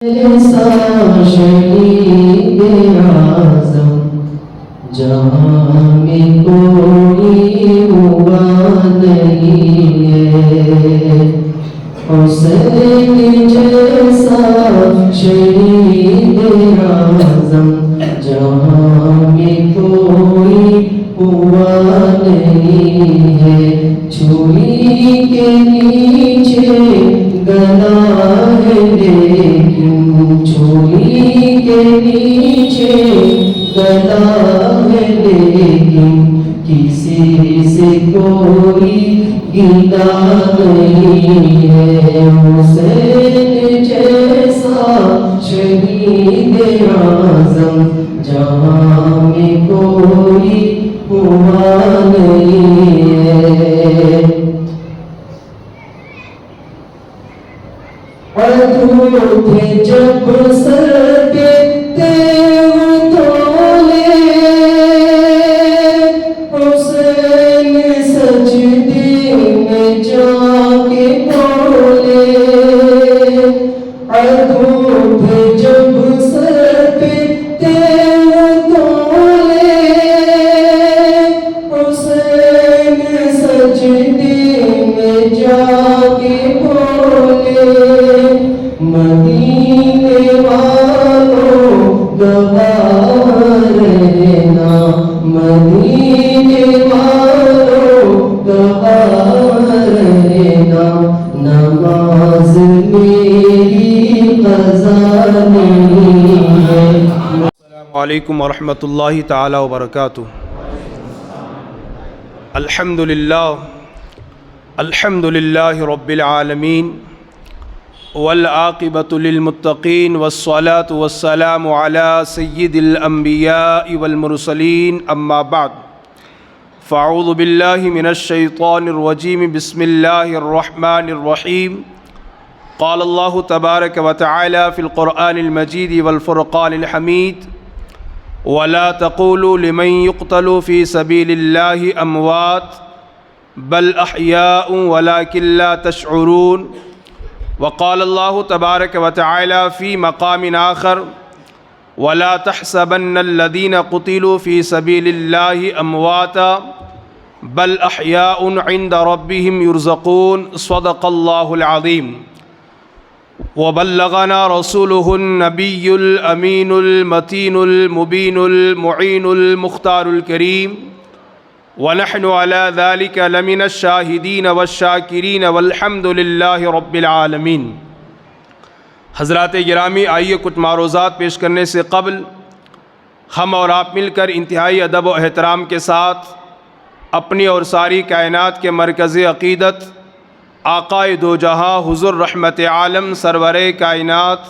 شہید اعظم جہاں میں کوئی ہوا نہیں ہے، حسین جیسا شہید اعظم جہاں میں کوئی ہوا نہیں ہے، چھری کے نیچے گلا ہے لیکن چھری کے نیچے گلا ہے لیکن کسی سے کوئی گلا نہیں ہے، حسین جیسا شہید اعظم جہاں میں کوئی ہوا نہیں ہے۔ عدو تھے جب سر کے تیغ تولے، حسین سجدے میں جا کے بولے، عدو تھے جب سر پہ تیغ تولے، حسین سجدے میں جا کے بولے، مدینے والوں گواہ رہنا، مدینے والوں گواہ رہنا، نماز میری قضا نہیں ہے۔ السلام علیکم ورحمۃ اللہ تعالی وبرکاتہ۔ الحمد للہ رب العالمین والعاقبۃ للمتقین والصلاة والسلام علی سید الانبیاء والمرسلین، اما بعد فاعوذ باللہ من الشیطان الرجیم، بسم اللہ الرحمن الرحیم۔ قال اللہ تبارک وتعالی فی القرآن المجید والفرقان الحمید، ولا تقولوا لمن يقتل في سبيل الله اموات بل احياء ولكن لا تشعرون۔ وقال الله تبارك وتعالى في مقام آخر، ولا تحسبن الذين قتلوا في سبيل الله امواتا بل احياء عند ربهم يرزقون، صدق الله العظيم۔ وبلغنا رسوله النبي الأمين المتين المبين المعين المختار الكريم، ونحن على ذلك لمن الشاهدين والشاكرين والحمد لله رب العالمين۔ حضرات گرامی، آئیے کچھ معروضات پیش کرنے سے قبل ہم اور آپ مل کر انتہائی ادب و احترام کے ساتھ اپنی اور ساری کائنات کے مرکز عقیدت آقائے دو جہاں حضور رحمت عالم سرور کائنات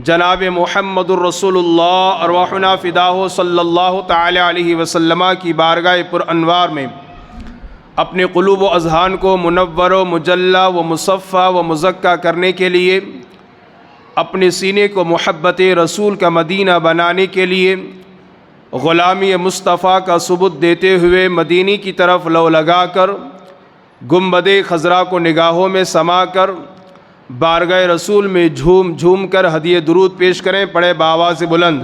جناب محمد الرسول اللہ ارواحنا فداہ صلی اللہ تعالی علیہ وسلم کی بارگاہ پر انوار میں اپنے قلوب و اذہان کو منور و مجلہ و مصفہ و مزکہ کرنے کے لیے، اپنے سینے کو محبت رسول کا مدینہ بنانے کے لیے، غلامی مصطفیٰ کا ثبوت دیتے ہوئے مدینی کی طرف لو لگا کر گنبد خضرا کو نگاہوں میں سما کر بارگاہ رسول میں جھوم جھوم کر ہدیہ درود پیش کریں۔ پڑھے بآواز بلند،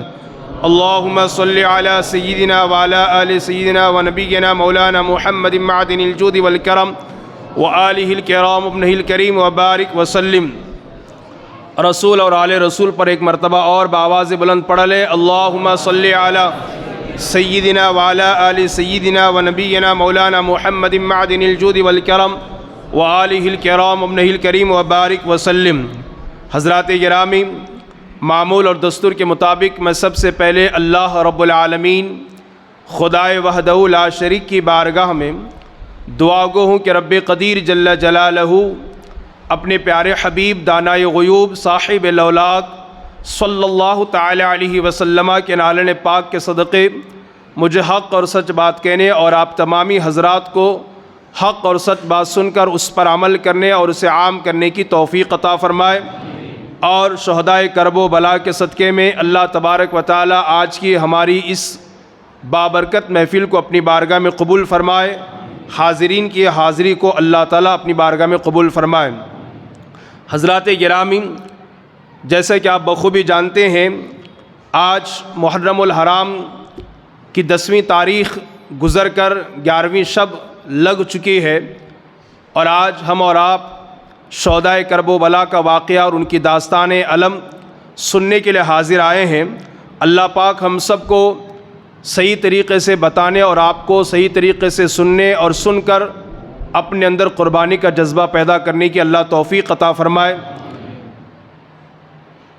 اللہم صلی علی سیدنا وعلی آل سیدنا ونبینا مولانا محمد معدن الجود والکرم وآلہ الکرام ابنہ الکریم وبارک وسلم۔ رسول اور آل رسول پر ایک مرتبہ اور بآواز بلند پڑھ لیں، اللہم صلی علی سیدنا وعلی آل سیدنا ونبینا مولانا محمد معدن الجود والکرم وآلہ الکرام ابنہ الکریم وبارک وسلم۔ حضرات گرامی، معمول اور دستور کے مطابق میں سب سے پہلے اللہ رب العالمین خدائے وحدہ لا شریک کی بارگاہ میں دعا گو ہوں کہ رب قدیر جل جلالہ اپنے پیارے حبیب دانائے غیوب صاحب لولاک صلی اللہ تعالی علیہ وسلم کے نالن پاک کے صدقے مجھے حق اور سچ بات کہنے اور آپ تمامی حضرات کو حق اور سچ بات سن کر اس پر عمل کرنے اور اسے عام کرنے کی توفیق عطا فرمائے، اور شہدائے کرب و بلا کے صدقے میں اللہ تبارک و تعالی آج کی ہماری اس بابرکت محفل کو اپنی بارگاہ میں قبول فرمائے، حاضرین کی حاضری کو اللہ تعالیٰ اپنی بارگاہ میں قبول فرمائے۔ حضرات گرامی، جیسا کہ آپ بخوبی جانتے ہیں آج محرم الحرام کی 10ویں تاریخ گزر کر 11ویں شب لگ چکی ہے، اور آج ہم اور آپ شہدائے کرب و بلا کا واقعہ اور ان کی داستان علم سننے کے لیے حاضر آئے ہیں۔ اللہ پاک ہم سب کو صحیح طریقے سے بتانے اور آپ کو صحیح طریقے سے سننے اور سن کر اپنے اندر قربانی کا جذبہ پیدا کرنے کی اللہ توفیق عطا فرمائے۔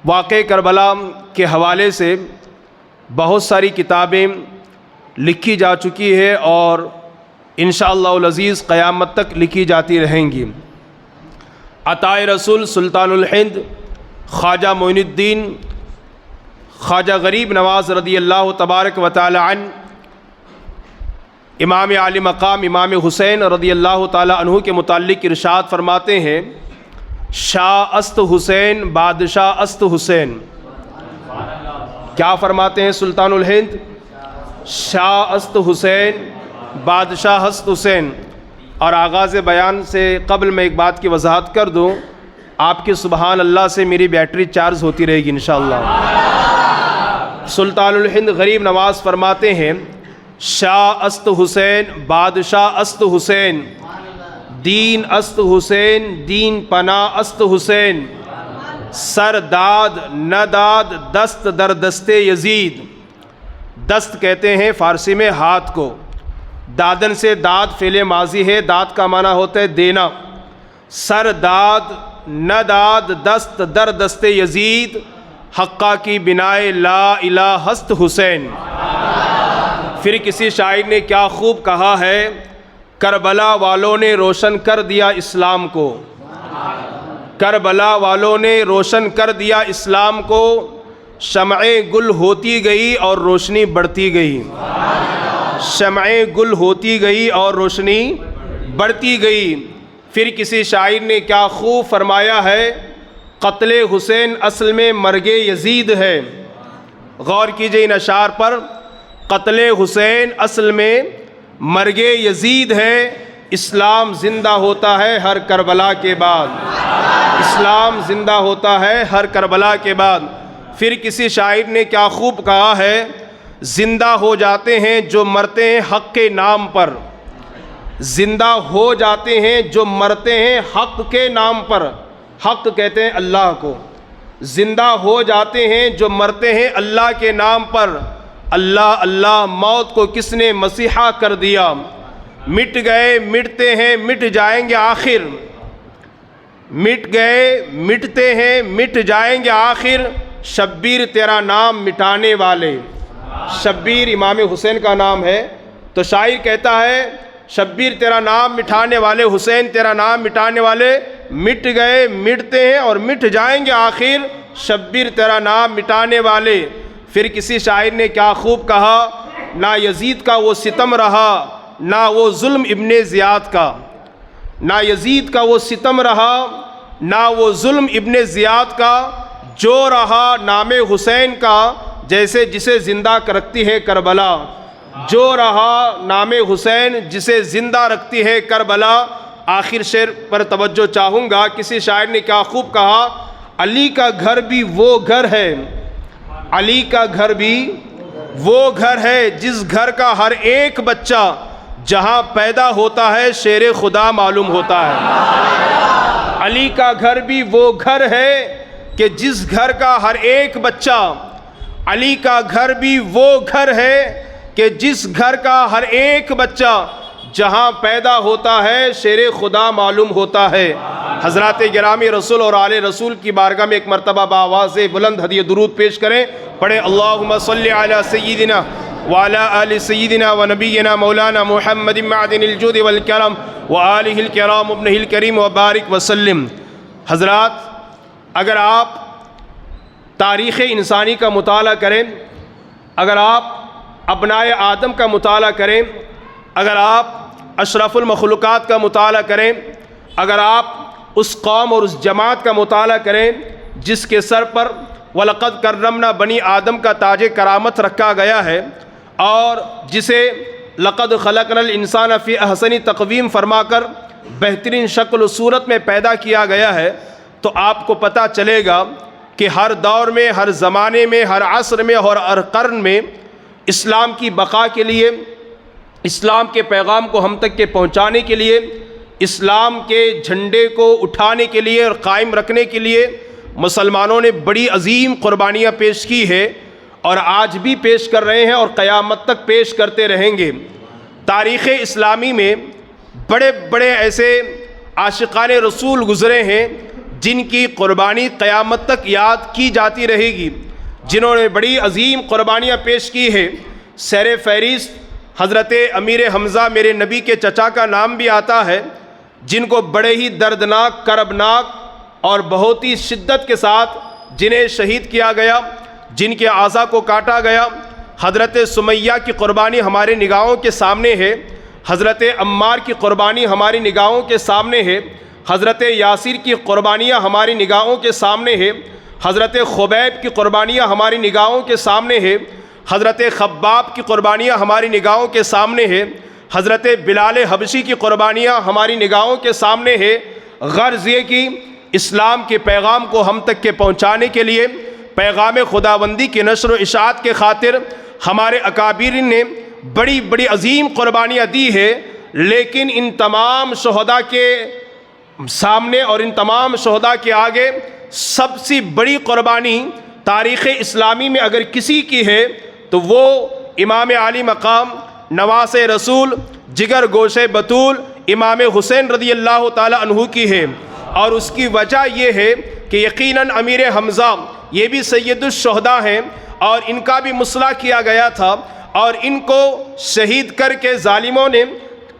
واقعہ کربلا کے حوالے سے بہت ساری کتابیں لکھی جا چکی ہے اور انشاءاللہ العزیز قیامت تک لکھی جاتی رہیں گی۔ عطائے رسول سلطان الہند خواجہ معین الدین خواجہ غریب نواز رضی اللہ تبارک و تعالی عنہ امام عالی مقام امام حسین رضی اللہ تعالی عنہ کے متعلق ارشاد فرماتے ہیں، شاہ است حسین بادشاہ است حسین۔ کیا فرماتے ہیں سلطان الہند؟ شاہ است حسین بادشاہ است حسین۔ اور آغاز بیان سے قبل میں ایک بات کی وضاحت کر دوں، آپ کی سبحان اللہ سے میری بیٹری چارج ہوتی رہے گی انشاءاللہ۔ سلطان الہند غریب نواز فرماتے ہیں، شاہ است حسین بادشاہ است حسین، دین است حسین دین پناہ است حسین، سر داد نہ داد دست در دست یزید۔ دست کہتے ہیں فارسی میں ہاتھ کو، دادن سے داد فعل ماضی ہے، داد کا معنی ہوتا ہے دینا۔ سر داد نہ داد دست در دست یزید، حقہ کی بنائے لا الہ ہست حسین۔ پھر کسی شاعر نے کیا خوب کہا ہے، کربلا والوں نے روشن کر دیا اسلام کو، کربلا والوں نے روشن کر دیا اسلام کو، شمعیں گل ہوتی گئی اور روشنی بڑھتی گئی، شمعیں گل ہوتی گئی اور روشنی بڑھتی گئی۔ پھر کسی شاعر نے کیا خوب فرمایا ہے، قتل حسین اصل میں مرگ یزید ہے۔ غور کیجئے ان اشعار پر، قتل حسین اصل میں مرگ یزید ہے، اسلام زندہ ہوتا ہے ہر کربلا کے بعد، اسلام زندہ ہوتا ہے ہر کربلا کے بعد۔ پھر کسی شاعر نے کیا خوب کہا ہے، زندہ ہو جاتے ہیں جو مرتے ہیں حق کے نام پر، زندہ ہو جاتے ہیں جو مرتے ہیں حق کے نام پر، حق کہتے ہیں اللہ کو، زندہ ہو جاتے ہیں جو مرتے ہیں اللہ کے نام پر۔ اللہ اللہ موت کو کس نے مسیحا کر دیا، مٹ گئے مٹتے ہیں مٹ جائیں گے آخر، مٹ گئے مٹتے ہیں مٹ جائیں گے آخر، شبیر تیرا نام مٹانے والے۔ شبیر امام حسین کا نام ہے، تو شاعر کہتا ہے شبیر تیرا نام مٹھانے والے، حسین تیرا نام مٹانے والے، مٹ گئے مٹتے ہیں اور مٹ جائیں گے آخر، شبیر تیرا نام مٹانے والے۔ پھر کسی شاعر نے کیا خوب کہا، نہ یزید کا وہ ستم رہا نہ وہ ظلم ابن زیاد کا، نہ یزید کا وہ ستم رہا نہ وہ ظلم ابن زیاد کا، جو رہا نام حسین کا جیسے جسے زندہ رکھتی ہے کربلا، جو رہا نام حسین جسے زندہ رکھتی ہے کربلا۔ آخر شعر پر توجہ چاہوں گا، کسی شاعر نے کیا خوب کہا، علی کا گھر بھی وہ گھر ہے، علی کا گھر بھی وہ گھر ہے جس گھر کا ہر ایک بچہ جہاں پیدا ہوتا ہے شیر خدا معلوم ہوتا ہے۔ علی کا گھر بھی وہ گھر ہے کہ جس گھر کا ہر ایک بچہ، علی کا گھر بھی وہ گھر ہے کہ جس گھر کا ہر ایک بچہ جہاں پیدا ہوتا ہے شیر خدا معلوم ہوتا ہے۔ حضرات گرامی رسول اور آل رسول کی بارگاہ میں ایک مرتبہ بآواز بلند ہدیہ درود پیش کریں، پڑھیں اللہم صلی علی سیدنا وعلی آل سیدنا ونبینا مولانا محمد معدن الجود والکرم وآلہ الکرام ابنہ الکریم وبارک وسلم۔ حضرات، اگر آپ تاریخ انسانی کا مطالعہ کریں، اگر آپ ابنائے آدم کا مطالعہ کریں، اگر آپ اشرف المخلوقات کا مطالعہ کریں، اگر آپ اس قوم اور اس جماعت کا مطالعہ کریں جس کے سر پر وَلَقَدْ كَرَّمْنَا بنی آدم کا تاج کرامت رکھا گیا ہے، اور جسے لَقَدْ خَلَقْنَا الْإِنسَانَ فِي أَحْسَنِ تقویم فرما کر بہترین شکل و صورت میں پیدا کیا گیا ہے، تو آپ کو پتہ چلے گا کہ ہر دور میں، ہر زمانے میں، ہر عصر میں اور ہر قرن میں اسلام کی بقا کے لیے، اسلام کے پیغام کو ہم تک کے پہنچانے کے لیے، اسلام کے جھنڈے کو اٹھانے کے لیے اور قائم رکھنے کے لیے مسلمانوں نے بڑی عظیم قربانیاں پیش کی ہے اور آج بھی پیش کر رہے ہیں اور قیامت تک پیش کرتے رہیں گے۔ تاریخ اسلامی میں بڑے بڑے ایسے عاشقان رسول گزرے ہیں جن کی قربانی قیامت تک یاد کی جاتی رہے گی، جنہوں نے بڑی عظیم قربانیاں پیش کی ہے۔ سیر فہرست حضرت امیر حمزہ میرے نبی کے چچا کا نام بھی آتا ہے، جن کو بڑے ہی دردناک، کربناک اور بہت ہی شدت کے ساتھ جنہیں شہید کیا گیا، جن کے اعضاء کو کاٹا گیا۔ حضرت سمیہ کی قربانی ہمارے نگاہوں کے سامنے ہے، حضرت عمار کی قربانی ہماری نگاہوں کے سامنے ہے، حضرت یاسر کی قربانیاں ہماری نگاہوں کے سامنے ہے، حضرت خبیب کی قربانیاں ہماری نگاہوں کے سامنے ہے، حضرت خباب کی قربانیاں ہماری نگاہوں کے سامنے ہے، حضرت بلال حبشی کی قربانیاں ہماری نگاہوں کے سامنے ہے۔ غرض یہ کہ اسلام کے پیغام کو ہم تک کے پہنچانے کے لیے، پیغام خداوندی کی نشر و اشاعت کے خاطر ہمارے اکابرین نے بڑی بڑی عظیم قربانیاں دی ہے، لیکن ان تمام شہداء کے سامنے اور ان تمام شہداء کے آگے سب سے بڑی قربانی تاریخ اسلامی میں اگر کسی کی ہے تو وہ امام عالی مقام، نواس رسول، جگر گوشے بطول امام حسین رضی اللہ تعالی عنہ کی ہے۔ اور اس کی وجہ یہ ہے کہ یقیناً امیر حمزہ یہ بھی سید الشہداء ہیں اور ان کا بھی مصلح کیا گیا تھا، اور ان کو شہید کر کے ظالموں نے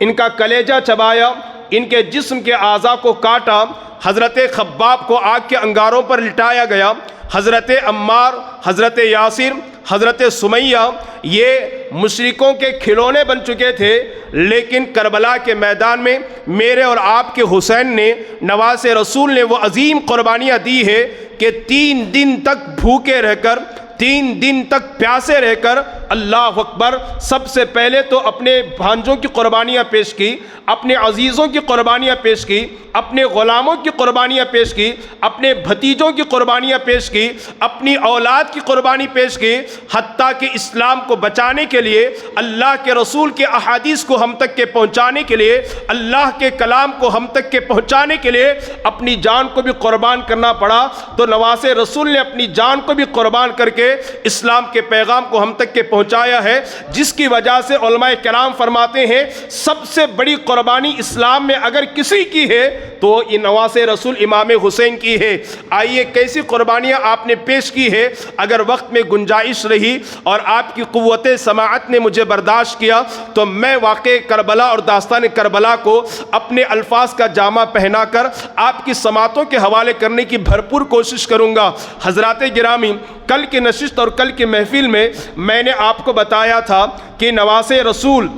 ان کا کلیجہ چبایا، ان کے جسم کے اعضاء کو کاٹا۔ حضرت خباب کو آگ کے انگاروں پر لٹایا گیا، حضرت عمار، حضرت یاسر، حضرت سمیہ یہ مشرکوں کے کھلونے بن چکے تھے، لیکن کربلا کے میدان میں میرے اور آپ کے حسین نے، نواس رسول نے وہ عظیم قربانیاں دی ہے کہ 3 دن تک بھوکے رہ کر، 3 دن تک پیاسے رہ کر، اللہ اکبر، سب سے پہلے تو اپنے بھانجوں کی قربانیاں پیش کی، اپنے عزیزوں کی قربانیاں پیش کی، اپنے غلاموں کی قربانیاں پیش کی، اپنے بھتیجوں کی قربانیاں پیش کی، اپنی اولاد کی قربانی پیش کی، حتیٰ کہ اسلام کو بچانے کے لیے، اللہ کے رسول کے احادیث کو ہم تک کے پہنچانے کے لیے، اللہ کے کلام کو ہم تک کے پہنچانے کے لیے اپنی جان کو بھی قربان کرنا پڑا۔ تو نواس رسول نے اپنی جان کو بھی قربان کر کے اسلام کے پیغام کو ہم تک کے پہنچایا ہے، جس کی وجہ سے علماء کرام فرماتے ہیں سب سے بڑی قربانی اسلام میں اگر کسی کی ہے تو یہ نواس رسول امام حسین کی ہے۔ آئیے کیسی قربانیاں آپ نے پیش کی ہے، اگر وقت میں گنجائش رہی اور آپ کی قوت سماعت نے مجھے برداشت کیا تو میں واقع کربلا اور داستان کربلا کو اپنے الفاظ کا جامہ پہنا کر آپ کی سماعتوں کے حوالے کرنے کی بھرپور کوشش کروں گا۔ حضرات گرامی، کل کی نشست اور کل کی محفل میں نے آپ کو بتایا تھا کہ نواس رسول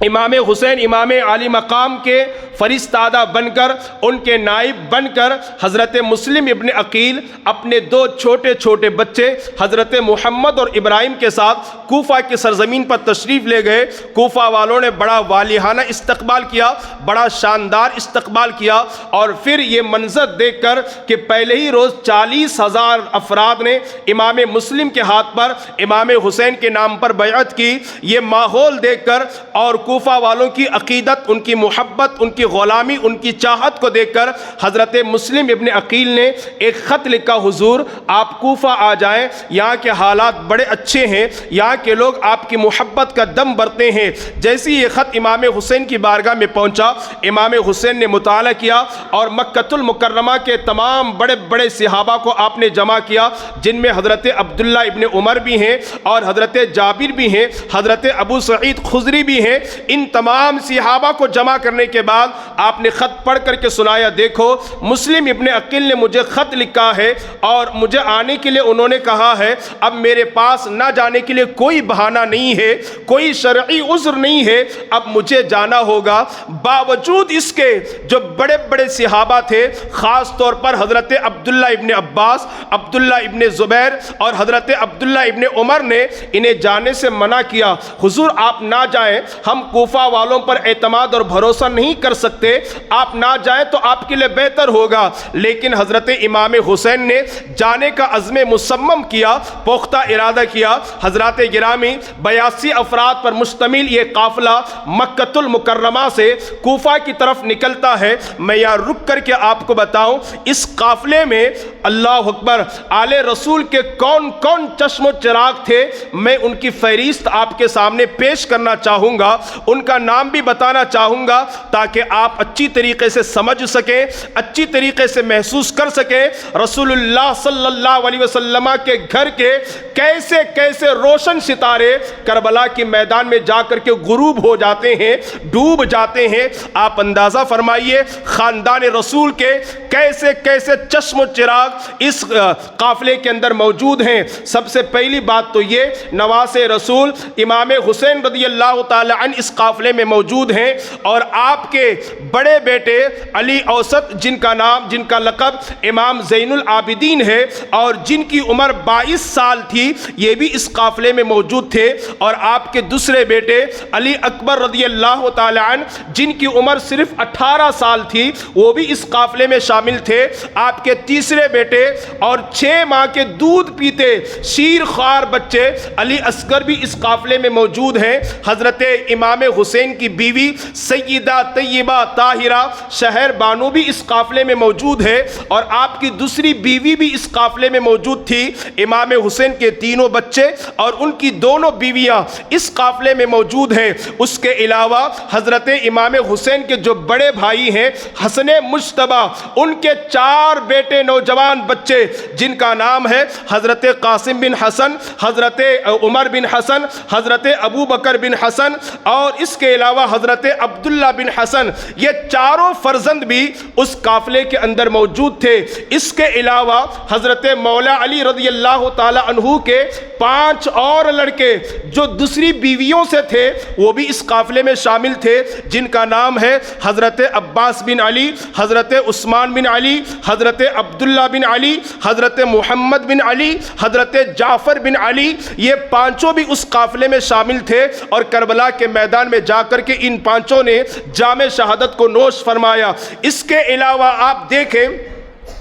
امام حسین امام عالی مقام کے فرستادہ بن کر، ان کے نائب بن کر، حضرت مسلم ابن عقیل اپنے 2 چھوٹے چھوٹے بچے حضرت محمد اور ابراہیم کے ساتھ کوفہ کی سرزمین پر تشریف لے گئے۔ کوفہ والوں نے بڑا والیانہ استقبال کیا، بڑا شاندار استقبال کیا، اور پھر یہ منظر دیکھ کر کہ پہلے ہی روز 40,000 افراد نے امام مسلم کے ہاتھ پر امام حسین کے نام پر بیعت کی، یہ ماحول دیکھ کر اور کوفہ والوں کی عقیدت، ان کی محبت، ان کی غلامی، ان کی چاہت کو دیکھ کر حضرت مسلم ابن عقیل نے ایک خط لکھا، حضور آپ کوفہ آ جائیں، یہاں کے حالات بڑے اچھے ہیں، یہاں کے لوگ آپ کی محبت کا دم بھرتے ہیں۔ جیسی یہ خط امام حسین کی بارگاہ میں پہنچا، امام حسین نے مطالعہ کیا اور مکہ المکرمہ کے تمام بڑے بڑے صحابہ کو آپ نے جمع کیا، جن میں حضرت عبداللہ ابن عمر بھی ہیں اور حضرت جابر بھی ہیں، حضرت ابو سعید خضری بھی ہیں۔ ان تمام صحابہ کو جمع کرنے کے بعد آپ نے خط پڑھ کر کے سنایا، دیکھو مسلم ابن عقیل نے مجھے خط لکھا ہے اور مجھے آنے کے لیے انہوں نے کہا ہے، اب میرے پاس نہ جانے کے لیے کوئی بہانہ نہیں ہے، کوئی شرعی عذر نہیں ہے، اب مجھے جانا ہوگا۔ باوجود اس کے جو بڑے بڑے صحابہ تھے، خاص طور پر حضرت عبداللہ ابن عباس، عبداللہ ابن زبیر اور حضرت عبداللہ ابن عمر نے انہیں جانے سے منع کیا، حضور آپ نہ جائیں، ہم ہم کوفہ والوں پر اعتماد اور بھروسہ نہیں کر سکتے، آپ نہ جائیں تو آپ کے لیے بہتر ہوگا۔ لیکن حضرت امام حسین نے جانے کا عزم مصمم کیا، پختہ ارادہ کیا۔ حضرات گرامی، 82 افراد پر مشتمل یہ قافلہ مکہ المکرمہ سے کوفہ کی طرف نکلتا ہے۔ میں یہاں رک کر کے آپ کو بتاؤں، اس قافلے میں اللہ اکبر آل رسول کے کون کون چشم و چراغ تھے، میں ان کی فہرست آپ کے سامنے پیش کرنا چاہوں گا، ان کا نام بھی بتانا چاہوں گا تاکہ آپ اچھی طریقے سے سمجھ سکیں، اچھی طریقے سے محسوس کر سکیں رسول اللہ صلی اللہ علیہ وسلم کے گھر کے کیسے کیسے روشن ستارے کربلا کے میدان میں جا کر کے غروب ہو جاتے ہیں، ڈوب جاتے ہیں۔ آپ اندازہ فرمائیے خاندان رسول کے کیسے کیسے چشم و چراغ اس قافلے کے اندر موجود ہیں۔ سب سے پہلی بات تو یہ، نواز رسول امام حسین رضی اللہ تعالی عنہ اس قافلے میں موجود ہیں، اور آپ کے بڑے بیٹے علی اوسط جن کا لقب امام زین العابدین ہے اور جن کی عمر 22 سال تھی، یہ بھی اس قافلے میں موجود تھے، اور آپ کے دوسرے بیٹے علی اکبر رضی اللہ تعالی عنہ جن کی عمر صرف 18 سال تھی، وہ بھی اس قافلے میں شامل تھے۔ آپ کے تیسرے بیٹے اور 6 ماہ کے دودھ پیتے شیر خوار بچے علی اصغر بھی اس قافلے میں موجود ہیں۔ حضرت امام حسین کی بیوی سیدہ طیبہ طاہرہ شہر بانو بھی اس قافلے میں موجود ہے، اور آپ کی دوسری بیوی بھی اس قافلے میں موجود تھی۔ امام حسین کے تینوں بچے اور ان کی دونوں بیویاں اس قافلے میں موجود ہیں۔ اس کے علاوہ حضرت امام حسین کے جو بڑے بھائی ہیں حسن مجتبیٰ، ان کے 4 بیٹے نوجوان بچے جن کا نام ہے حضرت قاسم بن حسن، حضرت عمر بن حسن، حضرت ابو بکر بن حسن، اور اس کے علاوہ حضرت عبداللہ بن حسن، یہ چاروں فرزند بھی اس قافلے کے اندر موجود تھے۔ اس کے علاوہ حضرت مولا علی رضی اللہ تعالی عنہ کے 5 اور لڑکے جو دوسری بیویوں سے تھے وہ بھی اس قافلے میں شامل تھے، جن کا نام ہے حضرت عباس بن علی، حضرت عثمان بن علی، حضرت عبداللہ بن علی، حضرت محمد بن علی، حضرت جعفر بن علی، یہ 5 بھی اس قافلے میں شامل تھے، اور کربلا کے میدان میں جا کر کے ان 5 نے جام شہادت کو نوش فرمایا۔ اس کے علاوہ آپ دیکھیں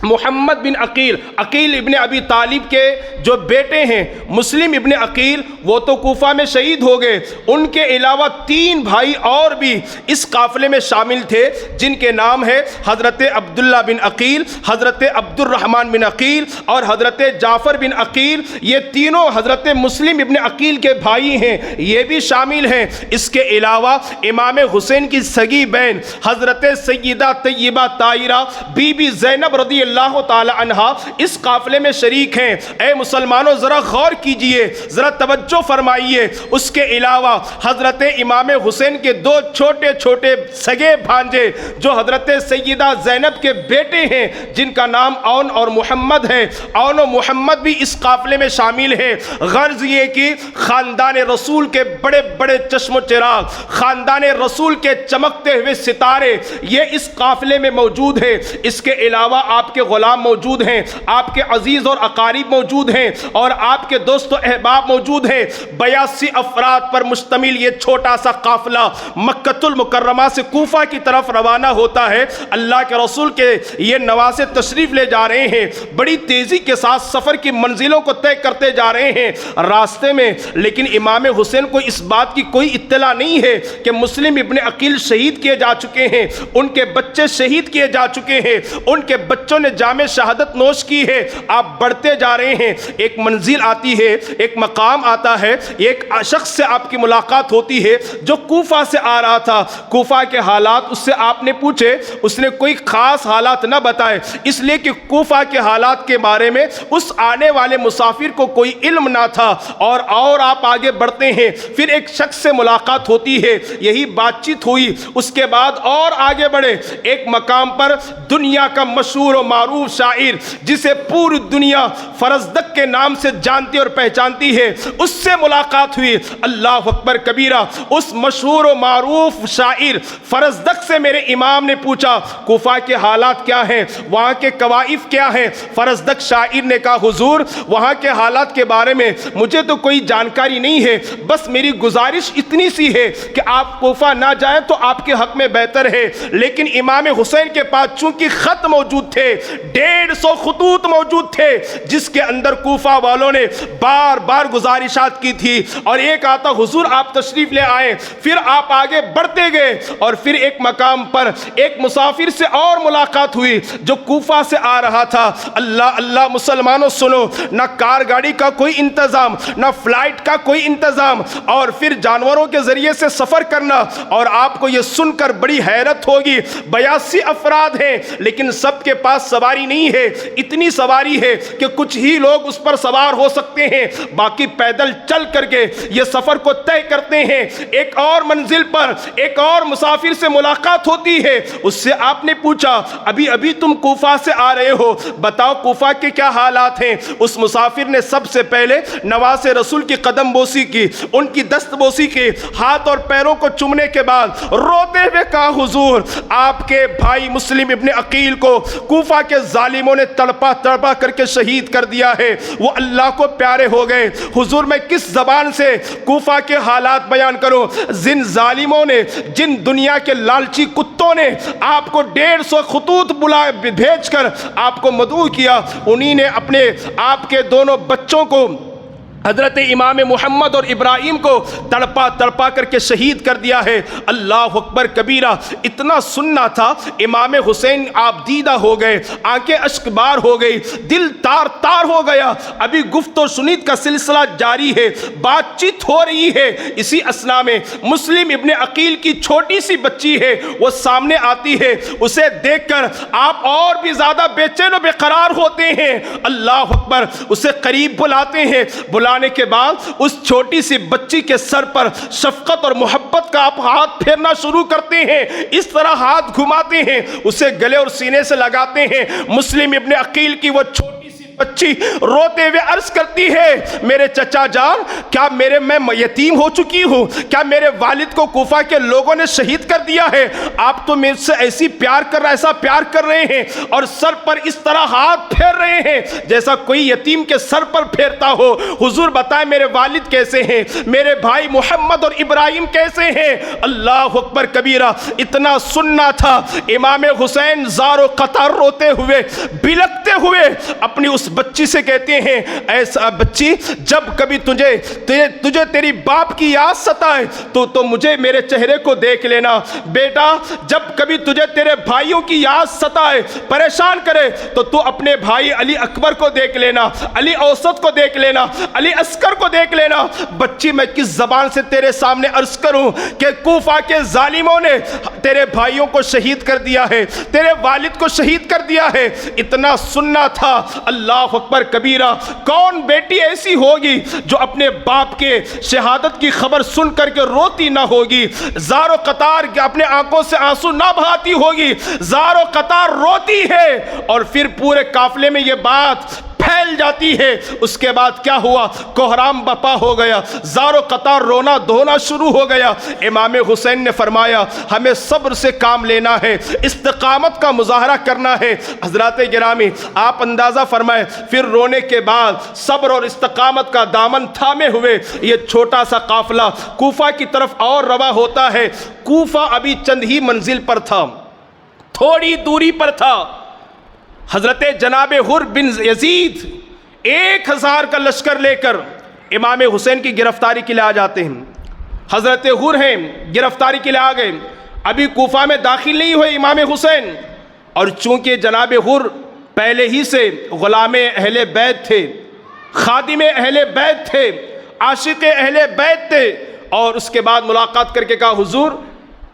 محمد بن عقیل ابن ابی طالب کے جو بیٹے ہیں مسلم ابن عقیل، وہ تو کوفہ میں شہید ہو گئے، ان کے علاوہ 3 بھائی اور بھی اس قافلے میں شامل تھے، جن کے نام ہے حضرت عبداللہ بن عقیل، حضرت عبد الرحمن بن عقیل اور حضرت جعفر بن عقیل۔ یہ تینوں حضرت مسلم ابن عقیل کے بھائی ہیں، یہ بھی شامل ہیں۔ اس کے علاوہ امام حسین کی سگی بہن حضرت سیدہ طیبہ طاہرہ بی بی زینب رضی اللہ تعالی عنہ اس قافلے میں شریک ہیں۔ اے مسلمانوں ذرا غور کیجئے، ذرا توجہ فرمائیے۔ اس کے علاوہ حضرت امام حسین کے 2 چھوٹے چھوٹے سگے بھانجے جو حضرت سیدہ زینب کے بیٹے ہیں، جن کا نام اون اور محمد ہے، اون و محمد بھی اس قافلے میں شامل ہیں۔ غرض یہ کہ خاندان رسول کے بڑے بڑے چشم و چراغ، خاندان رسول کے چمکتے ہوئے ستارے یہ اس قافلے میں موجود ہیں۔ اس کے علاوہ آپ کے غلام موجود ہیں، آپ کے عزیز اور اقارب موجود ہیں، اور آپ کے دوست و احباب موجود ہیں۔ 82 افراد پر مشتمل یہ چھوٹا سا قافلہ مکہ المکرمہ سے کوفہ کی طرف روانہ ہوتا ہے۔ اللہ کے رسول کے یہ نواسے تشریف لے جا رہے ہیں، بڑی تیزی کے ساتھ سفر کی منزلوں کو طے کرتے جا رہے ہیں راستے میں، لیکن امام حسین کو اس بات کی کوئی اطلاع نہیں ہے کہ مسلم ابن عقیل شہید کیے جا چکے ہیں، ان کے بچے شہید کیے جا چکے ہیں، ان کے بچوں نے جام شہادت نوش کی ہے۔ آپ بڑھتے جا رہے ہیں، ایک منزل آتی ہے، ایک مقام آتا ہے، ایک شخص سے آپ کی ملاقات ہوتی ہے جو کوفہ سے آ رہا تھا۔ کوفہ کے حالات اس سے آپ نے پوچھے، اس نے کوئی خاص حالات نہ بتائے، اس لیے کہ کوفہ کے حالات کے بارے میں اس آنے والے مسافر کو کوئی علم نہ تھا۔ اور آپ آگے بڑھتے ہیں، پھر ایک شخص سے ملاقات ہوتی ہے، یہی بات چیت ہوئی، اس کے بعد اور آگے بڑھے، ایک مقام پر دنیا کا مشہور و معروف شاعر جسے پوری دنیا فرزدق کے نام سے جانتی اور پہچانتی ہے، اس سے ملاقات ہوئی۔ اللہ اکبر کبیرہ۔ اس مشہور و معروف شاعر فرزدق سے میرے امام نے پوچھا کوفہ کے حالات کیا ہیں، وہاں کے کوائف کیا ہیں؟ فرزدق شاعر نے کہا حضور وہاں کے حالات کے بارے میں مجھے تو کوئی جانکاری نہیں ہے، بس میری گزارش اتنی سی ہے کہ آپ کوفہ نہ جائیں تو آپ کے حق میں بہتر ہے۔ لیکن امام حسین کے پاس چونکہ خط موجود تھے، 150 خطوط موجود تھے جس کے اندر کوفہ والوں نے بار بار گزارشات کی تھی، اور ایک آتا حضور آپ تشریف لے آئے، پھر آپ آگے بڑھتے گئے، اور پھر ایک مقام پر ایک مسافر سے اور ملاقات ہوئی جو کوفہ سے آ رہا تھا۔ اللہ اللہ مسلمانوں سنو، نہ کار گاڑی کا کوئی انتظام، نہ فلائٹ کا کوئی انتظام، اور پھر جانوروں کے ذریعے سے سفر کرنا، اور آپ کو یہ سن کر بڑی حیرت ہوگی 82 افراد ہیں لیکن سب کے پاس سواری نہیں ہے، اتنی سواری ہے کہ کچھ ہی لوگ اس پر سوار ہو سکتے ہیں، باقی پیدل چل کر کے یہ سفر کو طے کرتے ہیں۔ ایک اور منزل پر ایک اور مسافر سے ملاقات ہوتی ہے، اس سے آپ نے پوچھا ابھی تم کوفہ سے آ رہے ہو، بتاؤ کوفہ کے کیا حالات ہیں؟ اس مسافر نے سب سے پہلے نواز رسول کی قدم بوسی کی، ان کی دست بوسی کی، ہاتھ اور پیروں کو چومنے کے بعد روتے ہوئے کہا حضور آپ کے بھائی مسلم ابن عقیل کو کوفہ کے ظالموں نے تڑپا کر کے شہید کر دیا ہے، وہ اللہ کو پیارے ہو گئے۔ حضور میں کس زبان سے کوفہ کے حالات بیان کروں؟ جن ظالموں نے، جن دنیا کے لالچی کتوں نے آپ کو 150 خطوط بھیج کر آپ کو مدعو کیا، انہی نے اپنے آپ کے دونوں بچوں کو حضرت امام محمد اور ابراہیم کو تڑپا کر کے شہید کر دیا ہے۔ اللہ اکبر کبیرہ۔ اتنا سننا تھا، امام حسین آپ دیدہ ہو گئے، آنکھیں اشکبار ہو گئی، دل تار ہو گیا۔ ابھی گفت و شنید کا سلسلہ جاری ہے، بات چیت ہو رہی ہے، اسی اثنا میں مسلم ابن عقیل کی چھوٹی سی بچی ہے، وہ سامنے آتی ہے، اسے دیکھ کر آپ اور بھی زیادہ بے چین و بے قرار ہوتے ہیں۔ اللہ اکبر۔ اسے قریب بلاتے ہیں، بلانے کے بعد اس چھوٹی سی بچی کے سر پر شفقت اور محبت کا آپ ہاتھ پھیرنا شروع کرتے ہیں، اس طرح ہاتھ گھماتے ہیں، اسے گلے اور سینے سے لگاتے ہیں۔ مسلم ابن عقیل کی وہ چھوٹی سی بچی روتے ہوئے عرض کرتی ہے میرے چچا جان کیا میں یتیم ہو چکی ہوں؟ کیا میرے والد کو کوفہ کے لوگوں نے شہید کر دیا ہے؟ آپ تو مجھ سے ایسا پیار کر رہے ہیں اور سر پر اس طرح ہاتھ پھیر رہے ہیں جیسا کوئی یتیم کے سر پر پھیرتا ہو۔ حضور بتائیں میرے والد کیسے ہیں، میرے بھائی محمد اور ابراہیم کیسے ہیں؟ اللہ اکبر کبیرہ۔ اتنا سننا تھا، امام حسین زار و قطار روتے ہوئے بلکتے ہوئے اپنی اس بچی سے کہتے ہیں ایسا بچی جب کبھی تجھے تیری باپ کی یاد ستائے تو مجھے میرے چہرے کو دیکھ لینا، بیٹا جب کبھی تجھے تیرے بھائیوں کی یاد ستائے پریشان کرے تو اپنے بھائی علی اکبر کو دیکھ لینا، علی اوسط کو دیکھ لینا، علی عسکر کو دیکھ لینا۔ بچی میں کس زبان سے تیرے سامنے عرض کروں کہ کوفہ کے ظالموں نے تیرے بھائیوں کو شہید کر دیا ہے، تیرے والد کو شہید کر دیا ہے۔ اتنا سننا تھا۔ اللہ اکبر کبیرہ۔ کون بیٹی ایسی ہوگی جو اپنے باپ کے شہادت کی خبر سن کر کے روتی نہ ہوگی، زار و قطار اپنے آنکھوں سے آنسو نہ بہاتی ہوگی، زار و قطار روتی ہے، اور پھر پورے قافلے میں یہ بات پھیل جاتی ہے۔ اس کے بعد کیا ہوا؟ کوہرام بپا ہو گیا، زار و قطار رونا دھونا شروع ہو گیا۔ امام حسین نے فرمایا ہمیں صبر سے کام لینا ہے، استقامت کا مظاہرہ کرنا ہے۔ حضرات گرامی آپ اندازہ فرمائیں، پھر رونے کے بعد صبر اور استقامت کا دامن تھامے ہوئے یہ چھوٹا سا قافلہ کوفہ کی طرف اور رواں ہوتا ہے۔ کوفہ ابھی چند ہی منزل پر تھا، تھوڑی دوری پر تھا۔ حضرت جناب حر بن یزید 1000 کا لشکر لے کر امام حسین کی گرفتاری کے لیے آ جاتے ہیں۔ حضرت حر ہیں، گرفتاری کے لیے آ گئے، ابھی کوفہ میں داخل نہیں ہوئے امام حسین، اور چونکہ جناب حر پہلے ہی سے غلام اہل بیت تھے، خادم اہل بیت تھے، عاشق اہل بیت تھے، اور اس کے بعد ملاقات کر کے کہا حضور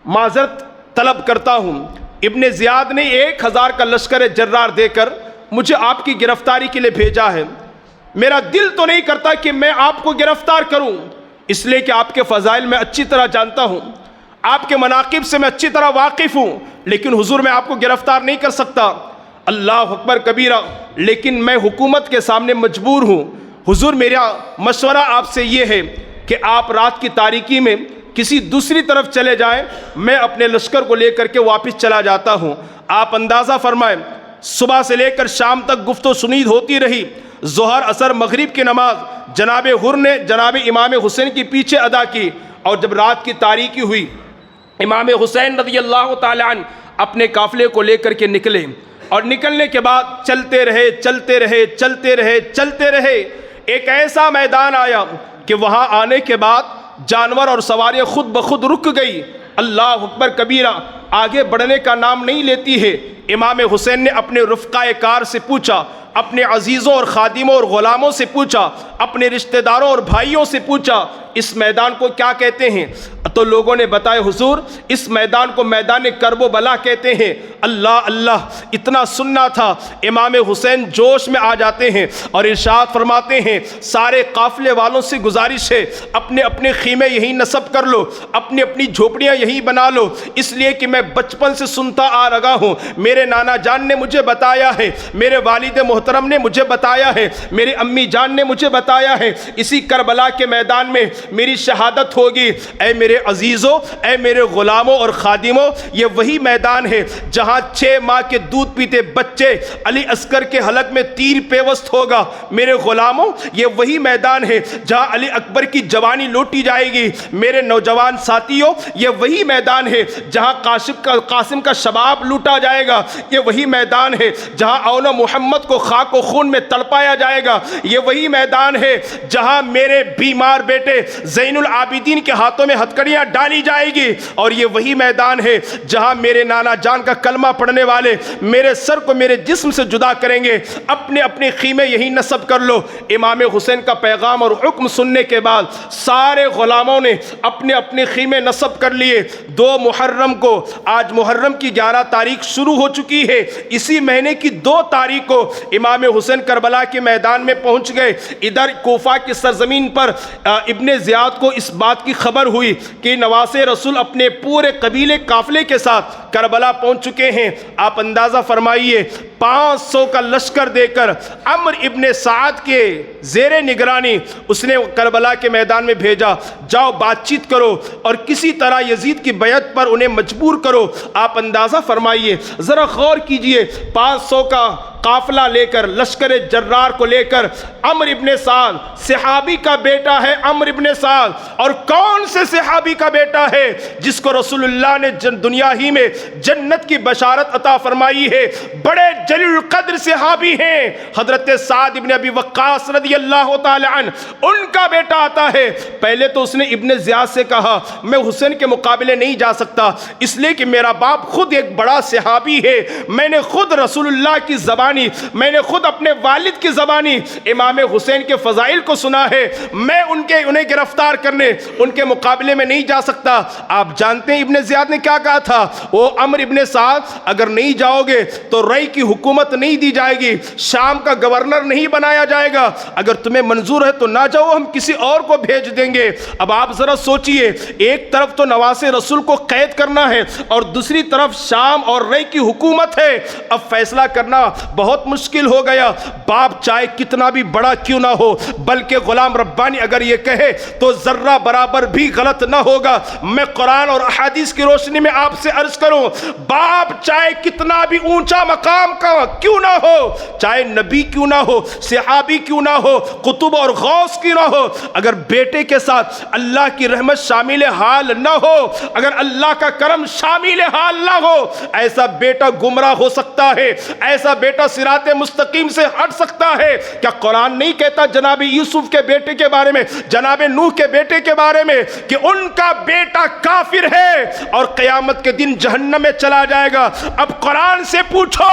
معذرت طلب کرتا ہوں، ابن زیاد نے 1000 کا لشکر جرار دے کر مجھے آپ کی گرفتاری کے لیے بھیجا ہے، میرا دل تو نہیں کرتا کہ میں آپ کو گرفتار کروں، اس لیے کہ آپ کے فضائل میں اچھی طرح جانتا ہوں، آپ کے مناقب سے میں اچھی طرح واقف ہوں، لیکن حضور میں آپ کو گرفتار نہیں کر سکتا۔ اللہ اکبر کبیرہ، لیکن میں حکومت کے سامنے مجبور ہوں، حضور میرا مشورہ آپ سے یہ ہے کہ آپ رات کی تاریکی میں کسی دوسری طرف چلے جائیں، میں اپنے لشکر کو لے کر کے واپس چلا جاتا ہوں۔ آپ اندازہ فرمائیں، صبح سے لے کر شام تک گفت و شنید ہوتی رہی، ظہر عصر مغرب کی نماز جناب حر نے جناب امام حسین کی پیچھے ادا کی، اور جب رات کی تاریکی ہوئی امام حسین رضی اللہ تعالیٰ عنہ اپنے قافلے کو لے کر کے نکلے، اور نکلنے کے بعد چلتے رہے چلتے رہے چلتے رہے چلتے رہے، ایک ایسا میدان آیا کہ وہاں آنے کے بعد جانور اور سواریاں خود بخود رک گئی۔ اللہ اکبر کبیرہ، آگے بڑھنے کا نام نہیں لیتی ہے۔ امام حسین نے اپنے رفقائے کار سے پوچھا، اپنے عزیزوں اور خادموں اور غلاموں سے پوچھا، اپنے رشتہ داروں اور بھائیوں سے پوچھا، اس میدان کو کیا کہتے ہیں؟ تو لوگوں نے بتایا حضور اس میدان کو میدان کرب و بلا کہتے ہیں۔ اللہ اللہ، اتنا سننا تھا، امام حسین جوش میں آ جاتے ہیں اور ارشاد فرماتے ہیں سارے قافلے والوں سے گزارش ہے اپنے اپنے خیمے یہیں نصب کر لو، اپنی اپنی جھوپڑیاں یہیں بنا لو، اس لیے کہ میں بچپن سے سنتا آ رہا ہوں، میرے نانا جان نے مجھے بتایا ہے، میرے والد محترم نے مجھے بتایا ہے، میری امی جان نے مجھے بتایا ہے، اسی کربلا کے میدان میں میری شہادت ہوگی۔ اے میرے عزیزوں، اے میرے غلاموں اور خادموں، یہ وہی میدان ہے جہاں 6 ماہ کے دودھ پیتے بچے علی اصغر کے حلق میں تیر پیوست ہوگا۔ میرے غلاموں، یہ وہی میدان ہے جہاں علی اکبر کی جوانی لوٹی جائے گی۔ میرے نوجوان ساتھیوں، یہ وہی میدان ہے جہاں قاسم کا شباب لوٹا جائے گا۔ یہ وہی میدان ہے جہاں اون محمد کو خاک و خون میں تڑپایا جائے گا۔ یہ وہی میدان ہے جہاں میرے بیمار بیٹے زین العابدین کے ہاتھوں میں ہتھکڑیاں ڈالی جائے گی، اور یہ وہی میدان ہے جہاں میرے نانا جان کا کلمہ پڑھنے والے میرے سر کو میرے جسم سے جدا کریں گے۔ اپنے اپنے خیمے یہی نصب کر لو۔ امام حسین کا پیغام اور حکم سننے کے بعد سارے غلاموں نے اپنے اپنے خیمے نصب کر لیے۔ 2 محرم کو، آج محرم کی 11 تاریخ شروع ہو چکی ہے، اسی مہینے کی 2 تاریخ کو امام حسین کربلا کے میدان میں پہنچ گئے۔ ادھر کوفہ کی سرزمین پر ابن زیاد کو اس بات کی خبر ہوئی کہ نواسے رسول اپنے پورے قبیلے قافلے کے ساتھ کربلا پہنچ چکے ہیں۔ آپ اندازہ فرمائیے 500 کا لشکر دے کر عمر ابن سعد کے زیر نگرانی اس نے کربلا کے میدان میں بھیجا، جاؤ بات چیت کرو اور کسی طرح یزید کی بیعت پر انہیں مجبور کرو۔ آپ اندازہ فرمائیے، ذرا غور کیجئے، 500 کا قافلہ لے کر، لشکر جرار کو لے کر عمر ابن سعد، صحابی کا بیٹا ہے عمر ابن سعد، اور کون سے صحابی کا بیٹا ہے جس کو رسول اللہ نے دنیا ہی میں جنت کی بشارت عطا فرمائی ہے؟ بڑے جلیل القدر صحابی ہیں، حضرت سعد ابن ابی وقاص رضی اللہ تعالی عنہ، ان کا بیٹا آتا ہے۔ پہلے تو اس نے ابن زیاد سے کہا میں حسین کے مقابلے نہیں جا سکتا، اس لیے کہ میرا باپ خود ایک بڑا صحابی ہے، میں نے خود رسول اللہ کی زبانی، میں نے خود اپنے والد کی زبانی امام حسین کے فضائل کو سنا ہے، میں انہیں گرفتار کرنے ان کے مقابلے میں نہیں جا سکتا۔ آپ جانتے ہیں ابن زیاد نے کیا کہا تھا؟ وہ عمر ابن سعد، اگر نہیں جاؤ گے تو رئی کی حکومت نہیں دی جائے گی، شام کا گورنر نہیں بنایا جائے گا، اگر تمہیں منظور ہے تو نہ جاؤ، ہم کسی اور کو بھیج دیں گے۔ اب آپ ذرا سوچئے، ایک طرف تو نواسے رسول کو قید کرنا ہے اور دوسری طرف شام اور رئی کی حکومت ہے، اب فیصلہ کرنا بہت مشکل ہو گیا۔ باپ چاہے کتنا بھی بڑا کیوں نہ ہو، بلکہ غلام ربانی اگر یہ کہے تو ذرہ برابر بھی غلط نہ ہوگا۔ میں قرآن اور احادیث کی روشنی میں آپ سے عرض کروں، باپ چاہے کتنا بھی اونچا مقام کا کیوں نہ ہو، چاہے نبی کیوں نہ ہو، صحابی کیوں نہ ہو، قطب اور غوث کیوں نہ ہو، اگر بیٹے کے ساتھ اللہ کی رحمت شامل حال نہ ہو، اگر اللہ کا کرم شامل حال نہ ہو، ایسا بیٹا گمراہ ہو سکتا ہے، ایسا بیٹا صراط مستقیم سے ہٹ سکتا ہے۔ کیا قرآن نہیں کہتا جناب یوسف کے بیٹے کے بارے میں، جناب نوح کے بیٹے کے بارے میں کہ ان کا بیٹا کافر ہے اور قیامت کے دن جہنم میں چلا جائے گا؟ اب قرآن سے پوچھو،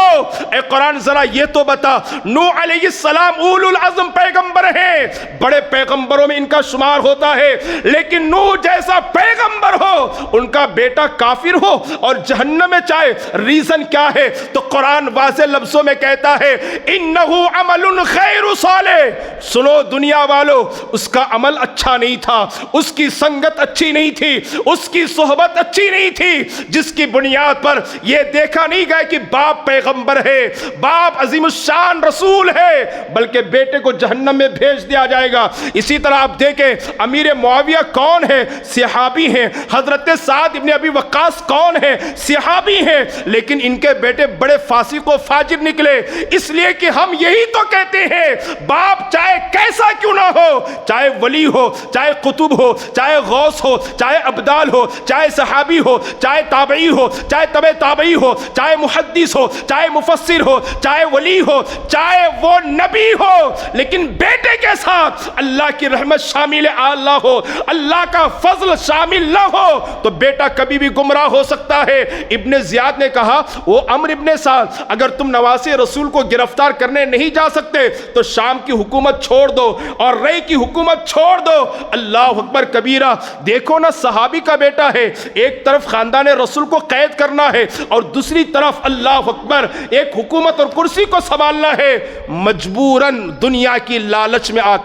اے قرآن ذرا یہ تو بتا، نوح علیہ السلام اولو العزم پیغمبر ہیں، بڑے پیغمبروں میں ان کا شمار ہوتا ہے، لیکن نوح جیسا پیغمبر ہو، ان کا بیٹا کافر ہو اور جہنم میں جائے، ریزن کیا ہے؟ تو قرآن واضح لفظوں میں کہتا ہے انہو عمل غیر صالح۔ سنو دنیا والو، اس کا عمل اچھا نہیں تھا، اس کی سنگت اچھی نہیں تھی، اس کی صحبت اچھی نہیں تھی، جس کی بنیاد پر یہ دیکھا نہیں گیا کہ باپ پیغمبر ہے، ہے, باپ عظیم الشان رسول ہے, بلکہ بیٹے کو جہنم میں بھیج دیا جائے گا. اسی طرح آپ دیکھیں امیر معاویہ کون ہے؟ صحابی ہیں. حضرت سعد ابن ابی وقاص کون ہے؟ صحابی ہیں. لیکن ان کے بیٹے بڑے فاسق و فاجر نکلے, اس لیے کہ ہم یہی تو کہتے ہیں باپ چاہے کیسا کیوں نہ ہو, چاہے ولی ہو, چاہے قطب ہو, چاہے غوث ہو, چاہے ابدال ہو, چاہے صحابی ہو, چاہے تابعی ہو, چاہے تبع تابعی ہو, چاہے محدث ہو, چاہے مفسر ہو, چاہے ولی ہو, چاہے وہ نبی ہو, لیکن بیٹے کے ساتھ اللہ کی رحمت شامل اللہ ہو, اللہ کا فضل شامل نہ ہو, تو بیٹا کبھی بھی گمراہ ہو سکتا ہے. ابن زیاد نے کہا وہ عمرو ابن سعد, اگر تم نواسے رسول کو گرفتار کرنے نہیں جا سکتے تو شام کی حکومت چھوڑ دو اور رے کی حکومت چھوڑ دو. اللہ اکبر کبیرہ. دیکھو نا, صحابی کا بیٹا ہے, ایک طرف خاندان رسول کو قید کرنا ہے اور دوسری طرف اللہ اکبر ایک حکومت اور کرسی کو سنبھالنا ہے. مجبوراً دنیا کی لالچ میں آ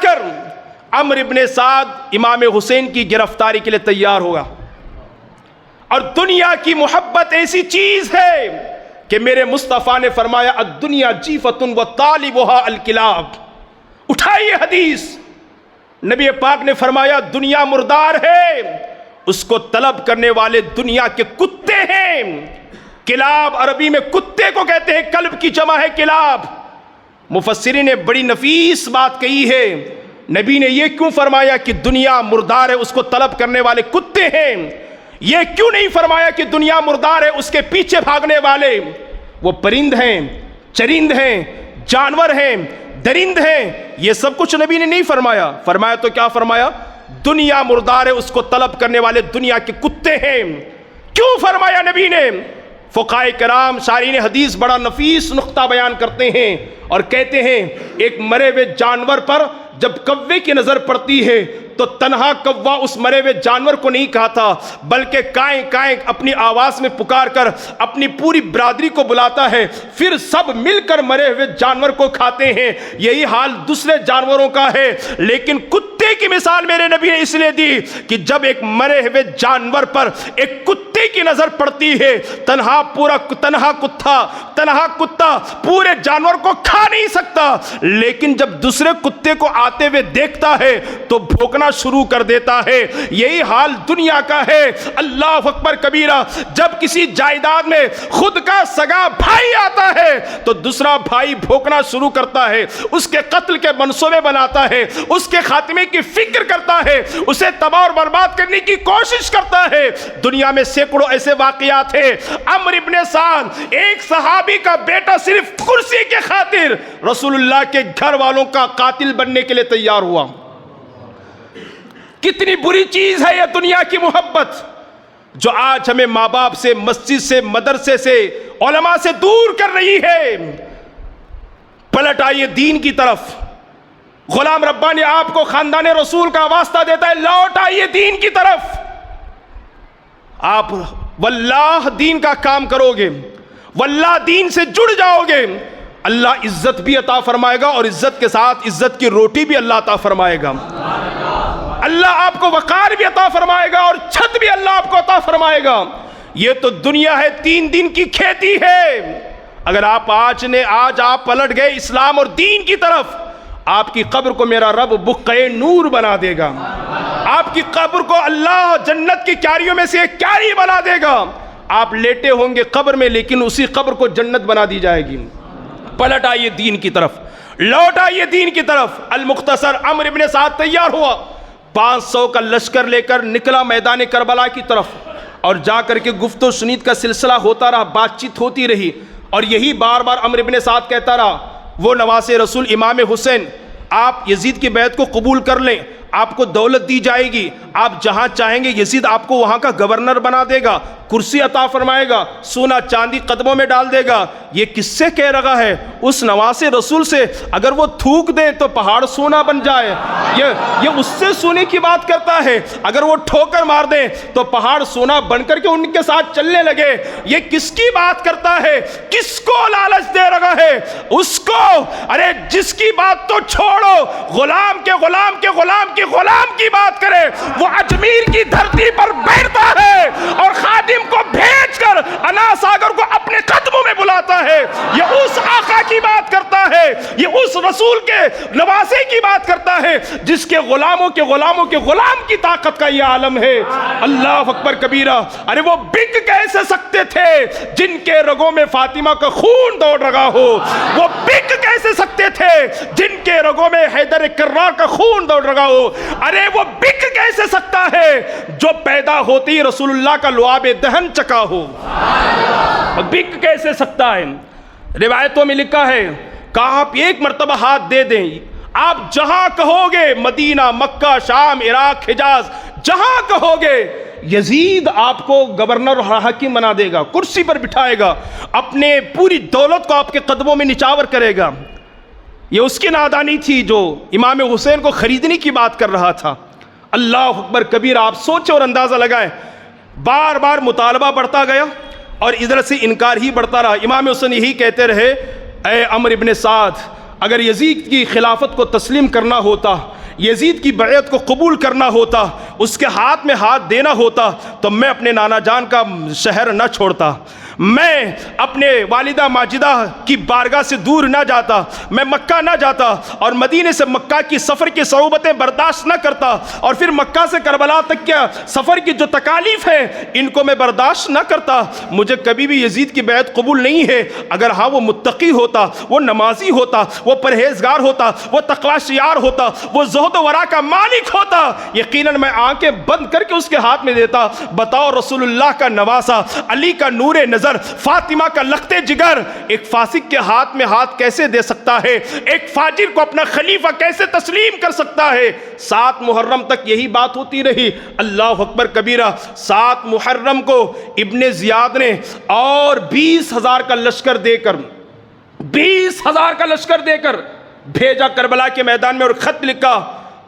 کر عمرو ابن سعد امام حسین کی گرفتاری کے لیے تیار ہوگا. اور دنیا کی محبت ایسی چیز ہے کہ میرے مصطفیٰ نے فرمایا الدنیا جیفۃ وطالبها الکلاب. اٹھائیے حدیث, نبی پاک نے فرمایا دنیا مردار ہے, اس کو طلب کرنے والے دنیا کے کتے ہیں. کلاب عربی میں کتے کو کہتے ہیں, کلب کی جمع ہے کلاب. مفسرین نے بڑی نفیس بات کہی ہے. نبی نے یہ کیوں فرمایا کہ دنیا مردار ہے, اس کو طلب کرنے والے کتے ہیں؟ یہ کیوں نہیں فرمایا کہ دنیا مردار ہے, اس کے پیچھے بھاگنے والے وہ پرند ہیں, چرند ہیں, جانور ہیں, درند ہیں؟ یہ سب کچھ نبی نے نہیں فرمایا. فرمایا تو کیا فرمایا؟ دنیا مردار ہے, اس کو طلب کرنے والے دنیا کے کتے ہیں. کیوں فرمایا نبی نے؟ فقہائے کرام شارحین حدیث بڑا نفیس نقطہ بیان کرتے ہیں اور کہتے ہیں ایک مرے ہوئے جانور پر جب کوے کی نظر پڑتی ہے تو تنہا کوا اس مرے ہوئے جانور کو نہیں کھاتا, بلکہ کائیں کائیں اپنی آواز میں پکار کر اپنی پوری برادری کو بلاتا ہے, پھر سب مل کر مرے ہوئے جانور کو کھاتے ہیں. یہی حال دوسرے جانوروں کا ہے. لیکن کتے کی مثال میرے نبی نے اس لیے دی کہ جب ایک مرے ہوئے جانور پر ایک کتے کی نظر پڑتی ہے, تنہا کتا پورے جانور کو کھا نہیں سکتا, لیکن جب دوسرے کتے کو آتے ہوئے دیکھتا ہے تو بھونکنا شروع کر دیتا ہے. یہی حال دنیا کا ہے. اللہ اکبر کبیرہ. جب کسی جائیداد میں خود کا سگا بھائی آتا ہے تو دوسرا بھائی بھونکنا شروع کرتا ہے, اس کے قتل کے منصوبے بناتا ہے, اس کے خاتمے کی فکر کرتا ہے, اسے تباہ اور برباد کرنے کی کوشش کرتا ہے. دنیا میں سینکڑوں ایسے واقعات ہیں. عمرو ابن سعد ایک صحابی کا بیٹا صرف کرسی کے خاطر رسول اللہ کے گھر والوں کا قاتل بننے کے لیے تیار ہوا. کتنی بری چیز ہے یہ دنیا کی محبت جو آج ہمیں ماں باپ سے, مسجد سے, مدرسے سے, علماء سے دور کر رہی ہے. پلٹ آئیے دین کی طرف. غلام ربانی آپ کو خاندان رسول کا واسطہ دیتا ہے, لوٹ آئیے دین کی طرف. آپ واللہ دین کا کام کرو گے, واللہ دین سے جڑ جاؤ گے, اللہ عزت بھی عطا فرمائے گا اور عزت کے ساتھ عزت کی روٹی بھی اللہ عطا فرمائے گا. اللہ آپ کو وقار بھی عطا فرمائے گا اور چھت بھی اللہ آپ کو عطا فرمائے گا. یہ تو دنیا ہے, 3 دن کی کھیتی ہے. اگر آپ آج آپ پلٹ گئے اسلام اور دین کی طرف, آپ کی قبر کو میرا رب بقعے نور بنا دے گا. آپ کی قبر کو اللہ جنت کی کیاریوں میں سے ایک کیاری بنا دے گا. آپ لیٹے ہوں گے قبر میں, لیکن اسی قبر کو جنت بنا دی جائے گی. پلٹ آئیے دین کی طرف, لوٹ آئیے دین کی طرف. المختصر عمرو ابن سعد تیار ہوا, 500 کا لشکر لے کر نکلا میدان کربلا کی طرف, اور جا کر کے گفت و شنید کا سلسلہ ہوتا رہا, بات چیت ہوتی رہی, اور یہی بار بار عمرو ابن سعد کہتا رہا وہ نواسے رسول امام حسین, آپ یزید کی بیعت کو قبول کر لیں, آپ کو دولت دی جائے گی, آپ جہاں چاہیں گے یزید آپ کو وہاں کا گورنر بنا دے گا, کرسی عطا فرمائے گا, سونا چاندی قدموں میں ڈال دے گا. یہ کس سے کہہ رہا ہے؟ اس نواسے رسول سے. اگر وہ تھوک دے تو پہاڑ سونا بن جائے, یہ اس سے سونے کی بات کرتا ہے. اگر وہ ٹھوکر مار دیں تو پہاڑ سونا بن کر کے ان کے ساتھ چلنے لگے. یہ کس کی بات کرتا ہے؟ کس کو لالچ دے رہا ہے؟ اس کو. ارے جس کی بات تو چھوڑو, غلام کے غلام کے غلام کی غلام کی بات کرے. وہ اجمیر کی دھرتی پر بیٹھتا ہے اور خادم غلام کو بھیج کر انا ساگر کو اپنے قدموں میں بلاتا ہے. یہ اس آقا کی بات کرتا ہے, یہ اس رسول کے نواسے کی بات کرتا ہے جس کے غلاموں کے غلاموں کے غلام کی طاقت کا یہ عالم ہے. اللہ اکبر کبیرہ. ارے وہ بک کیسے سکتے تھے جن کے رگوں میں فاطمہ کا خون دوڑ رہا ہو؟ وہ بک کیسے سکتے تھے جن کے رگوں میں حیدر کرار کا خون دوڑ رہا ہو؟ ارے وہ بک کیسے سکتا ہے جو پیدا ہوتی رسول اللہ کا لعاب دہن چکا ہو؟ بک کیسے سکتا ہے؟ روایتوں میں لکھا ہے کہا آپ ایک مرتبہ ہاتھ دے دیں, آپ جہاں کہو گے, مدینہ, مکہ, شام, عراق, حجاز, جہاں کہو گے, یزید آپ کو گورنر اور حاکم بنا دے گا, کرسی پر بٹھائے گا, اپنے پوری دولت کو آپ کے قدموں میں نچاور کرے گا. یہ اس کی نادانی تھی جو امام حسین کو خریدنے کی بات کر رہا تھا. اللہ اکبر کبیر. آپ سوچیں اور اندازہ لگائیں, بار بار مطالبہ بڑھتا گیا اور ادھر سے انکار ہی بڑھتا رہا. امام حسین یہی کہتے رہے, اے عمرو ابن سعد, اگر یزید کی خلافت کو تسلیم کرنا ہوتا, یزید کی بیعت کو قبول کرنا ہوتا, اس کے ہاتھ میں ہاتھ دینا ہوتا, تو میں اپنے نانا جان کا شہر نہ چھوڑتا, میں اپنے والدہ ماجدہ کی بارگاہ سے دور نہ جاتا, میں مکہ نہ جاتا اور مدینے سے مکہ کی سفر کی صعوبتیں برداشت نہ کرتا, اور پھر مکہ سے کربلا تک کے سفر کی جو تکالیف ہیں ان کو میں برداشت نہ کرتا. مجھے کبھی بھی یزید کی بیعت قبول نہیں ہے. اگر ہاں وہ متقی ہوتا, وہ نمازی ہوتا, وہ پرہیزگار ہوتا, وہ تقوی شیار ہوتا, وہ زہد و ورع کا مالک ہوتا, یقیناً میں آنکھیں بند کر کے اس کے ہاتھ میں دیتا. بتاؤ رسول اللہ کا نواسا, علی کا نور نظر, فاطمہ کا لخت جگر ایک فاسق کے ہاتھ میں ہاتھ کیسے دے سکتا ہے؟ ایک فاجر کو اپنا خلیفہ کیسے تسلیم کر سکتا ہے؟ 7 محرم تک یہی بات ہوتی رہی. اللہ اکبر کبیرہ. 7 محرم کو ابن زیاد نے اور 20,000 کا لشکر دے کر 20,000 کا لشکر دے کر بھیجا کربلا کے میدان میں, اور خط لکھا,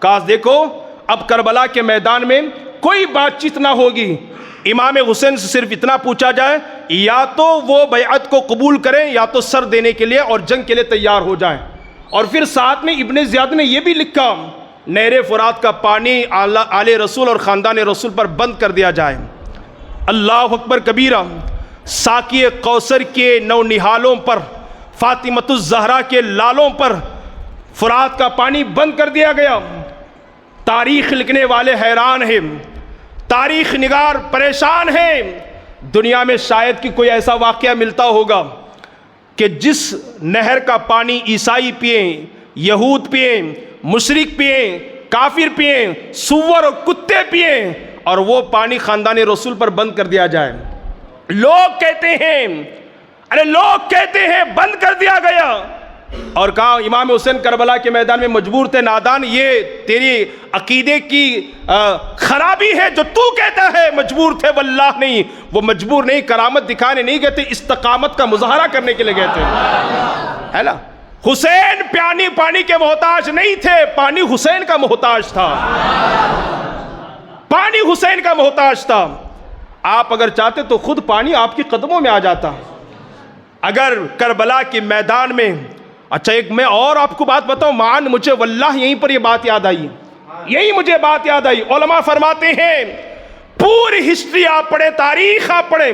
کاش دیکھو اب کربلا کے میدان میں کوئی بات چیت نہ ہوگی, امام حسین سے صرف اتنا پوچھا جائے, یا تو وہ بیعت کو قبول کریں یا تو سر دینے کے لیے اور جنگ کے لیے تیار ہو جائیں. اور پھر ساتھ میں ابن زیاد نے یہ بھی لکھا, نہر فرات کا پانی آل رسول اور خاندان رسول پر بند کر دیا جائے. اللہ اکبر کبیرہ. ساقی کوثر کے 9 نہالوں پر, فاطمۃ الزہرا کے لالوں پر فرات کا پانی بند کر دیا گیا. تاریخ لکھنے والے حیران ہیں, تاریخ نگار پریشان ہیں. دنیا میں شاید کہ کوئی ایسا واقعہ ملتا ہوگا کہ جس نہر کا پانی عیسائی پئیں, یہود پئیں, مشرک پئیں, کافر پئیں, سور اور کتے پئیں, اور وہ پانی خاندان رسول پر بند کر دیا جائے. لوگ کہتے ہیں, ارے لوگ کہتے ہیں بند کر دیا گیا, اور کہا امام حسین کربلا کے میدان میں مجبور تھے. نادان, یہ تیری عقیدے کی خرابی ہے جو تو کہتا ہے مجبور تھے. واللہ نہیں, وہ مجبور نہیں, کرامت دکھانے نہیں گئے تھے, استقامت کا مظاہرہ کرنے کے لیے گئے تھے, ہے نا. حسین پانی کے محتاج نہیں تھے, پانی حسین کا محتاج تھا, پانی حسین کا محتاج تھا. آپ اگر چاہتے تو خود پانی آپ کی قدموں میں آ جاتا. اگر کربلا کے میدان میں, اچھا ایک میں اور آپ کو بات بتاؤں, مان مجھے واللہ یہیں پر یہ بات یاد آئی, یہی مجھے بات یاد آئی. علماء فرماتے ہیں پوری ہسٹری آپ پڑھیں, تاریخ آپ پڑھیں,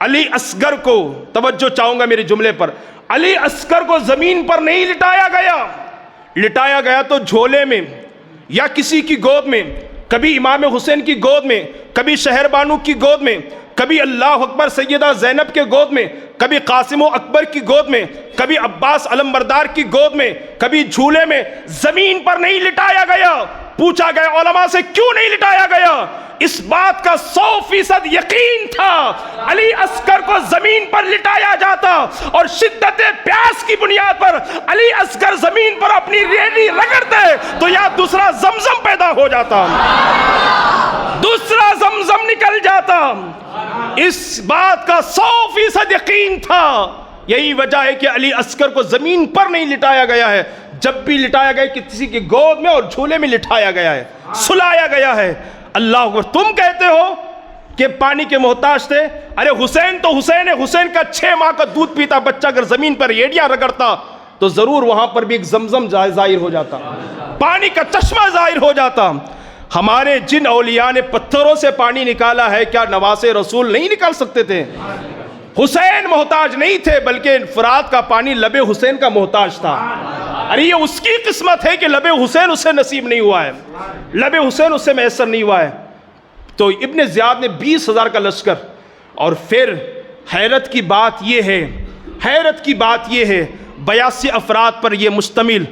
علی اصغر کو, توجہ چاہوں گا میرے جملے پر, علی اصغر کو زمین پر نہیں لٹایا گیا. لٹایا گیا تو جھولے میں یا کسی کی گود میں, کبھی امام حسین کی گود میں, کبھی شہر بانو کی گود میں, کبھی اللہ اکبر سیدہ زینب کے گود میں, کبھی قاسم و اکبر کی گود میں, کبھی عباس علمبردار کی گود میں, کبھی جھولے میں. زمین پر نہیں لٹایا گیا. پوچھا گیا علماء سے کیوں نہیں لٹایا گیا؟ اس بات کا 100% یقین تھا, علی اصغر کو زمین پر لٹایا جاتا اور شدت پیاس کی بنیاد پر علی اصغر زمین پر اپنی ریڑھی رگڑتے تو یا دوسرا زمزم پیدا ہو جاتا, دوسرا زمزم نکل جاتا. اس بات کا 100% یقین تھا. یہی وجہ ہے کہ علی اصغر کو زمین پر نہیں لٹایا گیا ہے. جب بھی لٹایا گیا کہ کسی کی گود میں اور جھولے میں لٹایا گیا ہے, سلایا گیا ہے. اللہ اکبر. تم کہتے ہو کہ پانی کے محتاج تھے. ارے حسین تو حسین ہے, حسین کا 6 ماہ کا دودھ پیتا بچہ اگر زمین پر ایڑیاں رگڑتا تو ضرور وہاں پر بھی ایک زمزم ظاہر ہو جاتا, پانی کا چشمہ ظاہر ہو جاتا. ہمارے جن اولیاء نے پتھروں سے پانی نکالا ہے، کیا نواسے رسول نہیں نکال سکتے تھے؟ حسین محتاج نہیں تھے، بلکہ فرات کا پانی لب حسین کا محتاج تھا۔ ارے یہ اس کی قسمت ہے کہ لب حسین اسے نصیب نہیں ہوا ہے، لب حسین اسے میسر نہیں ہوا ہے۔ تو ابن زیاد نے 20,000 کا لشکر، اور پھر حیرت کی بات یہ ہے، حیرت کی بات یہ ہے 82 افراد پر یہ مشتمل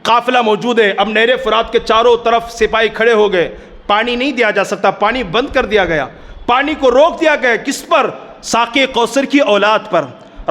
قافلہ موجود ہے۔ اب نہر فرات کے چاروں طرف سپاہی کھڑے ہو گئے، پانی نہیں دیا جا سکتا، پانی بند کر دیا گیا، پانی کو روک دیا گیا۔ کس پر؟ ساقی کوثر کی اولاد پر،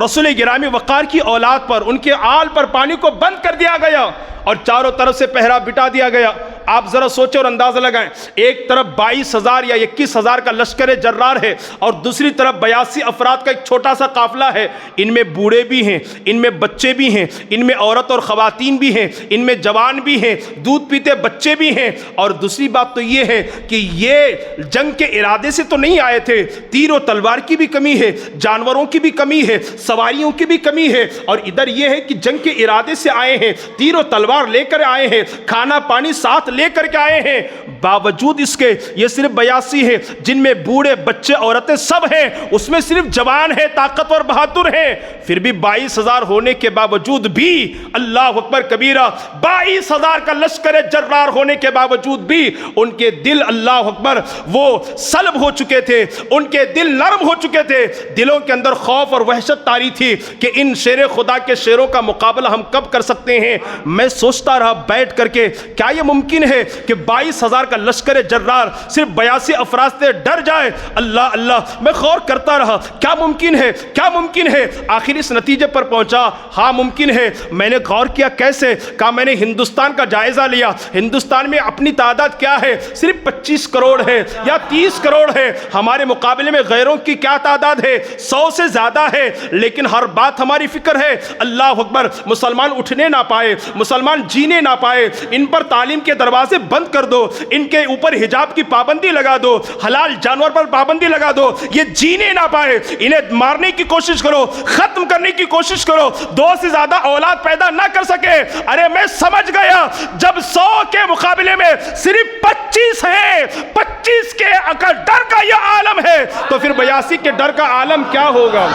رسول گرامی وقار کی اولاد پر، ان کے آل پر پانی کو بند کر دیا گیا اور چاروں طرف سے پہرا بٹا دیا گیا۔ آپ ذرا سوچیں اور اندازہ لگائیں، ایک طرف 22,000 یا 21,000 کا لشکر جرار ہے، اور دوسری طرف 82 افراد کا ایک چھوٹا سا قافلہ ہے۔ ان میں بوڑھے بھی ہیں، ان میں بچے بھی ہیں، ان میں عورت اور خواتین بھی ہیں، ان میں جوان بھی ہیں، دودھ پیتے بچے بھی ہیں۔ اور دوسری بات تو یہ ہے کہ یہ جنگ کے ارادے سے تو نہیں آئے تھے، تیر و تلوار کی بھی کمی ہے، جانوروں کی بھی کمی ہے، سواریوں کی بھی کمی ہے، اور ادھر یہ ہے کہ جنگ کے ارادے سے آئے ہیں، تیر و تلوار لے کر آئے ہیں، کھانا پانی ساتھ لے کر کے آئے ہیں۔ باوجود اس کے یہ صرف 82 ہیں، جن میں بوڑھے بچے عورتیں سب ہیں، اس میں صرف جوان ہیں، طاقتور بہادر ہیں۔ پھر بھی 22,000 ہونے کے باوجود بھی، اللہ اکبر کبیرہ، 22,000 کا لشکر جرار ہونے کے باوجود بھی ان کے دل، اللہ اکبر، وہ سلب ہو چکے تھے، ان کے دل نرم ہو چکے تھے، دلوں کے اندر خوف اور وحشت طاری تھی کہ ان شیر خدا کے شیروں کا مقابلہ ہم کب کر سکتے ہیں۔ میں سوچتا رہا بیٹھ کر کے، کیا یہ ممکن ہے کہ 22,000 کا لشکر جرار صرف 82 افراد سے ڈر جائے؟ اللہ اللہ، میں غور کرتا رہا، کیا ممکن ہے، کیا ممکن ہے؟ آخر اس نتیجے پر پہنچا، ہاں ممکن ہے۔ میں نے غور کیا کیسے؟ کہا میں نے ہندوستان کا جائزہ لیا، ہندوستان میں اپنی تعداد کیا ہے؟ صرف 25 کروڑ ہے یا 30 کروڑ ہے، ہمارے مقابلے میں غیروں کی کیا تعداد ہے؟ 100 سے زیادہ ہے، لیکن ہر بات ہماری فکر ہے، اللہ اکبر، مسلمان اٹھنے نہ پائے، مسلمان جینے نہ پائے، ان پر تعلیم کے دروازے بند کر دو، ان کے اوپر حجاب کی پابندی لگا دو، حلال جانور پر پابندی لگا دو، یہ جینے نہ پائے، انہیں مارنے کی کوشش کرو، ختم کرنے کی کوشش کرو، 2 سے زیادہ اولاد پیدا نہ کر سکے۔ ارے میں سمجھ گیا، جب 100 کے مقابلے میں صرف 25 ہیں، 25 کے اگر ڈر کا یہ عالم ہے تو پھر 82 کے ڈر کا عالم کیا ہوگا؟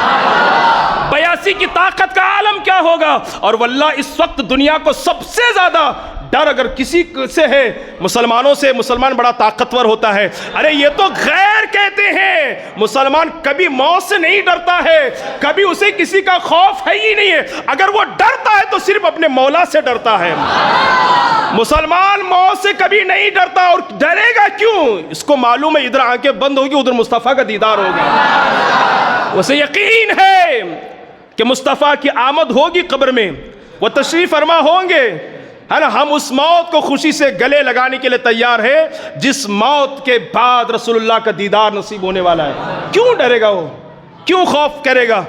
82 کی طاقت کا عالم کیا ہوگا؟ اور واللہ اس وقت دنیا کو سب سے زیادہ ڈر اگر کسی سے ہے، مسلمانوں سے، مسلمان بڑا طاقتور ہوتا ہے۔ ارے یہ تو غیر کہتے ہیں، مسلمان کبھی موت سے نہیں ڈرتا ہے، کبھی اسے کسی کا خوف ہے ہی نہیں ہے، اگر وہ ڈرتا ہے تو صرف اپنے مولا سے ڈرتا ہے۔ مسلمان موت سے کبھی نہیں ڈرتا، اور ڈرے گا کیوں؟ اس کو معلوم ہے ادھر آنکھیں بند ہوگی، ادھر مصطفیٰ کا دیدار ہوگا، اسے یقین ہے کہ مصطفیٰ کی آمد ہوگی، قبر میں وہ تشریف فرما ہوں گے، ہے نا۔ ہم اس موت کو خوشی سے گلے لگانے کے لیے تیار ہے جس موت کے بعد رسول اللہ کا دیدار نصیب ہونے والا ہے۔ کیوں ڈرے گا وہ؟ کیوں خوف کرے گا؟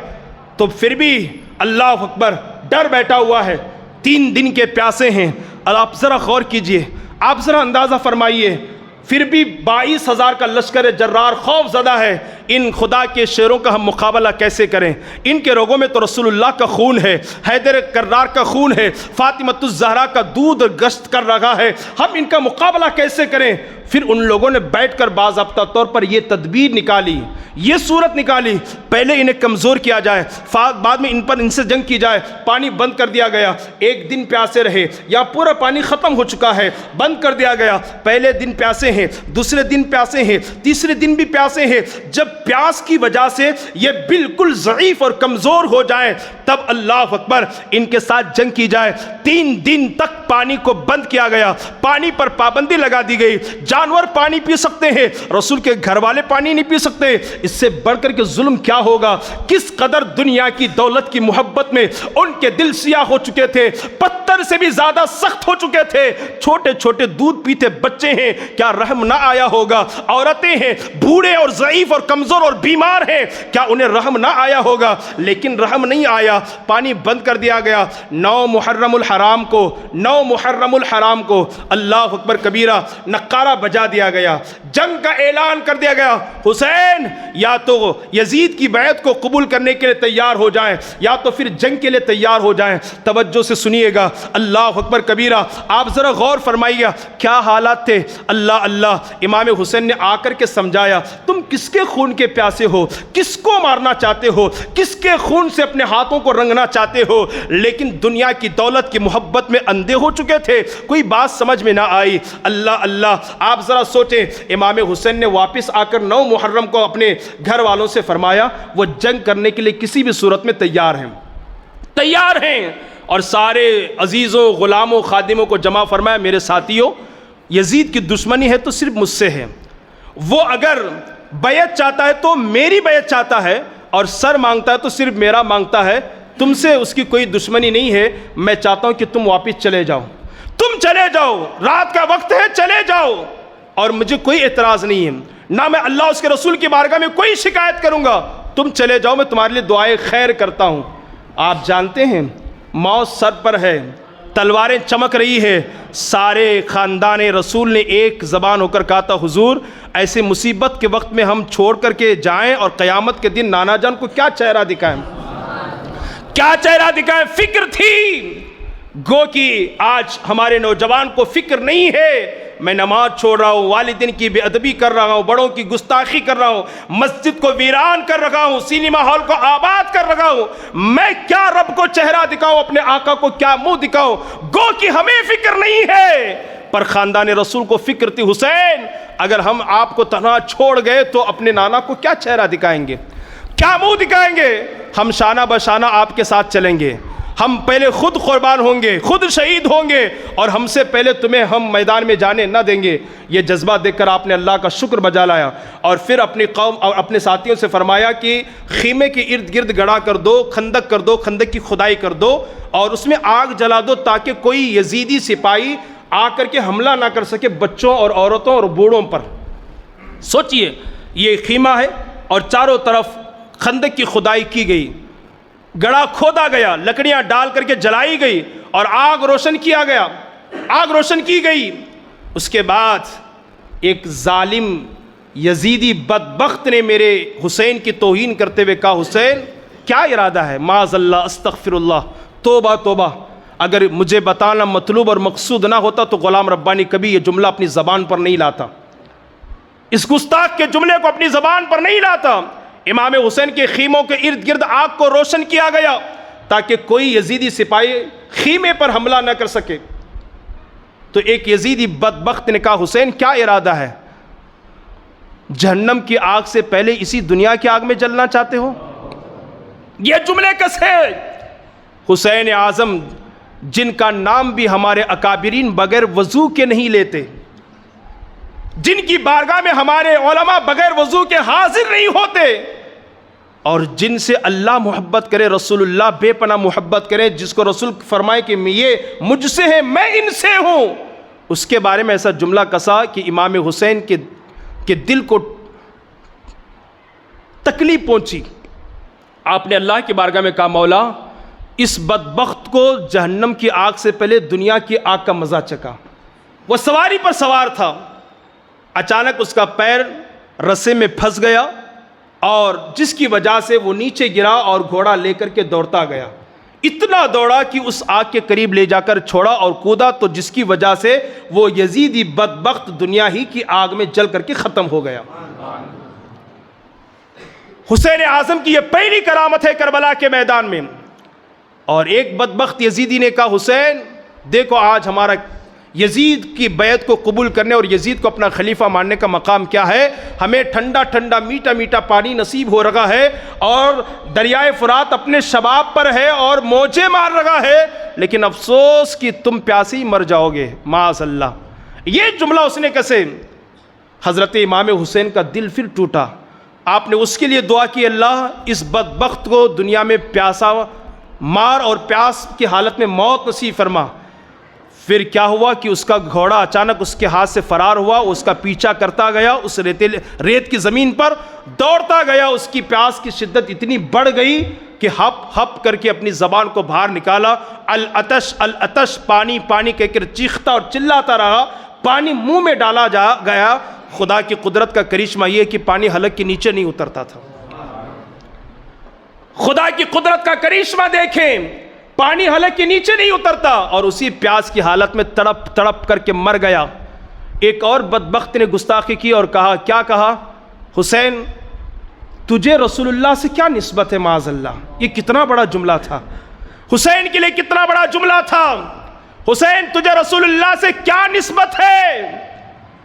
تو پھر بھی اللہ اکبر، ڈر بیٹھا ہوا ہے، 3 دن کے پیاسے ہیں۔ اور آپ ذرا غور کیجئے، آپ ذرا اندازہ فرمائیے، پھر بھی 22,000 کا لشکر جرار خوف زدہ ہے۔ ان خدا کے شیروں کا ہم مقابلہ کیسے کریں؟ ان کے رگوں میں تو رسول اللہ کا خون ہے، حیدر کرار کا خون ہے، فاطمۃ الزہرا کا دودھ گشت کر رہا ہے، ہم ان کا مقابلہ کیسے کریں؟ پھر ان لوگوں نے بیٹھ کر باضابطہ طور پر یہ تدبیر نکالی، یہ صورت نکالی، پہلے انہیں کمزور کیا جائے، بعد میں ان سے جنگ کی جائے۔ پانی بند کر دیا گیا، 1 دن پیاسے رہے، یا پورا پانی ختم ہو چکا ہے، بند کر دیا گیا۔ پہلے دن پیاسے ہیں، دوسرے دن پیاسے ہیں، تیسرے دن بھی پیاسے ہیں۔ جب پیاس کی وجہ سے یہ بالکل ضعیف اور کمزور ہو جائیں، تب اللہ اکبر ان کے ساتھ جنگ کی جائے۔ 3 دن تک پانی کو بند کیا گیا، پانی پر پابندی لگا دی گئی۔ جانور پانی پی سکتے ہیں، رسول کے گھر والے پانی نہیں پی سکتے۔ اس سے بڑھ کر کے ظلم کیا ہوگا؟ کس قدر دنیا کی دولت کی محبت میں ان کے دل سیاہ ہو چکے تھے، پتھر سے بھی زیادہ سخت ہو چکے تھے۔ چھوٹے چھوٹے دودھ پیتے بچے ہیں، کیا رحم نہ آیا ہوگا؟ عورتیں ہیں، بوڑھے اور ضعیف اور کمزور کمزور اور بیمار ہیں، کیا انہیں رحم نہ آیا ہوگا؟ لیکن رحم نہیں آیا، پانی بند کر دیا گیا۔ 9 محرم الحرام کو اللہ اکبر کبیرہ نقارہ بجا دیا گیا، جنگ کا اعلان کر دیا گیا۔ حسین یا تو یزید کی بیعت کو قبول کرنے کے لیے تیار ہو جائیں یا تو پھر جنگ کے لیے تیار ہو جائیں۔ توجہ سے سنیے گا، اللہ اکبر کبیرہ، آپ ذرا غور فرمائیے کیا حالات تھے۔ اللہ امام حسین نے آ کر کے سمجھایا، تم کس کے خون کے پیاسے ہو، کس کو مارنا چاہتے ہو، کس کے خون سے اپنے ہاتھوں کو رنگنا چاہتے ہو؟ لیکن دنیا کی دولت کی محبت میں اندھے ہو چکے تھے، کوئی بات سمجھ میں نہ آئی۔ اللہ آپ ذرا سوچیں، امام حسین نے واپس آ کر 9 محرم کو اپنے گھر والوں سے فرمایا وہ جنگ کرنے کے لیے کسی بھی صورت میں تیار ہیں، اور سارے عزیزوں، غلاموں، خادموں کو جمع فرمایا، میرے ساتھیوں، یزید کی دشمنی ہے تو صرف مجھ سے ہے، وہ اگر بیعت چاہتا ہے تو میری بیعت چاہتا ہے، اور سر مانگتا ہے تو صرف میرا مانگتا ہے، تم سے اس کی کوئی دشمنی نہیں ہے۔ میں چاہتا ہوں کہ تم واپس چلے جاؤ، رات کا وقت ہے، چلے جاؤ، اور مجھے کوئی اعتراض نہیں ہے، نہ میں اللہ اس کے رسول کی بارگاہ میں کوئی شکایت کروں گا، تم چلے جاؤ، میں تمہارے لیے دعائے خیر کرتا ہوں۔ آپ جانتے ہیں موت سر پر ہے، تلواریں چمک رہی ہے، سارے خاندان رسول نے ایک زبان ہو کر کہا تھا، حضور ایسے مصیبت کے وقت میں ہم چھوڑ کر کے جائیں اور قیامت کے دن نانا جان کو کیا چہرہ دکھائیں؟ فکر تھی، گو کہ آج ہمارے نوجوان کو فکر نہیں ہے، میں نماز چھوڑ رہا ہوں، والدین کی بے ادبی کر رہا ہوں، بڑوں کی گستاخی کر رہا ہوں، مسجد کو ویران کر رہا ہوں، سینما ہال کو آباد کر رہا ہوں، میں کیا رب کو چہرہ دکھاؤں، اپنے آقا کو کیا منہ دکھاؤں؟ گو کہ ہمیں فکر نہیں ہے، پر خاندان رسول کو فکر تھی۔ حسین اگر ہم آپ کو تنہا چھوڑ گئے تو اپنے نانا کو کیا چہرہ دکھائیں گے، کیا منہ دکھائیں گے؟ ہم شانہ بشانہ آپ کے ساتھ چلیں گے، ہم پہلے خود قربان ہوں گے، خود شہید ہوں گے، اور ہم سے پہلے تمہیں ہم میدان میں جانے نہ دیں گے۔ یہ جذبہ دیکھ کر آپ نے اللہ کا شکر بجا لایا، اور پھر اپنی قوم اور اپنے ساتھیوں سے فرمایا کہ خیمے کے ارد گرد گڑھا کر دو، خندق کر دو، خندق کی کھدائی کر دو، اور اس میں آگ جلا دو تاکہ کوئی یزیدی سپاہی آ کر کے حملہ نہ کر سکے بچوں اور عورتوں اور بوڑھوں پر۔ سوچئے یہ خیمہ ہے اور چاروں طرف خندق کی کھدائی کی گئی، گڑھا کھودا گیا، لکڑیاں ڈال کر کے جلائی گئی، اور آگ روشن کی گئی۔ اس کے بعد ایک ظالم یزیدی بدبخت نے میرے حسین کی توہین کرتے ہوئے کہا، حسین کیا ارادہ ہے؟ معاذ اللہ، استغفر اللہ، توبہ، اگر مجھے بتانا مطلوب اور مقصود نہ ہوتا تو غلام ربانی کبھی یہ جملہ اپنی زبان پر نہیں لاتا، اس گستاخ کے جملے کو اپنی زبان پر نہیں لاتا۔ امام حسین کے خیموں کے ارد گرد آگ کو روشن کیا گیا تاکہ کوئی یزیدی سپاہی خیمے پر حملہ نہ کر سکے۔ تو ایک یزیدی بدبخت نے کہا، حسین کیا ارادہ ہے؟ جہنم کی آگ سے پہلے اسی دنیا کی آگ میں جلنا چاہتے ہو؟ یہ جملے کیسے؟ حسین اعظم جن کا نام بھی ہمارے اکابرین بغیر وضو کے نہیں لیتے، جن کی بارگاہ میں ہمارے علماء بغیر وضو کے حاضر نہیں ہوتے، اور جن سے اللہ محبت کرے، رسول اللہ بے پناہ محبت کرے، جس کو رسول فرمائے کہ یہ مجھ سے ہے، میں ان سے ہوں، اس کے بارے میں ایسا جملہ کسا کہ امام حسین کے دل کو تکلیف پہنچی۔ آپ نے اللہ کی بارگاہ میں کہا، مولا اس بدبخت کو جہنم کی آگ سے پہلے دنیا کی آگ کا مزہ چکا۔ وہ سواری پر سوار تھا، اچانک اس کا پیر رسے میں پھنس گیا، اور جس کی وجہ سے وہ نیچے گرا اور گھوڑا لے کر کے دوڑتا گیا، اتنا دوڑا کہ اس آگ کے قریب لے جا کر چھوڑا اور کودا، تو جس کی وجہ سے وہ یزیدی بدبخت دنیا ہی کی آگ میں جل کر کے ختم ہو گیا۔ حسین اعظم کی یہ پہلی کرامت ہے کربلا کے میدان میں۔ اور ایک بدبخت یزیدی نے کہا، حسین دیکھو آج ہمارا یزید کی بیعت کو قبول کرنے اور یزید کو اپنا خلیفہ ماننے کا مقام کیا ہے؟ ہمیں ٹھنڈا ٹھنڈا میٹھا میٹھا پانی نصیب ہو رہا ہے، اور دریائے فرات اپنے شباب پر ہے اور موجیں مار رہا ہے، لیکن افسوس کہ تم پیاسی مر جاؤ گے، معاذ اللہ۔ یہ جملہ اس نے کیسے؟ حضرت امام حسین کا دل پھر ٹوٹا، آپ نے اس کے لیے دعا کی، اللہ اس بدبخت کو دنیا میں پیاسا مار اور پیاس کی حالت میں موت نصیب فرما۔ پھر کیا ہوا کہ اس کا گھوڑا اچانک اس کے ہاتھ سے فرار ہوا، اس کا پیچھا کرتا گیا، اس ریت کی زمین پر دوڑتا گیا، اس کی پیاس کی شدت اتنی بڑھ گئی کہ ہپ ہپ کر کے اپنی زبان کو باہر نکالا، العطش العطش، پانی پانی کہہ کر چیختا اور چلاتا رہا، پانی منہ میں ڈالا گیا۔ خدا کی قدرت کا کرشمہ یہ کہ پانی حلق کے نیچے نہیں اترتا تھا۔ خدا کی قدرت کا کرشمہ دیکھیں، پانی حلق کے نیچے نہیں اترتا، اور اسی پیاس کی حالت میں تڑپ تڑپ کر کے مر گیا۔ ایک اور بدبخت نے گستاخی کی اور کہا، کیا کہا؟ حسین تجھے رسول اللہ سے کیا نسبت ہے؟ معاذ اللہ، یہ کتنا بڑا جملہ تھا، حسین کے لیے کتنا بڑا جملہ تھا۔ حسین تجھے رسول اللہ سے کیا نسبت ہے؟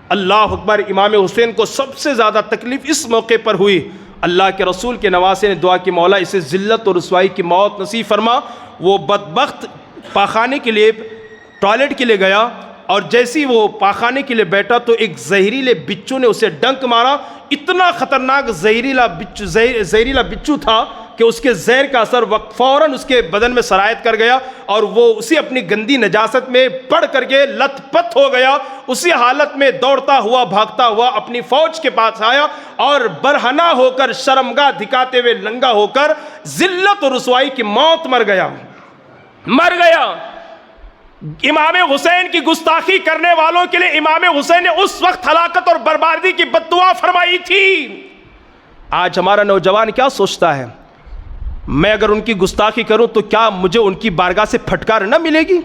اللہ اکبر۔ امام حسین کو سب سے زیادہ تکلیف اس موقع پر ہوئی۔ اللہ کے رسول کے نواسے نے دعا کی، مولا اسے ذلت اور رسوائی کی موت نصیب فرما۔ وہ بدبخت پاخانے کے لیے، ٹوائلٹ کے لیے گیا، اور جیسی وہ پاخانے کے لیے بیٹھا تو ایک زہریلے بچو نے اسے ڈنک مارا۔ اتنا خطرناک زہریلا بچو تھا کہ اس کے زہر کا اثر فوراً اس کے بدن میں سرایت کر گیا، اور وہ اسی اپنی گندی نجاست میں پڑ کر کے لت پت ہو گیا۔ اسی حالت میں دوڑتا ہوا بھاگتا ہوا اپنی فوج کے پاس آیا، اور برہنہ ہو کر، شرمگاہ دکھاتے ہوئے ننگا ہو کر ذلت اور رسوائی کی موت مر گیا۔ امام حسین کی گستاخی کرنے والوں کے لیے امام حسین نے اس وقت ہلاکت اور بربادی کی بد دعا فرمائی تھی۔ آج ہمارا نوجوان کیا سوچتا ہے؟ میں اگر ان کی گستاخی کروں تو کیا مجھے ان کی بارگاہ سے پھٹکار نہ ملے گی؟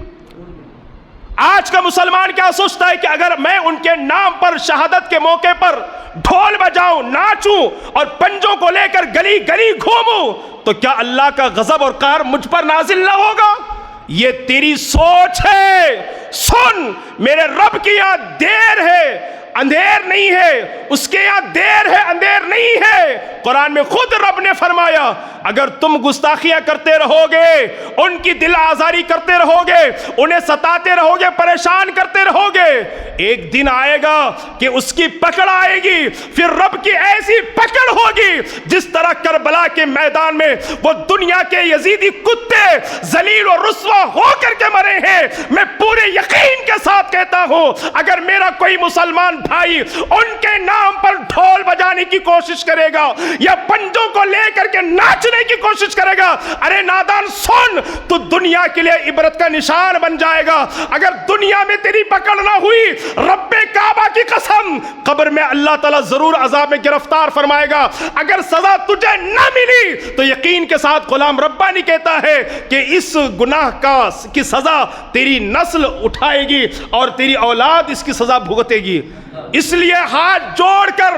آج کا مسلمان کیا سوچتا ہے کہ اگر میں ان کے نام پر شہادت کے موقع پر ڈھول بجاؤں، ناچوں اور پنجوں کو لے کر گلی گلی گھوموں تو کیا اللہ کا غضب اور قہر مجھ پر نازل نہ ہوگا؟ یہ تیری سوچ ہے۔ سن، میرے رب کی یہاں دیر ہے، اندھیر نہیں ہے، اس کے یہاں دیر ہے، اندھیر نہیں ہے۔ قرآن میں خود رب نے فرمایا، اگر تم گستاخیاں کرتے رہو گے، ان کی دل آزاری کرتے رہو گے، انہیں ستاتے رہو گے، پریشان کرتے رہو گے، ایک دن آئے گا کہ اس کی پکڑ آئے گی۔ پھر رب کی ایسی پکڑ ہوگی جس طرح کربلا کے میدان میں وہ دنیا کے یزیدی کتے ذلیل و رسوا ہو کر کے مرے ہیں۔ میں پورے یقین کے ساتھ کہتا ہوں، اگر میرا کوئی مسلمان بھائی ان کے نام پر ڈھول بجانے کی کوشش کرے گا یا پنجوں کو لے کر کے ناچنے کی کوشش کرے گا، ارے نادان سن، تو دنیا کے لیے عبرت کا نشان بن جائے گا۔ اگر دنیا میں تیری پکڑ نہ ہوئی، رب کعبہ کی قسم، قبر میں اللہ تعالیٰ ضرور عذاب میں گرفتار فرمائے گا۔ اگر سزا تجھے نہ ملی تو یقین کے ساتھ غلام ربانی کہتا ہے کہ اس گناہ کی سزا تیری نسل اٹھائے گی اور تیری اولاد اس کی سزا بھگتے گی۔ اس لیے ہاتھ جوڑ کر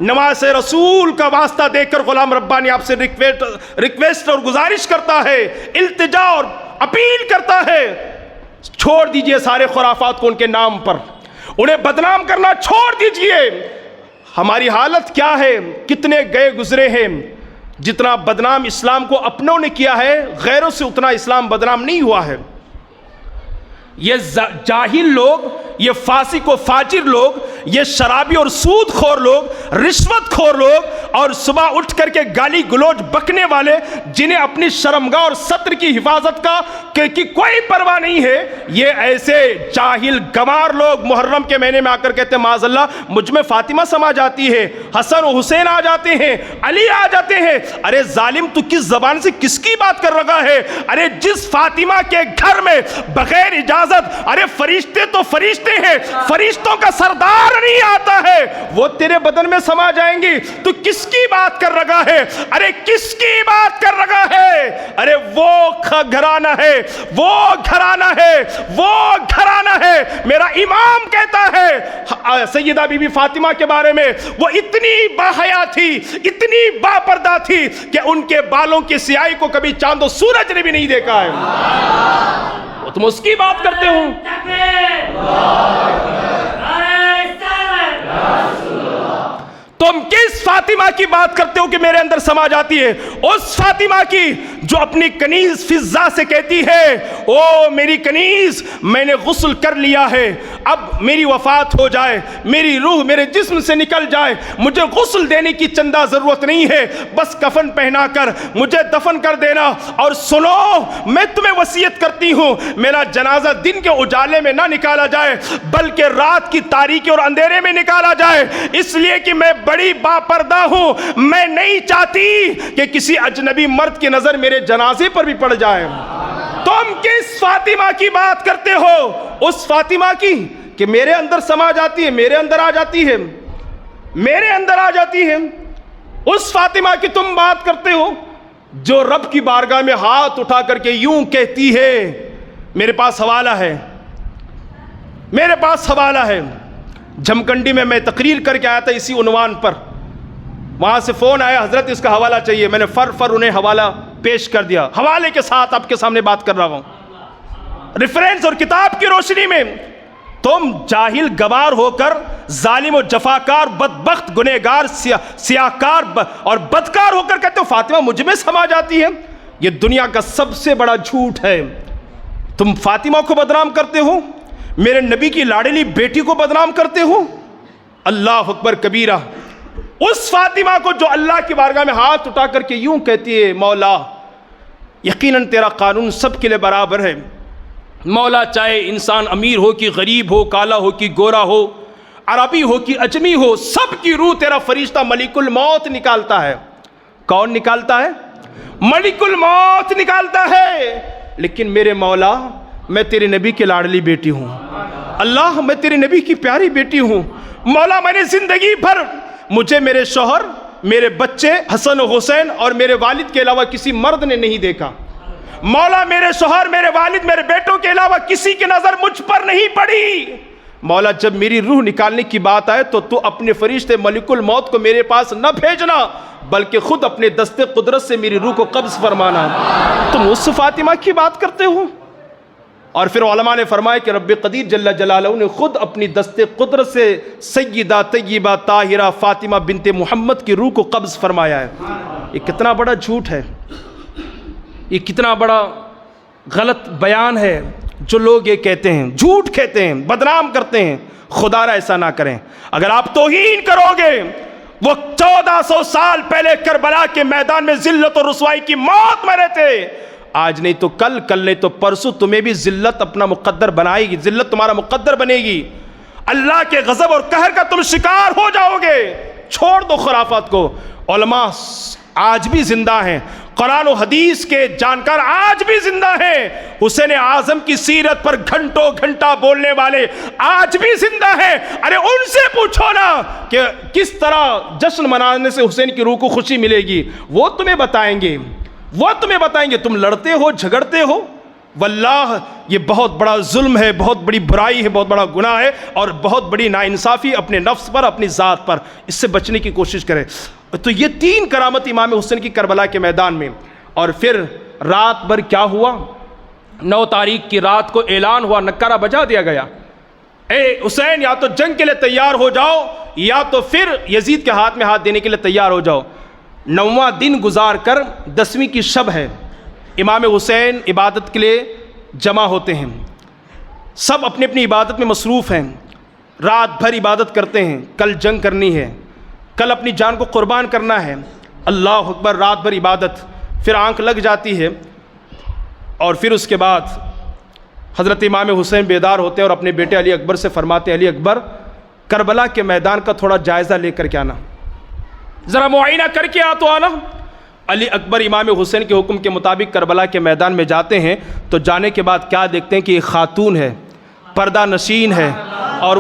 نماز رسول کا واسطہ دے کر غلام ربانی آپ سے ریکویسٹ اور گزارش کرتا ہے، التجا اور اپیل کرتا ہے، چھوڑ دیجئے سارے خرافات کو ان کے نام پر، انہیں بدنام کرنا چھوڑ دیجئے۔ ہماری حالت کیا ہے؟ کتنے گئے گزرے ہیں، جتنا بدنام اسلام کو اپنوں نے کیا ہے، غیروں سے اتنا اسلام بدنام نہیں ہوا ہے۔ یہ جاہل لوگ، یہ فاسق و فاجر لوگ، یہ شرابی اور سود خور لوگ، رشوت خور لوگ، اور صبح اٹھ کر کے گالی گلوچ بکنے والے، جنہیں اپنی شرمگاہ اور ستر کی حفاظت کی کوئی پرواہ نہیں ہے، یہ ایسے جاہل گوار لوگ محرم کے مہینے میں آ کر کہتے ہیں معاذ اللہ مجھ میں فاطمہ سما جاتی ہے، حسن و حسین آ جاتے ہیں، علی آ جاتے ہیں۔ ارے ظالم، تو کس زبان سے کس کی بات کر رہا ہے؟ ارے جس فاطمہ کے گھر میں بغیر اجازت، ارے فرشتے تو فرشتے ہیں، فرشتوں کا سردار نہیں آتا ہے، وہ تیرے بدن میں سما جائیں گی، تو کس کی بات کر رہا ہے؟ ارے کس کی بات کر رہا ہے؟ ارے وہ گھرانہ ہے، وہ گھرانہ ہے، وہ گھرانہ ہے۔ میرا امام کہتا ہے سیدہ بی بی فاطمہ کے بارے میں، وہ اتنی باحیا تھی، اتنی با پردہ تھی کہ ان کے بالوں کی سیاہی کو کبھی چاند و سورج نے بھی نہیں دیکھا ہے۔ تم اس کی بات کرتے ہو؟ تم کس فاطمہ فاطمہ کی بات کرتے ہو کہ میرے اندر سما جاتی ہے، اس فاطمہ کی جو اپنی کنیز فضہ سے کہتی ہے او میری کنیز میں نے غسل کر لیا ہے، اب میری وفات ہو جائے، میری روح میرے جسم سے نکل جائے، مجھے غسل دینے کی چندہ ضرورت نہیں ہے، بس کفن پہنا کر مجھے دفن کر دینا، اور سنو میں تمہیں وصیت کرتی ہوں میرا جنازہ دن کے اجالے میں نہ نکالا جائے بلکہ رات کی تاریکی اور اندھیرے میں نکالا جائے، اس لیے کہ میں بڑی باپردہ ہوں، میں نہیں چاہتی کہ کسی اجنبی مرد کی نظر میرے جنازے پر بھی پڑ جائے۔ تم کس فاطمہ کی بات کرتے ہو؟ اس فاطمہ کی کہ میرے اندر سما جاتی ہے، میرے اندر آ جاتی ہے، میرے اندر آ جاتی ہے، اس فاطمہ کی تم بات کرتے ہو جو رب کی بارگاہ میں ہاتھ اٹھا کر کے یوں کہتی ہے، میرے پاس حوالہ ہے، میرے پاس حوالہ ہے، جھمکنڈی میں تقریر کر کے آیا تھا اسی عنوان پر، وہاں سے فون آیا حضرت اس کا حوالہ چاہیے، میں نے فر انہیں حوالہ پیش کر دیا، حوالے کے ساتھ آپ کے سامنے بات کر رہا ہوں، ریفرنس اور کتاب کی روشنی میں۔ تم جاہل گوار ہو کر ظالم و جفاکار بدبخت گنہگار سیاہکار اور بدکار ہو کر کہتے ہو فاطمہ مجھ میں سما جاتی ہے، یہ دنیا کا سب سے بڑا جھوٹ ہے۔ تم فاطمہ کو بدنام کرتے ہو، میرے نبی کی لاڈلی بیٹی کو بدنام کرتے ہو، اللہ اکبر کبیرہ۔ اس فاطمہ کو جو اللہ کی بارگاہ میں ہاتھ اٹھا کر کے یوں کہتی ہے مولا یقیناً تیرا قانون سب کے لیے برابر ہے، مولا چاہے انسان امیر ہو کہ غریب ہو، کالا ہو کہ گورا ہو، عربی ہو کہ اجمی ہو، سب کی روح تیرا فرشتہ ملک الموت نکالتا ہے۔ کون نکالتا ہے؟ ملک الموت نکالتا ہے۔ لیکن میرے مولا میں تیرے نبی کے لاڈلی بیٹی ہوں، اللہ میں تیرے نبی کی پیاری بیٹی ہوں، مولا میں نے زندگی بھر مجھے میرے شوہر، میرے بچے حسن و حسین اور میرے والد کے علاوہ کسی مرد نے نہیں دیکھا، مولا میرے شوہر، میرے والد، میرے بیٹوں کے علاوہ کسی کی نظر مجھ پر نہیں پڑی، مولا جب میری روح نکالنے کی بات آئے تو اپنے فرشتے ملک الموت کو میرے پاس نہ بھیجنا بلکہ خود اپنے دست قدرت سے میری روح کو قبض فرمانا۔ تم اس فاطمہ کی بات کرتے ہو؟ اور پھر علماء نے فرمایا کہ رب قدیر جل جلالہ نے خود اپنی دست قدرت سے سیدہ طیبہ طاہرہ فاطمہ بنت محمد کی روح کو قبض فرمایا ہے۔ یہ کتنا بڑا جھوٹ ہے، یہ کتنا بڑا غلط بیان ہے جو لوگ یہ کہتے ہیں، جھوٹ کہتے ہیں، بدنام کرتے ہیں۔ خدا را ایسا نہ کریں۔ اگر آپ توہین کرو گے، وہ 1400 سال پہلے کربلا کے میدان میں ذلت و رسوائی کی موت مرے تھے، آج نہیں تو کل، کل نہیں تو پرسوں تمہیں بھی ذلت اپنا مقدر بنائے گی، ذلت تمہارا مقدر بنے گی، اللہ کے غضب اور قہر کا تم شکار ہو جاؤ گے۔ چھوڑ دو خرافات کو۔ علماء آج بھی زندہ ہیں، قرآن و حدیث کے جانکار آج بھی زندہ ہیں، حسین اعظم کی سیرت پر گھنٹوں گھنٹہ بولنے والے آج بھی زندہ ہیں۔ ارے ان سے پوچھو نا کہ کس طرح جشن منانے سے حسین کی روح کو خوشی ملے گی، وہ تمہیں بتائیں گے، وہ تمہیں بتائیں گے۔ تم لڑتے ہو، جھگڑتے ہو، واللہ یہ بہت بڑا ظلم ہے، بہت بڑی برائی ہے، بہت بڑا گناہ ہے اور بہت بڑی ناانصافی اپنے نفس پر، اپنی ذات پر۔ اس سے بچنے کی کوشش کرے۔ تو یہ 3 کرامت امام حسین کی کربلا کے میدان میں۔ اور پھر رات بھر کیا ہوا؟ 9 تاریخ کی رات کو اعلان ہوا، نکرہ بجا دیا گیا، اے حسین یا تو جنگ کے لیے تیار ہو جاؤ یا تو پھر یزید کے ہاتھ میں ہاتھ دینے کے لیے تیار ہو جاؤ۔ 9واں دن گزار کر 10ویں کی شب ہے، امام حسین عبادت کے لیے جمع ہوتے ہیں، سب اپنی اپنی عبادت میں مصروف ہیں، رات بھر عبادت کرتے ہیں، کل جنگ کرنی ہے، کل اپنی جان کو قربان کرنا ہے، اللہ اکبر، رات بھر عبادت، پھر آنکھ لگ جاتی ہے اور پھر اس کے بعد حضرت امام حسین بیدار ہوتے ہیں اور اپنے بیٹے علی اکبر سے فرماتے ہیں علی اکبر کربلا کے میدان کا تھوڑا جائزہ لے کر کے آنا، ذرا معائنہ کر کے تو آنا۔ علی اکبر امام حسین کے حکم کے مطابق کربلا کے میدان میں جاتے ہیں تو جانے کے بعد کیا دیکھتے ہیں کہ ایک خاتون ہے، پردہ نشین ہے، اور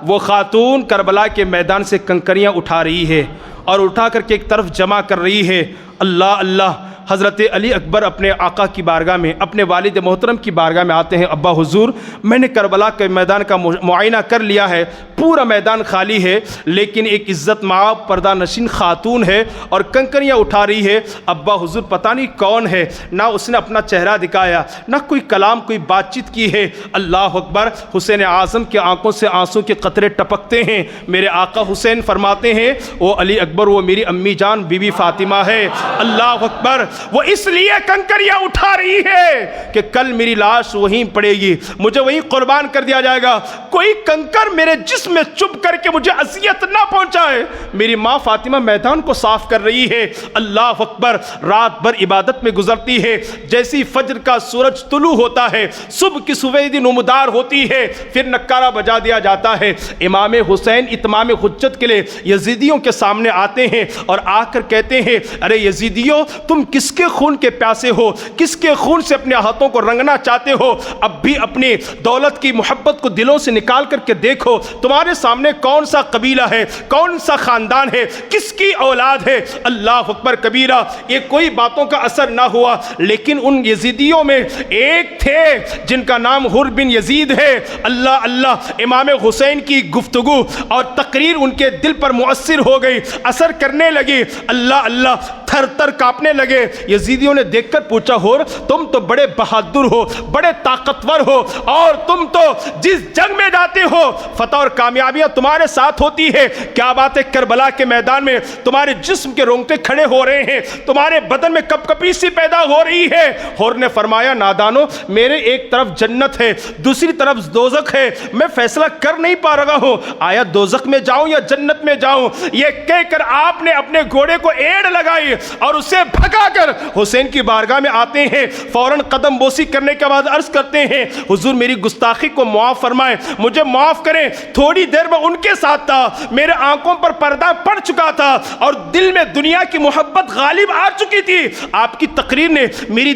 وہ خاتون کربلا کے میدان سے کنکریاں اٹھا رہی ہے اور اٹھا کر کے ایک طرف جمع کر رہی ہے۔ اللہ اللہ، حضرت علی اکبر اپنے آقا کی بارگاہ میں، اپنے والد محترم کی بارگاہ میں آتے ہیں، ابا حضور میں نے کربلا کے میدان کا معائنہ کر لیا ہے، پورا میدان خالی ہے، لیکن ایک عزت مآب پردہ نشین خاتون ہے اور کنکریاں اٹھا رہی ہے۔ ابا حضور پتہ نہیں کون ہے، نہ اس نے اپنا چہرہ دکھایا، نہ کوئی کلام کوئی بات چیت کی ہے۔ اللہ اکبر، حسین اعظم کے آنکھوں سے آنسوں کے قطرے ٹپکتے ہیں۔ میرے آقا حسین فرماتے ہیں وہ علی اکبر وہ میری امی جان بی بی فاطمہ ہے۔ اللہ اکبر، وہ اس لیے کنکریاں اٹھا رہی ہے کہ کل میری لاش وہیں پڑے گی، مجھے وہیں قربان کر دیا جائے گا، کوئی کنکر میرے جسم میں چپ کر کے مجھے اذیت نہ پہنچائے۔ میری ماں فاطمہ میدان کو صاف کر رہی ہے۔ اللہ اکبر، رات بھر عبادت میں گزرتی ہے، جیسی فجر کا سورج طلوع ہوتا ہے، صبح کی سویدی نمودار ہوتی ہے، پھر نکارہ بجا دیا جاتا ہے۔ امام حسین اتمام حجت کے لیے یزیدیوں کے سامنے آتے ہیں اور آ کر کہتے ہیں ارے یزیدیوں، تم کس کے خون کے پیاسے ہو، کس کے خون سے اپنے ہاتھوں کو رنگنا چاہتے ہو؟ اب بھی اپنی دولت کی محبت کو دلوں سے نکال کر کے دیکھو، تمہارے سامنے کون سا قبیلہ ہے، کون سا خاندان ہے، کس کی اولاد ہے؟ اللہ اکبر کبیرہ، یہ کوئی باتوں کا اثر نہ ہوا، لیکن ان یزیدیوں میں ایک تھے جن کا نام حر بن یزید ہے۔ اللہ اللہ، امام حسین کی گفتگو اور تقریر ان کے دل پر مؤثر ہو گئی، اثر کرنے لگی۔ اللہ اللہ، تھر تھر کانپنے لگے۔ یزیدیوں نے دیکھ کر پوچھا حر، تم تو بڑے بہادر ہو، بڑے طاقتور ہو، اور تم تو جس جنگ میں جاتے ہو فتح اور کامیابیاں تمہارے ساتھ ہوتی ہے، کیا بات ہے کربلا کے میدان میں تمہارے جسم کے رونگٹے کھڑے ہو رہے ہیں، تمہارے بدن میں کپ کپی سی پیدا ہو رہی ہے؟ حر نے فرمایا نادانو، میرے ایک طرف جنت ہے، دوسری طرف دوزخ ہے، میں فیصلہ کر نہیں پا رہا ہوں، آیا دوزخ میں جاؤں یا جنت میں جاؤں؟ یہ کہہ کر آپ نے اپنے گھوڑے کو ایڑ لگائی اور اسے بھگا کر حسین کی بارگاہ میں آتے ہیں۔ فوراً قدم بوسی کرنے کے بعد عرض کرتے ہیں حضور میری گستاخی کو معاف فرمائیں، مجھے معاف کریں، تھوڑی دیر میں ان کے ساتھ تھا، میرے آنکھوں پر پردہ پڑ چکا تھا اور دل میں دنیا کی محبت غالب آ چکی تھی۔ آپ کی تقریر نے میرے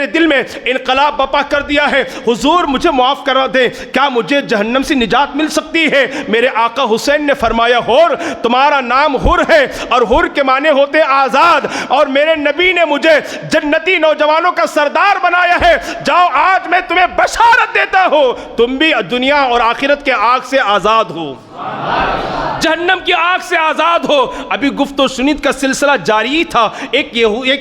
دل میں انقلاب برپا کر دیا ہے، حضور مجھے معاف کرا دیں، کیا مجھے جہنم سے نجات مل سکتی ہے؟ میرے آقا حسین نے فرمایا حر، تمہارا نام حر ہے اور حر کے معنی ہوتے آزاد، اور میرے نبی نے مجھے جنتی نوجوانوں کا سردار بنایا ہے، جاؤ آج میں تمہیں بشارت دیتا ہوں، تم بھی دنیا اور آخرت کے آگ سے آزاد ہو، جہنم کی آگ سے آزاد ہو۔ ابھی گفت و شنید کا سلسلہ جاری تھا، ایک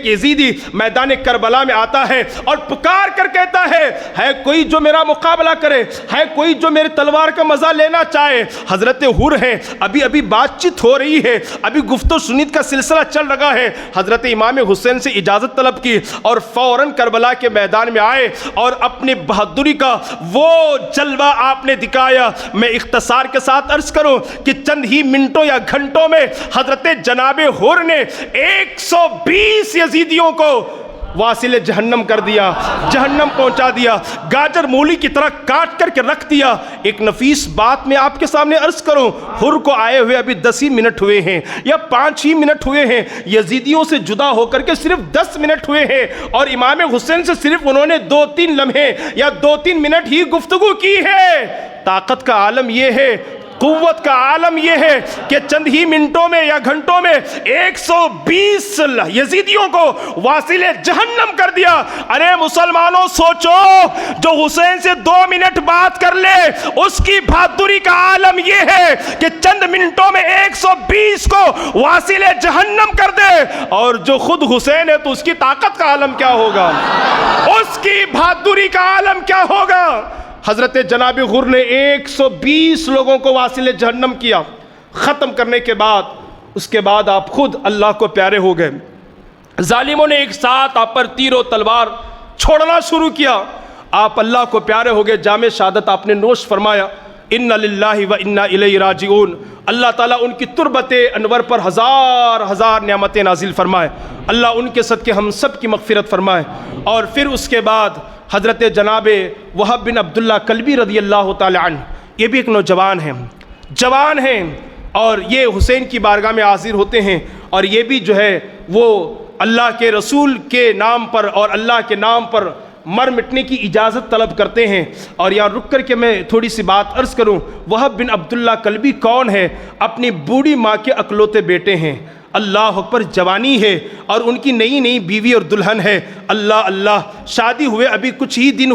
یزیدی میدان کربلا میں آتا ہے اور پکار کر کہتا ہے کوئی جو میرا مقابلہ کرے، ہے کوئی جو میرے تلوار کا مزہ لینا چاہے؟ حضرت حر ہیں، ابھی بات چیت ہو رہی ہے، ابھی گفت و شنید کا سلسلہ چل رہا ہے۔ حضرت امام حسین سے اجازت طلب کی اور فوراً کربلا کے میدان میں آئے اور اپنی بہادری کا وہ جلوہ آپ نے دکھایا۔ میں اختصار کے ساتھ عرض کروں کہ چند ہی منٹوں یا گھنٹوں میں حضرت جناب حر نے 120 یزیدیوں کو واصل جہنم کر دیا، جہنم پہنچا دیا، گاجر مولی کی طرح کاٹ کر کے رکھ دیا۔ ایک نفیس بات میں آپ کے سامنے عرض کروں، حر کو آئے ہوئے ابھی 10 ہی منٹ ہوئے ہیں یا 5 ہی منٹ ہوئے ہیں، یزیدیوں سے جدا ہو کر کے صرف 10 منٹ ہوئے ہیں، اور امام حسین سے صرف انہوں نے 2-3 لمحے یا 2-3 منٹ ہی گفتگو کی ہے۔ طاقت کا عالم یہ ہے، قوت کا عالم یہ ہے کہ چند ہی منٹوں میں یا گھنٹوں میں 120 یزیدیوں کو واصل جہنم کر دیا۔ ارے مسلمانوں سوچو، جو حسین سے 2 منٹ بات کر لے اس کی بہادری کا عالم یہ ہے کہ چند منٹوں میں 120 کو واصل جہنم کر دے، اور جو خود حسین ہے تو اس کی طاقت کا عالم کیا ہوگا، اس کی بہادری کا عالم کیا ہوگا۔ حضرت جناب حر نے 120 لوگوں کو واصل جہنم کیا، ختم کرنے کے بعد اس کے بعد آپ خود اللہ کو پیارے ہو گئے۔ ظالموں نے ایک ساتھ آپ پر تیر و تلوار چھوڑنا شروع کیا، آپ اللہ کو پیارے ہو گئے، جام شہادت آپ نے نوش فرمایا، ان للہ و انا الیہ راجعون۔ اللہ تعالیٰ ان کی تربت انور پر ہزار ہزار نعمتیں نازل فرمائے، اللہ ان کے صدقے ہم سب کی مغفرت فرمائے۔ اور پھر اس کے بعد حضرت جناب وہب بن عبداللہ کلبی رضی اللہ تعالی عنہ، یہ بھی ایک نوجوان ہیں، جوان ہیں، اور یہ حسین کی بارگاہ میں حاضر ہوتے ہیں، اور یہ بھی جو ہے وہ اللہ کے رسول کے نام پر اور اللہ کے نام پر مر مٹنے کی اجازت طلب کرتے ہیں۔ اور یہاں رک کر کے میں تھوڑی سی بات عرض کروں، وہب بن عبداللہ کلبی کون ہے؟ اپنی بوڑھی ماں کے اکلوتے بیٹے ہیں۔ اللہ اکبر جوانی ہے اور ان کی نئی نئی بیوی اور دلہن ہے. اللہ اللہ شادی ہوئے ابھی کچھ ہی دن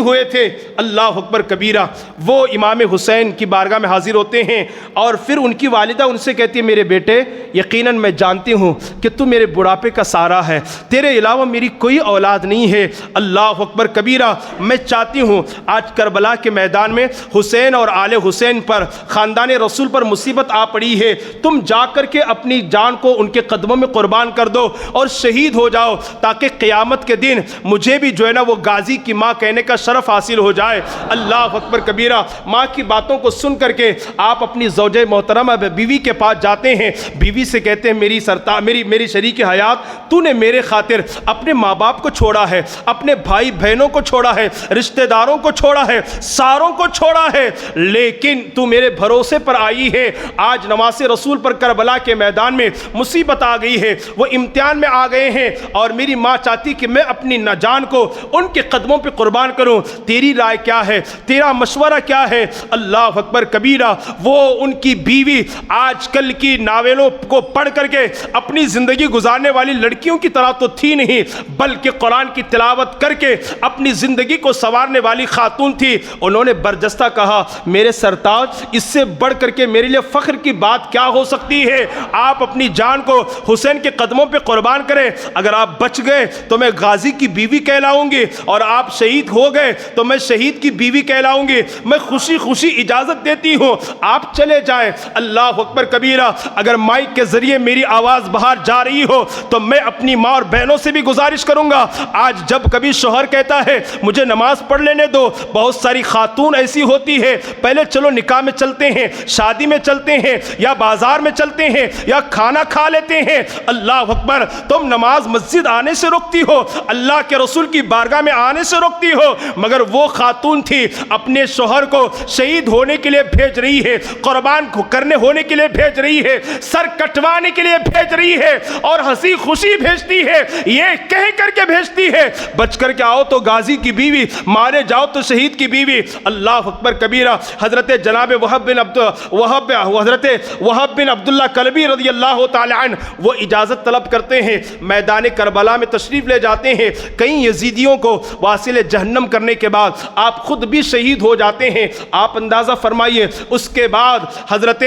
ہوئے تھے. اللہ اکبر کبیرہ. وہ امام حسین کی بارگاہ میں حاضر ہوتے ہیں اور پھر ان کی والدہ ان سے کہتی ہے میرے بیٹے یقیناً میں جانتی ہوں کہ تو میرے بڑھاپے کا سہارا ہے, تیرے علاوہ میری کوئی اولاد نہیں ہے. اللہ اکبر کبیرہ. میں چاہتی ہوں آج کربلا کے میدان میں حسین اور آل حسین پر, خاندان رسول پر مصیبت آ پڑی ہے, تم جا کر کے اپنی جان کو ان کے قدموں میں قربان کر دو اور شہید ہو جاؤ تاکہ قیامت کے دن مجھے بھی جو ہے نا وہ غازی کی ماں کہنے کا شرف حاصل ہو جائے. اللہ اکبر کبیرہ. ماں کی باتوں کو سن کر کے آپ اپنی زوجہ محترمہ بیوی کے پاس جاتے ہیں. بیوی سے کہتے ہیں میری شریک حیات, تو نے میرے خاطر اپنے ماں باپ کو چھوڑا ہے, اپنے بھائی بہنوں کو چھوڑا ہے, رشتہ داروں کو چھوڑا ہے, ساروں کو چھوڑا ہے, لیکن تو میرے بھروسے پر آئی ہے. آج نواز رسول پر کربلا کے میدان میں مصیبت آ گئی ہے, وہ امتحان میں آ گئے ہیں اور میری ماں چاہتی کہ میں اپنی جان کو ان کے قدموں پہ قربان کروں. تیری رائے کیا ہے, تیرا مشورہ کیا ہے؟ اللہ اکبر کبیرہ. وہ ان کی بیوی آج کل کی ناولوں کو پڑھ کر کے اپنی زندگی گزارنے والی لڑکیوں کی طرح تو تھی نہیں, بلکہ قرآن کی تلاوت کر کے اپنی زندگی کو سنوارنے والی خاتون تھی. انہوں نے برجستہ کہا میرے سرتاج اس سے بڑھ کر کے میرے لیے فخر کی بات کیا ہو سکتی ہے. آپ اپنی جان کو حسین کے قدموں پہ قربان کریں. اگر آپ بچ گئے تو میں غازی کی بیوی کہلاؤں گی, اور آپ شہید ہو گئے تو میں شہید کی بیوی کہلاؤں گی. میں خوشی خوشی اجازت دیتی ہوں, آپ چلے جائیں. اللہ اکبر کبیرہ. اگر مائک کے ذریعے میری آواز باہر جا رہی ہو تو میں اپنی ماں اور بہنوں سے بھی گزارش کروں گا, آج جب کبھی شوہر کہتا ہے مجھے نماز پڑھ لینے دو, بہت ساری خاتون ایسی ہوتی ہے پہلے چلو نکاح میں چلتے ہیں, شادی میں چلتے ہیں, یا بازار میں چلتے ہیں, یا کھانا کھا لیتے ہیں. اللہ اکبر. تم نماز مسجد آنے سے روکتی ہو, اللہ کے رسول کی بارگاہ میں آنے سے روکتی ہو, مگر وہ خاتون تھی اپنے شوہر کو شہید ہونے کے لیے بھیج رہی ہے, قربان کرنے ہونے کے لیے بھیج رہی ہے, سر کٹوانے کے لیے بھیج رہی ہے, اور ہنسی خوشی بھیجتی ہے, یہ کہہ کر کے بھیجتی ہے بچ کر کے آؤ تو غازی کی بیوی, مارے جاؤ تو شہید کی بیوی. اللہ اکبر کبیرہ. حضرت جناب حضرت وہب بن عبداللہ کلبی رضی اللہ تعالی عنہ وہ اجازت طلب کرتے ہیں, میدان کربلا میں تشریف لے جاتے ہیں. کئی یزیدیوں کو واصل جہنم کرنے کے بعد آپ خود بھی شہید ہو جاتے ہیں. آپ اندازہ فرمائیے اس کے بعد حضرت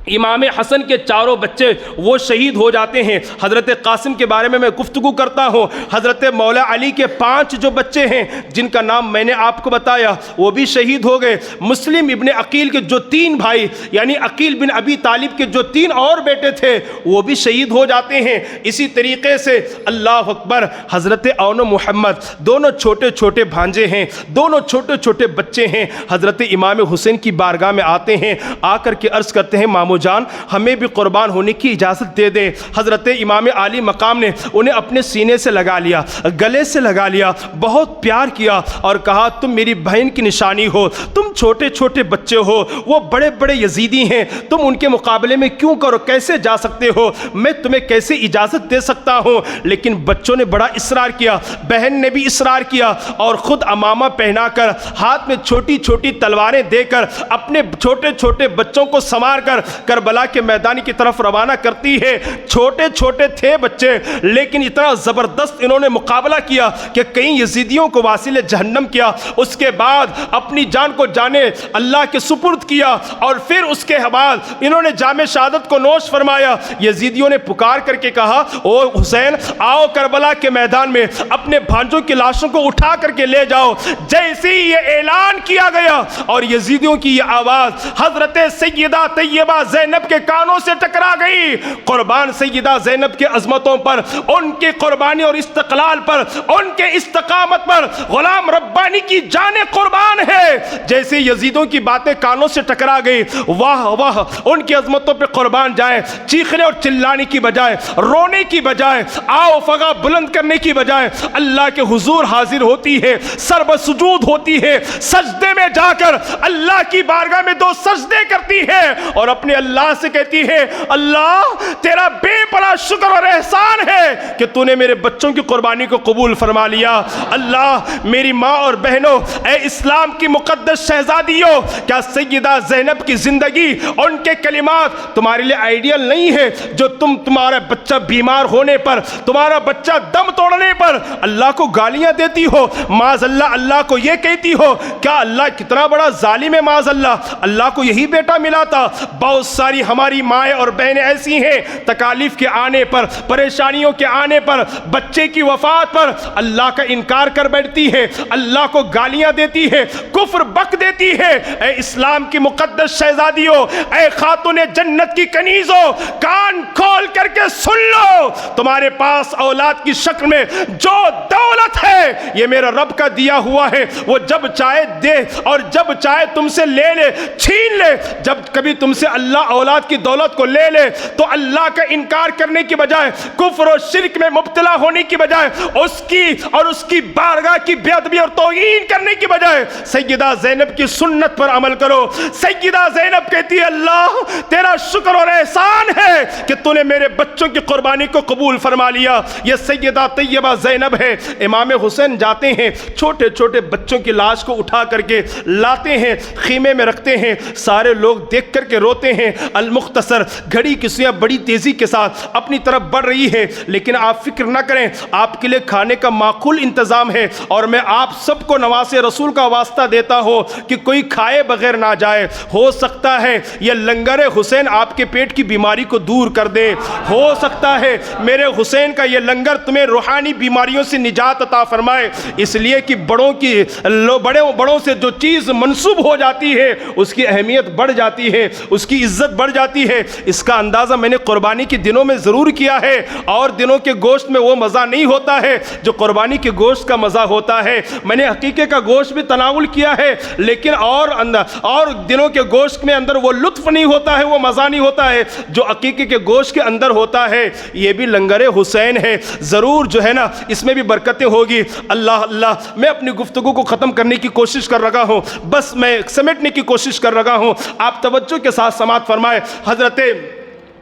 امام حسن کے چاروں بچے وہ شہید ہو جاتے ہیں. حضرت قاسم کے بارے میں گفتگو کرتا ہوں. حضرت مولا علی کے 5 جو بچے ہیں جن کا نام میں نے آپ کو بتایا وہ بھی شہید ہو گئے. مسلم ابن عقیل کے جو 3 بھائی یعنی عقیل بن ابی طالب کے جو 3 اور بیٹے تھے وہ بھی شہید ہو جاتے ہیں. اسی طریقے سے اللہ اکبر حضرت اون و محمد دونوں چھوٹے چھوٹے بھانجے ہیں, دونوں چھوٹے چھوٹے بچے ہیں. حضرت امام حسین کی بارگاہ میں آتے ہیں, آ کر کے عرض کرتے ہیں مامو جان ہمیں بھی قربان ہونے کی اجازت دے دیں. حضرت امام عالی مقام نے انہیں اپنے سینے سے لگا لیا, گلے سے لگا لیا, بہت پیار کیا اور کہا تم میری بہن کی نشانی ہو, تم چھوٹے چھوٹے بچے ہو, وہ بڑے بڑے یزیدی ہیں, تم ان کے مقابلے میں کیوں کرو, کیسے جا سکتے ہو, میں تمہیں کیسے اجازت دے سکتا ہوں. لیکن بچوں نے بڑا اصرار کیا, بہن نے بھی اصرار کیا اور خود امامہ پہنا کر ہاتھ میں چھوٹی چھوٹی تلواریں دے کر اپنے چھوٹے چھوٹے بچوں کو سنوار کر کربلا کے میدان کی طرف روانہ کرتی ہے. چھوٹے چھوٹے تھے بچے لیکن اتنا زبردست انہوں نے مقابلہ کیا کہ کئی یزیدیوں کو واصل جہنم کیا. اس کے بعد اپنی جان کو جانے اللہ کے سپرد کیا اور پھر اس کے بعد انہوں نے جام شہادت کو نوش فرمایا. یزیدیوں نے پکار کر کے کہا او حسین آؤ کربلا کے میدان میں اپنے بھانجوں کی لاشوں کو اٹھا کر کے لے جاؤ. جیسے ہی یہ اعلان کیا گیا اور یزیدیوں کی یہ آواز حضرت سیدہ طیبہ زینب کے کانوں سے ٹکرا گئی. قربان سیدہ زینب کی عظمتوں پر, ان کی قربانی اور استقلال پر, ان کے استقامت پر غلام ربانی کی جانیں قربان ہے. جیسے یزیدوں کی باتیں کانوں سے ٹکرا گئی, واہ واہ ان کی عظمتوں پہ قربان جائیں. چیخنے اور چلانے کی بجائے, رونے کی بجائے, آؤ فغا بلند کرنے کی بجائے اللہ کے حضور حاضر ہوتی ہے, سر بسجود ہوتی ہے, سجدے میں جا کر اللہ کی بارگاہ میں 2 سجدے کرتی ہے اور اپنے اللہ سے کہتی ہے اللہ تیرا بے پناہ شکر اور احسان ہے کہ تو نے میرے بچوں کی قربانی کو قبول فرما لیا۔ اللہ میری ماں اور بہنوں، اے اسلام کی مقدس شہزادیوں، کیا سیدہ زینب کی زندگی اور ان کے کلمات تمہارے لیے آئیڈیل نہیں ہے؟ جو تمہارا بچہ بیمار ہونے پر، تمہارا بچہ دم توڑنے پر اللہ کو گالیاں دیتی ہو، معاذ اللہ اللہ کو یہ کہتی ہو، کیا اللہ کتنا بڑا ظالم ہے؟ معاذ اللہ اللہ کو یہی بیٹا ملا تھا۔ بہت ساری ہماری مائیں اور بہنیں ایسی ہیں، تکالیف کے آنے پر، پریشانیوں کے آنے پر، بچے کی وفات پر اللہ کا انکار کر بیٹھتی ہے، اللہ کو گالیاں دیتی ہے، کفر بک دیتی ہے۔ اے اسلام کی مقدس شہزادیوں، اے خاتون جنت کی کنیزوں، کان کھول کر کے سن لو، تمہارے پاس اولاد کی شکل میں جو دولت ہے یہ میرا رب کا دیا ہوا ہے، وہ جب چاہے دے اور جب چاہے تم سے لے لے، چھین لے۔ جب کبھی تم سے اللہ اولاد کی دولت کو لے لے تو اللہ کا انکار کرنے کی بجائے، کفر و شرک میں مبتلا ہونے کی بجائے، اس کی بارگاہ کی بے ادبی اور توہین کرنے کی بجائے سیدہ زینب کی سنت پر عمل کرو۔ سیدہ زینب کہتی ہے اللہ تیرا شکر اور احسان ہے کہ تو نے میرے بچوں کی قربانی کو قبول فرما لیا۔ یہ سیدہ طیبہ زینب ہے۔ امام حسین جاتے ہیں، چھوٹے چھوٹے بچوں کی لاش کو اٹھا کر کے لاتے ہیں، خیمے میں رکھتے ہیں، سارے لوگ دیکھ کر کے روتے ہیں۔ المختصر گھڑی کی سوئیاں بڑی تیزی کے ساتھ اپنی طرف بڑھ رہی ہے، لیکن آپ فکر نہ کریں، آپ کے لیے کھانے کا معقول انتظام ہے، اور میں آپ سب کو نواز رسول کا واسطہ دیتا ہوں کہ کوئی کھائے بغیر نہ جائے۔ ہو سکتا ہے یہ لنگر حسین آپ کے پیٹ کی بیماری کو دور کر دے، ہو سکتا ہے میرے حسین کا یہ لنگر تمہیں روحانی بیماریوں سے نجات عطا فرمائے، اس لیے کہ بڑوں سے جو چیز منسوب ہو جاتی ہے اس کی اہمیت بڑھ جاتی ہے، اس کی عزت بڑھ جاتی ہے۔ اس کا اندازہ میں نے قربانی کے دنوں میں ضرور کیا ہے، اور دنوں کے گوشت میں وہ مزہ نہیں ہوتا ہے جو قربانی کے گوشت کا مزہ ہوتا ہے۔ میں نے عقیقے کا گوشت بھی تناول کیا ہے، لیکن اور دنوں کے گوشت میں اندر وہ لطف نہیں ہوتا ہے، وہ مزہ نہیں ہوتا ہے جو عقیقے کے گوشت کے اندر ہوتا ہے۔ یہ بھی لنگر حسین ہے، ضرور جو ہے نا اس میں بھی برکتیں ہوگی۔ اللہ میں اپنی گفتگو کو ختم کرنے کی کوشش کر رہا ہوں، بس میں سمیٹنے کی کوشش کر رہا ہوں، آپ توجہ کے ساتھ سماعت فرمائے۔ حضرت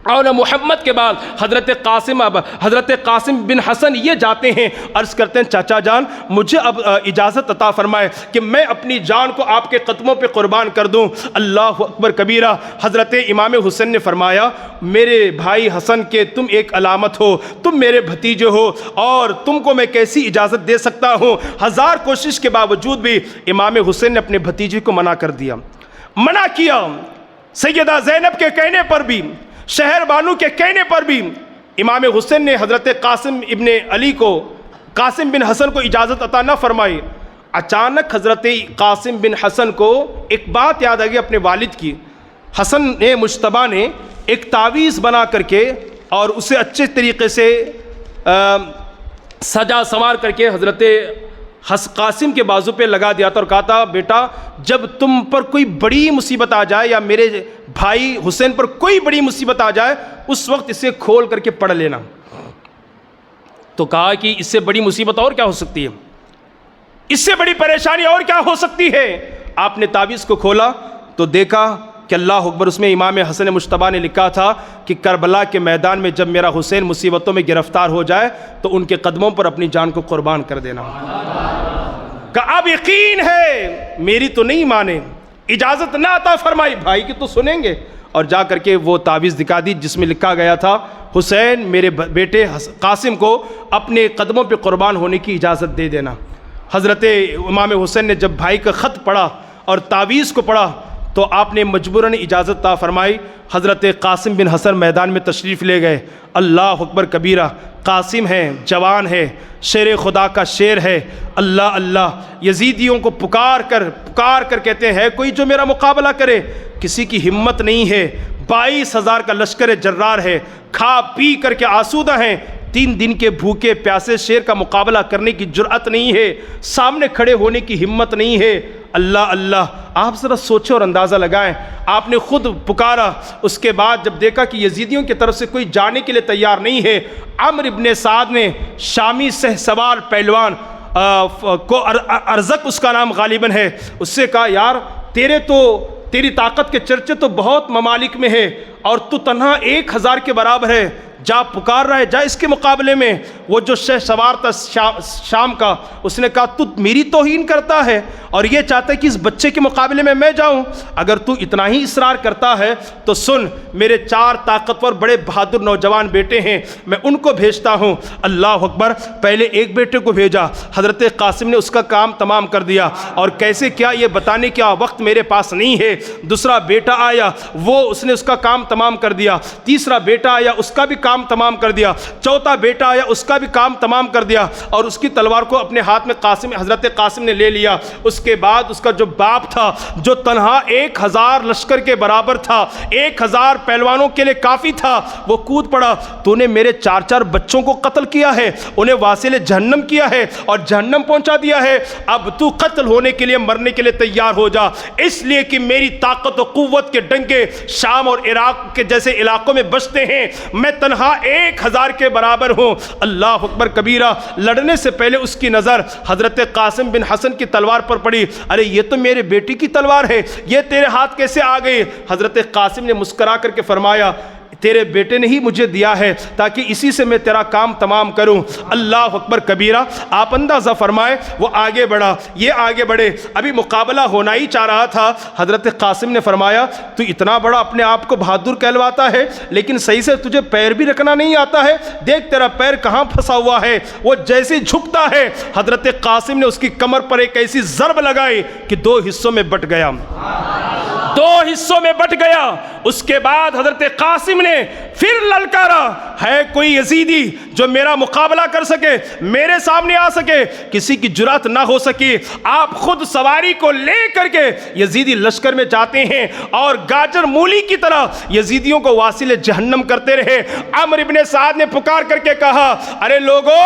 اور محمد کے بعد حضرت قاسم بن حسن یہ جاتے ہیں، عرض کرتے ہیں چاچا جان مجھے اب اجازت عطا فرمائے کہ میں اپنی جان کو آپ کے قدموں پہ قربان کر دوں۔ اللہ اکبر کبیرہ۔ حضرت امام حسین نے فرمایا میرے بھائی حسن کے تم ایک علامت ہو، تم میرے بھتیجے ہو، اور تم کو میں کیسی اجازت دے سکتا ہوں؟ 1000 کوشش کے باوجود بھی امام حسین نے اپنے بھتیجے کو منع کر دیا، منع کیا۔ سیدہ زینب کے کہنے پر بھی، شہر بانو کے کہنے پر بھی امام حسین نے حضرت قاسم بن حسن کو اجازت عطا نہ فرمائی۔ اچانک حضرت قاسم بن حسن کو ایک بات یاد آ گئی اپنے والد کی۔ حسن نے مجتبیٰ نے ایک تعویذ بنا کر کے اور اسے اچھے طریقے سے سجا سنوار کر کے حضرت قاسم کے بازو پہ لگا دیا تھا اور کہا تھا بیٹا جب تم پر کوئی بڑی مصیبت آ جائے یا میرے بھائی حسین پر کوئی بڑی مصیبت آ جائے اس وقت اسے کھول کر کے پڑھ لینا۔ تو کہا کہ اس سے بڑی مصیبت اور کیا ہو سکتی ہے، اس سے بڑی پریشانی اور کیا ہو سکتی ہے؟ آپ نے تعویذ کو کھولا تو دیکھا کہ اللہ اکبر، اس میں امام حسن مجتبیٰ نے لکھا تھا کہ کربلا کے میدان میں جب میرا حسین مصیبتوں میں گرفتار ہو جائے تو ان کے قدموں پر اپنی جان کو قربان کر دینا۔ کہ اب یقین ہے میری تو نہیں مانے، اجازت نہ عطا فرمائی، بھائی کی تو سنیں گے، اور جا کر کے وہ تعویذ دکھا دی جس میں لکھا گیا تھا حسین میرے بیٹے قاسم کو اپنے قدموں پہ قربان ہونے کی اجازت دے دینا۔ حضرت امام حسین نے جب بھائی کا خط پڑھا اور تعویذ کو پڑھا تو آپ نے مجبوراً اجازت عطا فرمائی۔ حضرت قاسم بن حسن میدان میں تشریف لے گئے۔ اللہ اکبر کبیرہ، قاسم ہے، جوان ہے، شیر خدا کا شیر ہے۔ اللہ اللہ، یزیدیوں کو پکار کر کہتے ہیں کوئی جو میرا مقابلہ کرے، کسی کی ہمت نہیں ہے۔ 22,000 کا لشکر جرار ہے، کھا پی کر کے آسودہ ہیں، 3 دن کے بھوکے پیاسے شیر کا مقابلہ کرنے کی جرأت نہیں ہے، سامنے کھڑے ہونے کی ہمت نہیں ہے۔ اللہ اللہ، آپ ذرا سوچیں اور اندازہ لگائیں، آپ نے خود پکارا، اس کے بعد جب دیکھا کہ یزیدیوں کی طرف سے کوئی جانے کے لیے تیار نہیں ہے، عمرو ابن سعد نے، شامی سہ سوار پہلوان، کو ارزق اس کا نام غالباً ہے، اس سے کہا یار تیری طاقت کے چرچے تو بہت ممالک میں ہے اور تو تنہا 1000 کے برابر ہے، جا پکار رہا ہے، جا اس کے مقابلے میں۔ وہ جو شہ سوار تھا شام کا، اس نے کہا تو میری توہین کرتا ہے اور یہ چاہتا ہے کہ اس بچے کے مقابلے میں جاؤں؟ اگر تو اتنا ہی اصرار کرتا ہے تو سن، میرے 4 طاقتور بڑے بہادر نوجوان بیٹے ہیں، میں ان کو بھیجتا ہوں۔ اللہ اکبر، پہلے ایک بیٹے کو بھیجا، حضرت قاسم نے اس کا کام تمام کر دیا، اور کیسے کیا یہ بتانے کا وقت میرے پاس نہیں ہے۔ دوسرا بیٹا آیا، اس نے اس کا کام تمام کر دیا۔ تیسرا بیٹا آیا، اس کا بھی کام تمام کر دیا۔ چوتھا بیٹا آیا، اس کا بھی کام تمام کر دیا، اور اس کی تلوار کو اپنے ہاتھ میں حضرت قاسم نے لے لیا۔ اس کے بعد اس کا جو باپ تھا، جو تنہا 1000 لشکر کے برابر تھا، 1000 پہلوانوں کے لیے کافی تھا، وہ کود پڑا، تو نے میرے 4 بچوں کو قتل کیا ہے، انہیں واصل جہنم کیا ہے اور جہنم پہنچا دیا ہے، اب تو قتل ہونے کے لیے، مرنے کے لیے تیار ہو جا، اس لیے کہ میری طاقت و قوت کے ڈنکے شام اور عراق کے جیسے علاقوں میں بجتے ہیں، میں تنہا 1000 کے برابر ہوں۔ اللہ اکبر کبیرہ۔ لڑنے سے پہلے اس کی نظر حضرت قاسم بن حسن کی تلوار پر پڑی، ارے یہ تو میرے بیٹی کی تلوار ہے، یہ تیرے ہاتھ کیسے آ گئی؟ حضرت قاسم نے مسکرا کر کے فرمایا، تیرے بیٹے نے ہی مجھے دیا ہے تاکہ اسی سے میں تیرا کام تمام کروں۔ اللہ اکبر کبیرہ۔ آپ اندازہ فرمائے، وہ آگے بڑھا، یہ آگے بڑھے، ابھی مقابلہ ہونا ہی چاہ رہا تھا۔ حضرت قاسم نے فرمایا، تو اتنا بڑا اپنے آپ کو بہادر کہلواتا ہے، لیکن صحیح سے تجھے پیر بھی رکھنا نہیں آتا ہے، دیکھ تیرا پیر کہاں پھنسا ہوا ہے۔ وہ جیسے جھکتا ہے، حضرت قاسم نے اس کی کمر پر ایک ایسی ضرب لگائی کہ 2 حصوں میں بٹ گیا، 2 حصوں میں بٹ گیا۔ اس کے بعد حضرت قاسم نے پھر للکارا، ہے کوئی یزیدی جو میرا مقابلہ کر سکے، میرے سامنے آ سکے؟ کسی کی جرات نہ ہو سکی۔ آپ خود سواری کو لے کر کے یزیدی لشکر میں جاتے ہیں اور گاجر مولی کی طرح یزیدیوں کو واصل جہنم کرتے رہے۔ عمرو ابن سعد نے پکار کر کے کہا، ارے لوگو،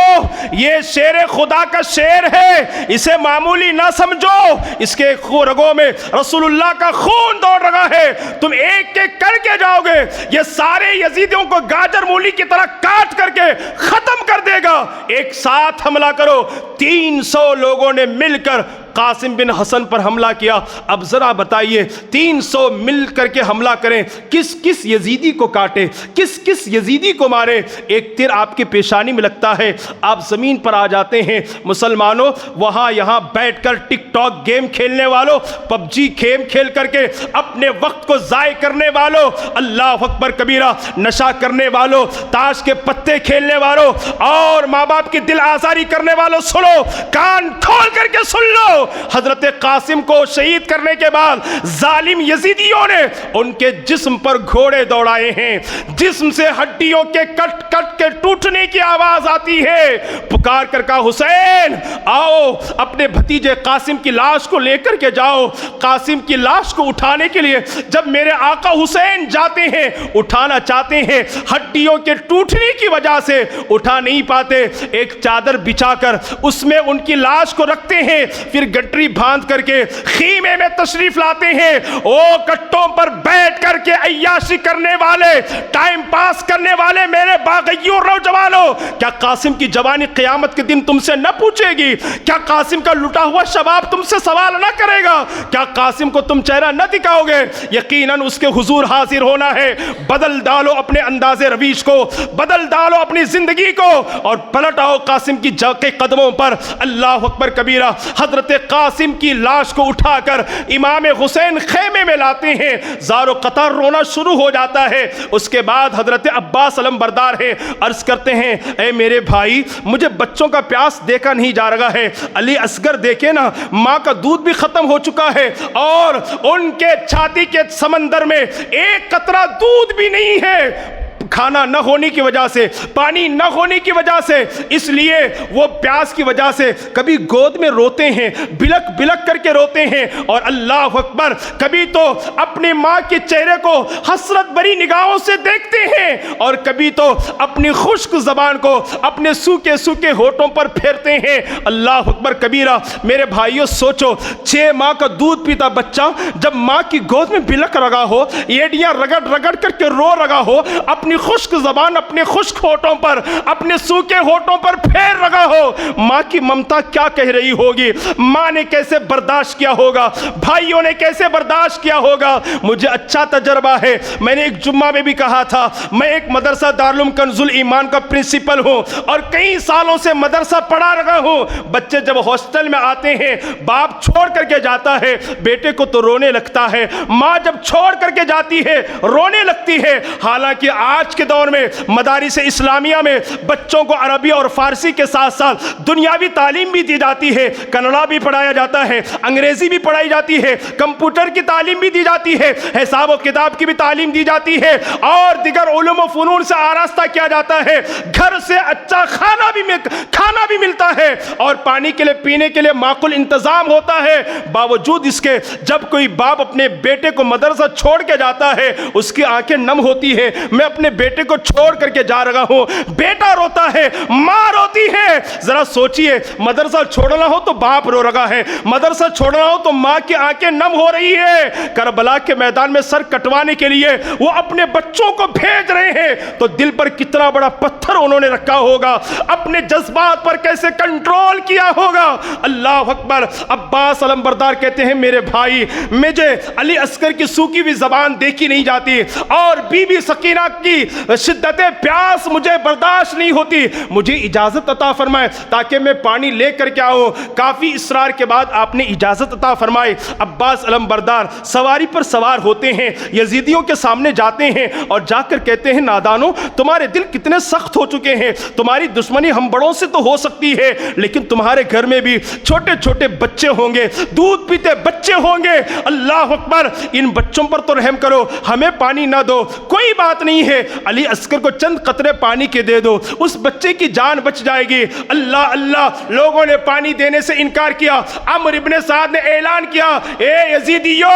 یہ شیر خدا کا شیر ہے، اسے معمولی نہ سمجھو، اس کے رگوں میں رسول اللہ کا خون دوڑ رہا ہے، تم ایک ایک کر کے جاؤ گے، یہ سارے یزیدیوں کو گاجر مولی کی طرح کاٹ کر کے ختم کر دے گا، ایک ساتھ حملہ کرو۔ 300 لوگوں نے مل کر قاسم بن حسن پر حملہ کیا۔ اب ذرا بتائیے، 300 مل کر کے حملہ کریں، کس کس یزیدی کو کاٹے، کس کس یزیدی کو مارے؟ ایک تیر آپ کی پیشانی میں لگتا ہے، آپ زمین پر آ جاتے ہیں۔ مسلمانوں، وہاں یہاں بیٹھ کر ٹک ٹاک گیم کھیلنے والوں، پب جی گیم کھیل کر کے اپنے وقت کو ضائع کرنے والوں، اللہ اکبر کبیرہ، نشہ کرنے والوں، تاش کے پتے کھیلنے والوں اور ماں باپ کی دل آزاری کرنے والوں، سنو، کان کھول کر کے سن لو۔ حضرت قاسم کو شہید کرنے کے بعد ظالم یزیدیوں نے ان کے جسم پر گھوڑے دوڑائے ہیں، جسم سے ہڈیوں کے کٹ کٹ کے ٹوٹنے کی آواز آتی ہے۔ پکار کر کہا، حسین آؤ، اپنے بھتیجے قاسم کی لاش کو لے کر کے جاؤ۔ قاسم کی لاش کو اٹھانے کے لیے جب میرے آقا حسین جاتے ہیں، اٹھانا چاہتے ہیں، ہڈیوں کے ٹوٹنے کی وجہ سے اٹھا نہیں پاتے، ایک چادر بچھا کر اس میں ان کی لاش کو رکھتے ہیں، پھر گٹری باندھ کر کے خیمے میں تشریف لاتے ہیں۔ او کٹوں پر بیٹھ کر کے عیاشی کرنے والے، ٹائم پاس کرنے والے میرے باغیوں نوجوانوں، کیا قاسم کی جوانی قیامت کے دن تم سے نہ پوچھے گی؟ کیا قاسم کا لٹا ہوا شباب تم سے سوال نہ کرے گا؟ کیا قاسم کو تم چہرہ نہ دکھاؤ گے؟ یقیناً اس کے حضور حاضر ہونا ہے۔ بدل ڈالو اپنے انداز رویش کو، بدل ڈالو اپنی زندگی کو، اور پلٹ آؤ قاسم کی کے قدموں پر۔ اللہ اکبر کبیرہ۔ حضرت قاسم کی لاش کو اٹھا کر امام حسین خیمے میں لاتے ہیں، زار و قطار رونا شروع ہو جاتا ہے۔ اس کے بعد حضرت عباس علم بردار ہیں، عرض کرتے ہیں، اے میرے بھائی، مجھے بچوں کا پیاس دیکھا نہیں جا رہا ہے۔ علی اصغر دیکھے نا، ماں کا دودھ بھی ختم ہو چکا ہے اور ان کے چھاتی کے سمندر میں ایک قطرہ دودھ بھی نہیں ہے، کھانا نہ ہونے کی وجہ سے، پانی نہ ہونے کی وجہ سے، اس لیے وہ پیاس کی وجہ سے کبھی گود میں روتے ہیں، بلک بلک کر کے روتے ہیں، اور اللہ اکبر، کبھی تو اپنی ماں کے چہرے کو حسرت بری نگاہوں سے دیکھتے ہیں، اور کبھی تو اپنی خشک زبان کو اپنے سوکھے سوکھے ہونٹوں پر پھیرتے ہیں۔ اللہ اکبر کبیرہ۔ میرے بھائیوں، سوچو، 6 ماہ کا دودھ پیتا بچہ جب ماں کی گود میں بلک رہا ہو، ایڑیاں رگڑ رگڑ کر کے رو رہا ہو، اپنی خشک زبان اپنے خشک ہونٹوں پر، اپنے سوکھے ہونٹوں پر پھیر رہا ہو، ماں کی ممتا کیا کہہ رہی ہوگی؟ ماں نے کیسے برداشت کیا ہوگا؟ بھائیوں نے کیسے برداشت کیا ہوگا؟ مجھے اچھا تجربہ ہے، میں نے ایک جمعہ میں بھی کہا تھا، میں ایک مدرسہ دارالعلوم کنز الایمان کا پرنسپل ہوں اور کئی سالوں سے مدرسہ پڑھا رہا ہوں۔ بچے جب ہاسٹل میں آتے ہیں، باپ چھوڑ کر کے جاتا ہے، بیٹے کو تو رونے لگتا ہے، ماں جب چھوڑ کر کے جاتی ہے رونے لگتی ہے۔ حالانکہ آج کے دور میں مدارس اسلامیہ میں بچوں کو عربی اور فارسی کے ساتھ ساتھ دنیاوی تعلیم بھی دی جاتی ہے، کنڑا بھی پڑھایا جاتا ہے، انگریزی بھی پڑھائی جاتی ہے، کمپیوٹر کی تعلیم بھی دی جاتی ہے، حساب و کتاب کی بھی تعلیم دی جاتی ہے، اور دیگر علوم و فنون سے آراستہ کیا جاتا ہے۔ گھر سے اچھا کھانا بھی ملتا ہے اور پانی کے لیے پینے کے لیے معقول انتظام ہوتا ہے۔ باوجود اس کے جب کوئی باپ اپنے بیٹے کو مدرسہ چھوڑ کے جاتا ہے، اس کی آنکھیں نم ہوتی ہے۔ میں اپنے بیٹے کو چھوڑ کر کے جا رہا ہوں، بیٹا روتا ہے، ماں روتی ہے۔ ذرا سوچئے، مدرسہ چھوڑنا ہو تو باپ رو رہا ہے، مدرسہ چھوڑنا ہو تو ماں کی آنکھیں نم ہو رہی ہے۔ کربلا کے میدان میں سر کٹوانے کے لیے وہ اپنے بچوں کو بھیج رہے ہیں، تو دل پر کتنا بڑا پتھر انہوں نے رکھا ہوگا، اپنے جذبات پر کیسے کنٹرول کیا ہوگا۔ اللہ اکبر۔ عباس علمبردار کہتے ہیں، میرے بھائی، مجھے علی اصغر کی سوکھی ہوئی زبان دیکھی نہیں جاتی اور بی بی سکینہ کی شدت پیاس مجھے برداشت نہیں ہوتی، مجھے اجازت عطا فرمائے تاکہ میں پانی لے کر کے آؤں۔ کافی اصرار کے بعد آپ نے اجازت عطا فرمائی۔ عباس علمبردار سواری پر سوار ہوتے ہیں، یزیدیوں کے سامنے جاتے ہیں اور جا کر کہتے ہیں، نادانو، تمہارے دل کتنے سخت ہو چکے ہیں، تمہاری دشمنی ہم بڑوں سے تو ہو سکتی ہے لیکن تمہارے گھر میں بھی چھوٹے چھوٹے بچے ہوں گے، دودھ پیتے بچے ہوں گے، اللہ اکبر، ان بچوں پر تو رحم کرو، ہمیں پانی نہ دو، کوئی بات نہیں ہے، علی اصغر کو چند قطرے پانی کے دے دو، اس بچے کی جان بچ جائے گی۔ اللہ اللہ، لوگوں نے پانی دینے سے انکار کیا۔ عمرو ابن سعد نے اعلان کیا، اے یزیدیو،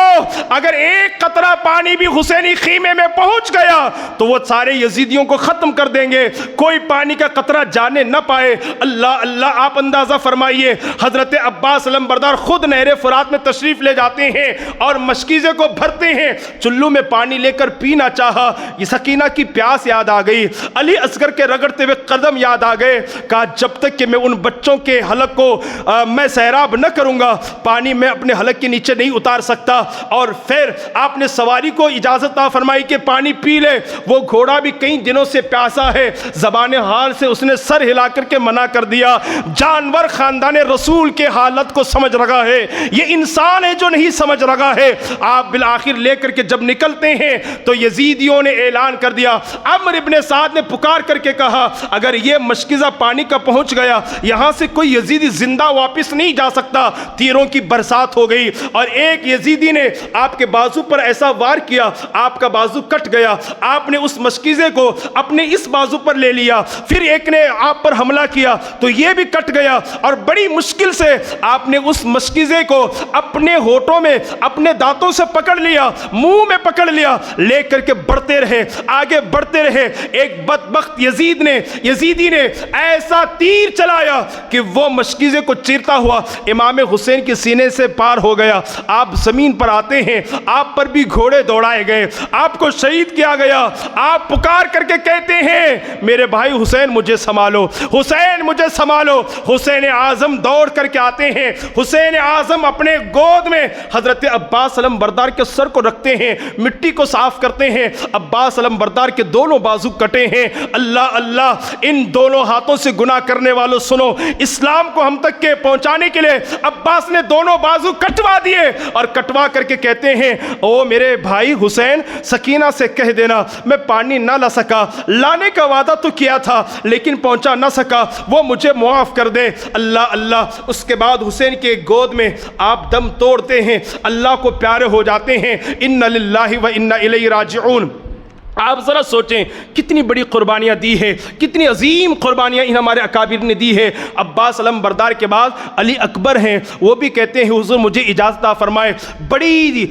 اگر ایک قطرہ پانی بھی حسینی خیمے میں پہنچ گیا تو وہ سارے یزیدیوں کو ختم کر دیں گے، کوئی پانی کا قطرہ جانے نہ پائے۔ اللہ اللہ، آپ اندازہ فرمائیے، حضرت عباس علمبردار خود نہر فرات میں تشریف لے جاتے ہیں اور مشکیزے کو بھرتے ہیں، چلو میں پانی لے کر پینا چاہا، یہ سکینہ کی پیاس یاد آ گئی، علی اصغر کے رگڑتے ہوئے قدم یاد آ گئے، کہا جب تک کہ میں ان بچوں کے حلق کو میں سیراب نہ کروں گا، پانی میں اپنے حلق کے نیچے نہیں اتار سکتا۔ اور پھر آپ نے سواری کو اجازت عطا فرمائی کہ پانی پی لے، وہ گھوڑا بھی کئی دنوں سے پیاسا ہے، زبان حال سے اس نے سر ہلا کر کے منع کر دیا۔ جانور خاندان رسول کے حالت کو سمجھ رہا ہے، یہ انسان ہے جو نہیں سمجھ رہا ہے۔ آپ بالآخر لے کر کے جب نکلتے ہیں تو یزیدیوں نے اعلان کر دیا، عمرو ابن سعد نے پکار کر کے کہا، اگر یہ مشکیزہ پانی کا پہنچ گیا، یہاں سے کوئی یزیدی زندہ واپس نہیں جا سکتا۔ تیروں کی برسات ہو گئی اور ایک یزیدی نے آپ کے بازو پر ایسا وار کیا، آپ کا بازو کٹ گیا، آپ نے اس مشکیزے کو اپنے اس بازو پر لے لیا، پھر ایک نے آپ پر حملہ کیا تو یہ بھی کٹ گیا، اور بڑی مشکل سے آپ نے اس مشکیزے کو اپنے ہونٹوں میں اپنے دانتوں سے پکڑ لیا، منہ میں پکڑ لیا، لے کر کے بڑھتے رہے، آگے بڑھتے رہے۔ ایک بدبخت یزیدی نے ایسا تیر چلایا کہ وہ مشکیزے کو چیرتا ہوا امام حسین کے سینے سے پار ہو گیا۔ آپ زمین پر آتے ہیں، آپ پر بھی گھوڑے دوڑائے گئے، آپ کو شہید کیا گیا۔ آپ پکار کر کے کہتے ہیں، میرے بھائی حسین مجھے سنبھالو، حسین مجھے سنبھالو۔ حسین اعظم دوڑ کر کے آتے ہیں، حسین اعظم اپنے گود میں حضرت عباس علمبردار کے سر کو رکھتے ہیں، مٹی کو صاف کرتے ہیں۔ عباس علمبردار کے دونوں بازو کٹے ہیں۔ اللہ اللہ، ان دونوں ہاتھوں سے گناہ کرنے والوں سنو، اسلام کو ہم تک کے پہنچانے کے لیے عباس نے دونوں بازو کٹوا دیے اور کٹوا کر کے کہتے ہیں، او میرے بھائی حسین، سکینہ سے کہہ دینا میں پانی نہ لا سکا، لانے کا وعدہ تو کیا تھا لیکن پہنچا نہ سکا، وہ مجھے معاف کر دے۔ اللہ اللہ، اس کے بعد حسین کے گود میں آپ دم توڑتے ہیں، اللہ کو پیارے ہو جاتے ہیں۔ ان للہ و انا الیہ راجعون۔ آپ ذرا سوچیں کتنی بڑی قربانیاں دی ہے، کتنی عظیم قربانیاں ان ہمارے اکابر نے دی ہے۔ عباس علمبردار کے بعد علی اکبر ہیں، وہ بھی کہتے ہیں حضور مجھے اجازت عطا فرمائے۔ بڑی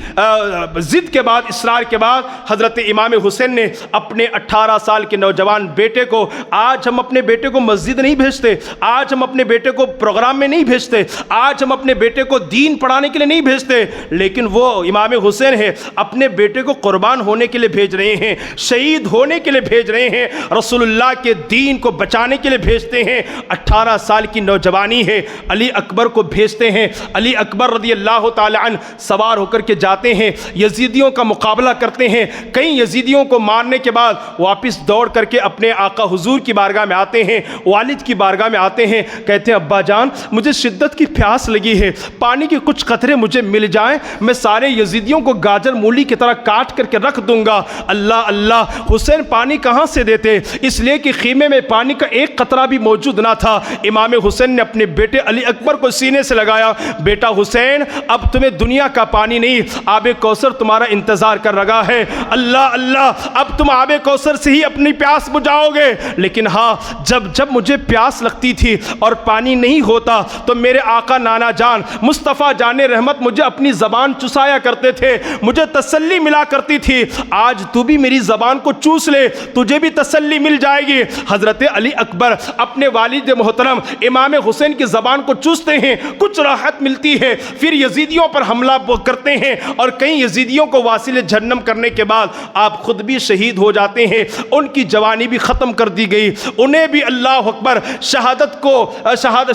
ضد کے بعد، اصرار کے بعد حضرت امام حسین نے اپنے 18 سال کے نوجوان بیٹے کو، آج ہم اپنے بیٹے کو مسجد نہیں بھیجتے، آج ہم اپنے بیٹے کو پروگرام میں نہیں بھیجتے، آج ہم اپنے بیٹے کو دین پڑھانے کے لیے نہیں بھیجتے، لیکن وہ امام حسین ہے، اپنے بیٹے کو قربان ہونے کے لیے بھیج رہے ہیں۔ شہید ہونے کے لیے بھیج رہے ہیں، رسول اللہ کے دین کو بچانے کے لیے بھیجتے ہیں۔ 18 سال کی نوجوانی ہے، علی اکبر کو بھیجتے ہیں۔ علی اکبر رضی اللہ تعالی عنہ سوار ہو کر کے جاتے ہیں، یزیدیوں کا مقابلہ کرتے ہیں۔ کئی یزیدیوں کو مارنے کے بعد واپس دوڑ کر کے اپنے آقا حضور کی بارگاہ میں آتے ہیں، والد کی بارگاہ میں آتے ہیں، کہتے ہیں ابا جان مجھے شدت کی پیاس لگی ہے، پانی کے کچھ قطرے مجھے مل جائیں، میں سارے یزیدیوں کو گاجر مولی کی طرح کاٹ کر کے رکھ دوں گا۔ اللہ اللہ، حسین پانی کہاں سے دیتے؟ اس لیے کہ خیمے میں پانی کا ایک قطرہ بھی موجود نہ تھا۔ امام حسین نے اپنے بیٹے علی اکبر کو سینے سے لگایا، بیٹا حسین اب تمہیں دنیا کا پانی نہیں، آب کوثر تمہارا انتظار کر رہا ہے۔ اللہ اللہ، اب تم آب کوثر سے ہی اپنی پیاس بجھاؤ گے، لیکن ہاں جب مجھے پیاس لگتی تھی اور پانی نہیں ہوتا تو میرے آقا نانا جان مصطفیٰ جان رحمت مجھے اپنی زبان چسایا کرتے تھے، مجھے تسلی ملا کرتی تھی۔ آج تو بھی میری زبان کو چوس لے، تجھے بھی تسلی مل جائے گی۔ حضرت علی اکبر اپنے والد محترم امام حسین کی زبان کو چوستے ہیں، کچھ راحت ملتی ہے، پھر یزیدیوں پر حملہ کرتے ہیں اور کئی یزیدیوں کو واصل جہنم کرنے کے بعد آپ خود بھی شہید ہو جاتے ہیں۔ ان کی جوانی بھی ختم کر دی گئی، انہیں بھی اللہ اکبر شہادت کو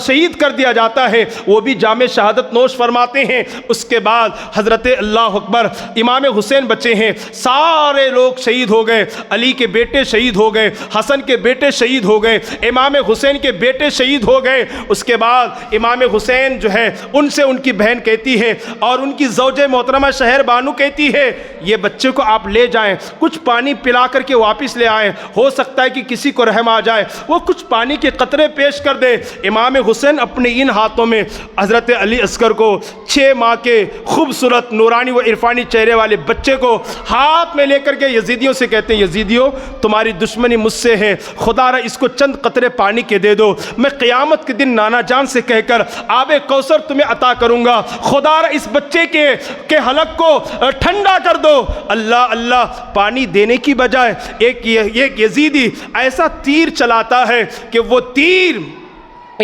شہید کر دیا جاتا ہے، وہ بھی جام شہادت نوش فرماتے ہیں۔ اس کے بعد حضرت اللہ اکبر امام حسین بچے ہیں، سارے لوگ شہید ہو گئے، علی کے بیٹے شہید ہو گئے، حسن کے بیٹے شہید ہو گئے، امام حسین کے بیٹے شہید ہو گئے۔ اس کے بعد امام حسین جو ہے ان سے ان کی بہن کہتی ہے اور ان کی زوج محترمہ شہر بانو کہتی ہے یہ بچے کو آپ لے جائیں، کچھ پانی پلا کر کے واپس لے آئیں، ہو سکتا ہے کہ کسی کو رحم آ جائے، وہ کچھ پانی کے قطرے پیش کر دے۔ امام حسین اپنے ان ہاتھوں میں حضرت علی اصغر کو 6 ماہ کے خوبصورت نورانی و عرفانی چہرے والے بچے کو ہاتھ میں لے کر کے یزیدیوں سے کہتے ہیں یزیدیوں تمہاری دشمنی مجھ سے ہے، خدا را اس کو چند قطرے پانی کے دے دو، میں قیامت کے دن نانا جان سے کہہ کر آب کوثر تمہیں عطا کروں گا، خدا را اس بچے کے حلق کو ٹھنڈا کر دو۔ اللہ اللہ، پانی دینے کی بجائے ایک یزیدی ایسا تیر چلاتا ہے کہ وہ تیر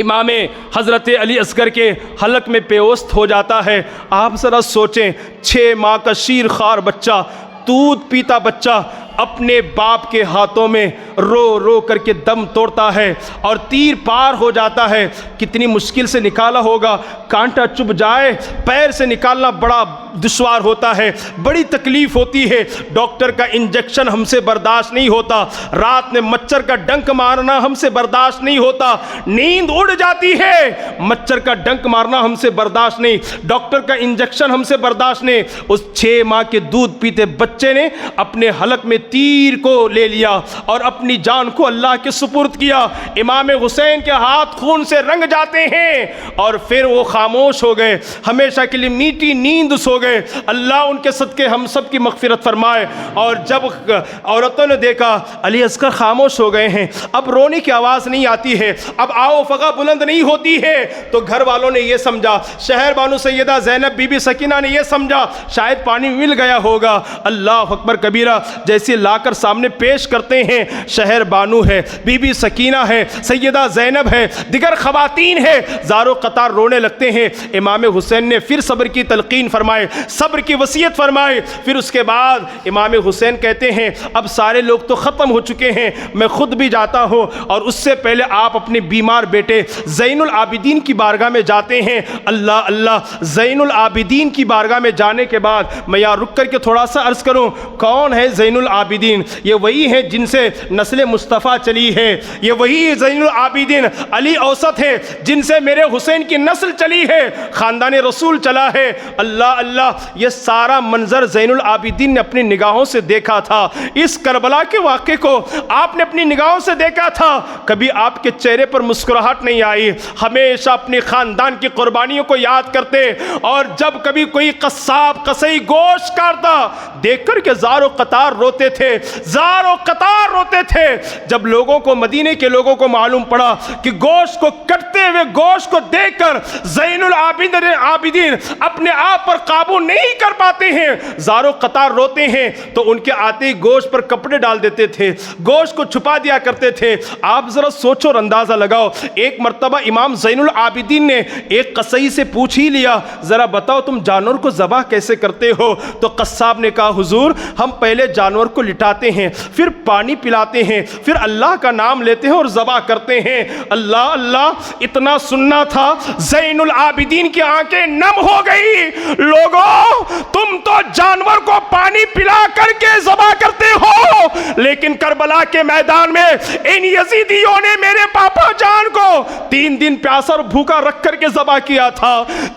امام حضرت علی اصغر کے حلق میں پیوست ہو جاتا ہے۔ آپ ذرا سوچیں، 6 ماہ کا شیر خوار بچہ، دودھ پیتا بچہ اپنے باپ کے ہاتھوں میں رو رو کر کے دم توڑتا ہے اور تیر پار ہو جاتا ہے۔ کتنی مشکل سے نکالا ہوگا، کانٹا چبھ جائے، پیر سے نکالنا بڑا دشوار ہوتا ہے، بڑی تکلیف ہوتی ہے، ڈاکٹر کا انجیکشن ہم سے برداشت نہیں ہوتا، رات میں مچھر کا ڈنک مارنا ہم سے برداشت نہیں ہوتا، نیند اڑ جاتی ہے، مچھر کا ڈنک مارنا ہم سے برداشت نہیں، ڈاکٹر کا انجیکشن ہم سے برداشت نہیں۔ اس 6 ماہ کے دودھ پیتے بچے نے اپنے حلق میں تیر کو لے لیا اور اپنی جان کو اللہ کے سپرد کیا۔ امام حسین کے ہاتھ خون سے رنگ جاتے ہیں اور پھر وہ خاموش ہو گئے، ہمیشہ کے لیے میٹھی نیند سو گئے۔ اللہ ان کے صدقے ہم سب کی مغفرت فرمائے۔ اور جب عورتوں نے دیکھا علی اصغر خاموش ہو گئے ہیں، اب رونے کی آواز نہیں آتی ہے، اب آؤ فغا بلند نہیں ہوتی ہے، تو گھر والوں نے یہ سمجھا، شہر بانو سیدہ زینب بی بی سکینہ نے یہ سمجھا شاید پانی مل گیا ہوگا۔ اللہ اکبر کبیرہ، جیسے لا کر سامنے پیش کرتے ہیں، شہر بانو ہے، بی بی سکینہ ہے، سیدہ زینب ہے، دیگر خواتین ہے، زارو قطار رونے لگتے ہیں۔ امام حسین نے پھر صبر کی تلقین فرمائے، صبر کی وصیت فرمائے۔ پھر اس کے بعد امام حسین کہتے ہیں اب سارے لوگ تو ختم ہو چکے ہیں، میں خود بھی جاتا ہوں، اور اس سے پہلے آپ اپنے بیمار بیٹے زین العابدین کی بارگاہ میں جاتے ہیں۔ اللہ اللہ، زین العابدین کی بارگاہ میں جانے کے بعد میں یہاں رک کر کے تھوڑا سا عرض کروں، کون ہے زین العابدین؟ یہ وہی ہے جن سے نسل مصطفیٰ چلی ہے، یہ وہی زین العابدین علی اوسط ہے جن سے میرے حسین کی نسل چلی ہے، خاندان رسول چلا ہے۔ اللہ اللہ، یہ سارا منظر زین العابدین نے اپنی نگاہوں سے دیکھا تھا، اس کربلا کے واقعے کو آپ نے اپنی نگاہوں سے دیکھا تھا، کبھی آپ کے چہرے پر مسکراہٹ نہیں آئی، ہمیشہ اپنی خاندان کی قربانیوں کو یاد کرتے، اور جب کبھی کوئی قصاب قصئی گوشت کاٹتا دیکھ کر کے زار و قطار روتے تھے، زار و قطار روتے تھے. جب لوگوں کو, مدینے کے لوگوں کو معلوم پڑا کہ گوشت کو کٹتے ہوئے گوشت کو دیکھ کر زین العابدین اپنے آپ پر قابو نہیں کر پاتے ہیں, زاروں قطار روتے ہیں, تو ان کے آتے ہی گوشت پر کپڑے ڈال دیتے تھے, گوشت کو چھپا دیا کرتے تھے. آپ ذرا سوچو اور اندازہ لگاؤ, ایک مرتبہ امام زین العابدین نے ایک قصائی سے پوچھ ہی لیا, ذرا بتاؤ تم جانور کو ذبح کیسے کرتے ہو؟ تو قصاب نے کہا حضور ہم پہلے جانور کو لٹاتے ہیں, پھر پانی پلاتے ہیں, پھر اللہ کا نام لیتے ہیں اور ذبح کرتے ہیں. اللہ اللہ, اتنا سننا تھا, زین العابدین کی آنکھیں نم ہو گئی. لوگوں تم تو جانور کو پانی پلا کر کے ذبح کرتے ہو, لیکن کربلا کے میدان میں ان یزیدیوں نے میرے پاپا جان کو 3 دن پیاسا اور بھوکا رکھ کر کے ذبح کیا تھا,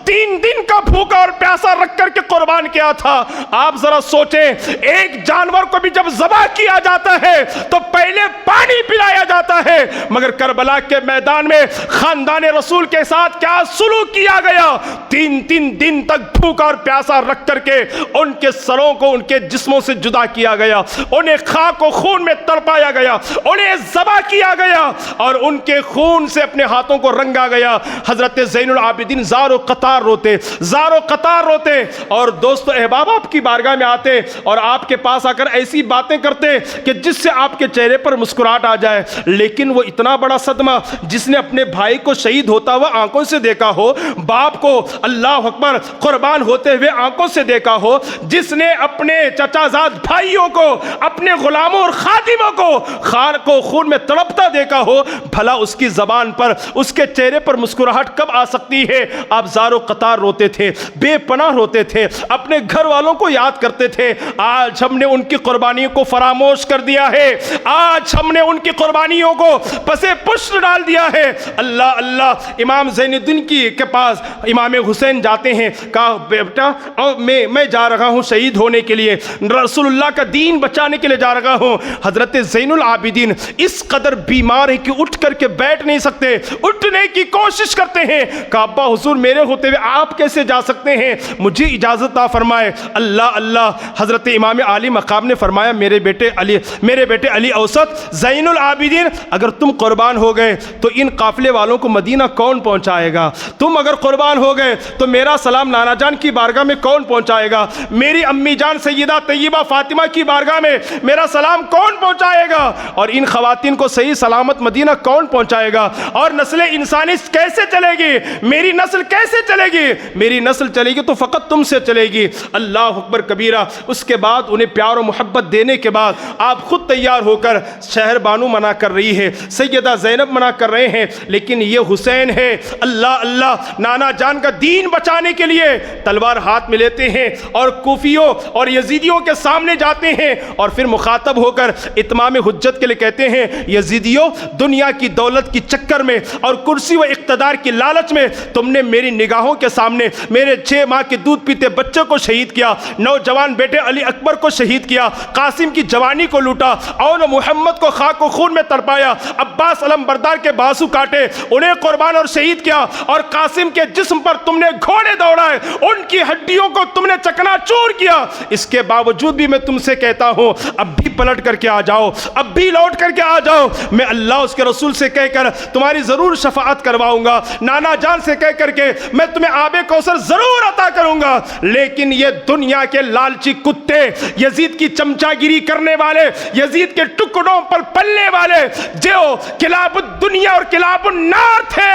3 دن کا بھوکا اور پیاسا رکھ کر کے قربان کیا تھا. آپ ذرا سوچیں, ایک جانور کو بھی جب ذبح کیا جاتا ہے تو پہلے پانی پلایا جاتا ہے, مگر کربلا کے میدان میں خاندان رسول کے ساتھ کیا سلوک کیا گیا؟ 3 دن تک بھوکا اور پیاسا رکھ کر کے ان کے سروں کو ان کے جسموں سے جدا کیا گیا, انہیں خاک و خون میں تڑپایا گیا, انہیں ذبح کیا گیا اور ان کے خون سے اپنے ہاتھوں کو رنگا گیا. حضرت زین العابدین زاروں قطار روتے, زاروں قطار روتے, اور دوستو احباب آپ کی بارگاہ میں آتے اور آپ کے پاس آ کر ایسی باتیں کرتے کہ جس سے آپ کے چہرے پر مسکراہٹ آ جائے. لیکن وہ اتنا بڑا صدمہ, جس نے اپنے بھائی کو شہید ہوتا ہوا آنکھوں سے دیکھا ہو, باپ کو اللہ اکبر قربان ہوتے ہوئے آنکھوں سے دیکھا ہو, جس نے اپنے چچا زاد بھائیوں کو, اپنے غلاموں اور خادموں کو خان کو خون میں تڑپتا دیکھا ہو, بھلا اس کی زبان پر, اس کے چہرے پر مسکراہٹ کب آ سکتی ہے؟ آپ زاروں قطار روتے تھے, بے پناہ روتے تھے, اپنے گھر والوں کو یاد کرتے تھے. آج ہم نے ان کی قربانیوں کو فراموش کر دیا ہے, آج ہم نے ان کی قربانیوں کو پسے پشت ڈال دیا ہے. اللہ اللہ, امام زین الدین کے پاس امام حسین جاتے ہیں, کہا بیٹا میں جا رہا ہوں شہید ہونے کے لیے, رسول اللہ کا دین بچانے کے لیے جا رہا ہوں. حضرت زین العابدین اس قدر بیمار ہیں کہ اٹھ کر کے بیٹھ نہیں سکتے, اٹھنے کی کوشش کرتے ہیں. کہا ابا حضور میرے ہوتے ہوئے آپ کیسے جا سکتے ہیں, مجھے اجازت عطا فرمائے. اللہ اللہ, حضرت امام علی مقام نے فرمایا میرے بیٹے علی اوسط زین العابدین, اگر تم قربان ہو گئے تو ان قافلے والوں کو مدینہ کون پہنچائے گا؟ تم اگر قربان ہو گئے تو میرا سلام نانا جان کی بارگاہ میں کون پہنچائے گا؟ میری امی جان سیدہ طیبہ فاطمہ کی بارگاہ میں میرا سلام کون پہنچائے گا؟ اور ان خواتین کو صحیح سلامت مدینہ کون پہنچائے گا؟ اور نسل انسانی کیسے چلے گی؟ میری نسل کیسے چلے گی؟ میری نسل چلے گی تو فقط تم سے چلے گی. اللہ اکبر کبیرہ. اس کے بعد انہیں پیار و محبت دینے کے بعد آپ خود تیار ہو کر, شہر بانو منع کر رہی ہے, سیدہ زینب منع کر رہے ہیں, لیکن یہ حسین ہے. اللہ اللہ, نانا جان کا دین بچانے کے لیے تلوار ہاتھ میں لیتے ہیں اور کوفیوں اور یزیدیوں کے سامنے جاتے ہیں, اور پھر مخاطب ہو کر اتمام حجت کے لیے کہتے ہیں یزیدیوں, دنیا کی دولت کی چکر میں اور کرسی و اقتدار کی لالچ میں تم نے میری نگاہوں کے سامنے میرے 6 ماہ کے دودھ پیتے بچے کو شہید کیا, نوجوان بیٹے علی اکبر کو شہید کیا, قاسم کی جوانی کو لوٹا, اور محمد کو خاک و خون میں تڑپایا, عباس علم بردار کے بازو کاٹے, انہیں قربان اور شہید کیا, اور قاسم کے جسم پر تم نے گھوڑے دوڑائے, ان کی ہڈیوں کو تم نے چکنا چور کیا. اس کے باوجود بھی میں تم سے کہتا ہوں اب بھی پلٹ کر کے آ جاؤ, اب بھی لوٹ کر کے آ جاؤ, میں اللہ اس کے رسول سے کہہ کر تمہاری ضرور شفاعت کرواؤں گا, نانا جان سے کہہ کر کے میں تمہیں آب کوثر ضرور عطا کروں گا. لیکن یہ دنیا کے لالچی کتے, یزید کی چمچا گیری کرنے والے, یزید کے ٹکڑوں پر پلنے والے, جو کلاب الدنیا اور کلاب النار تھے,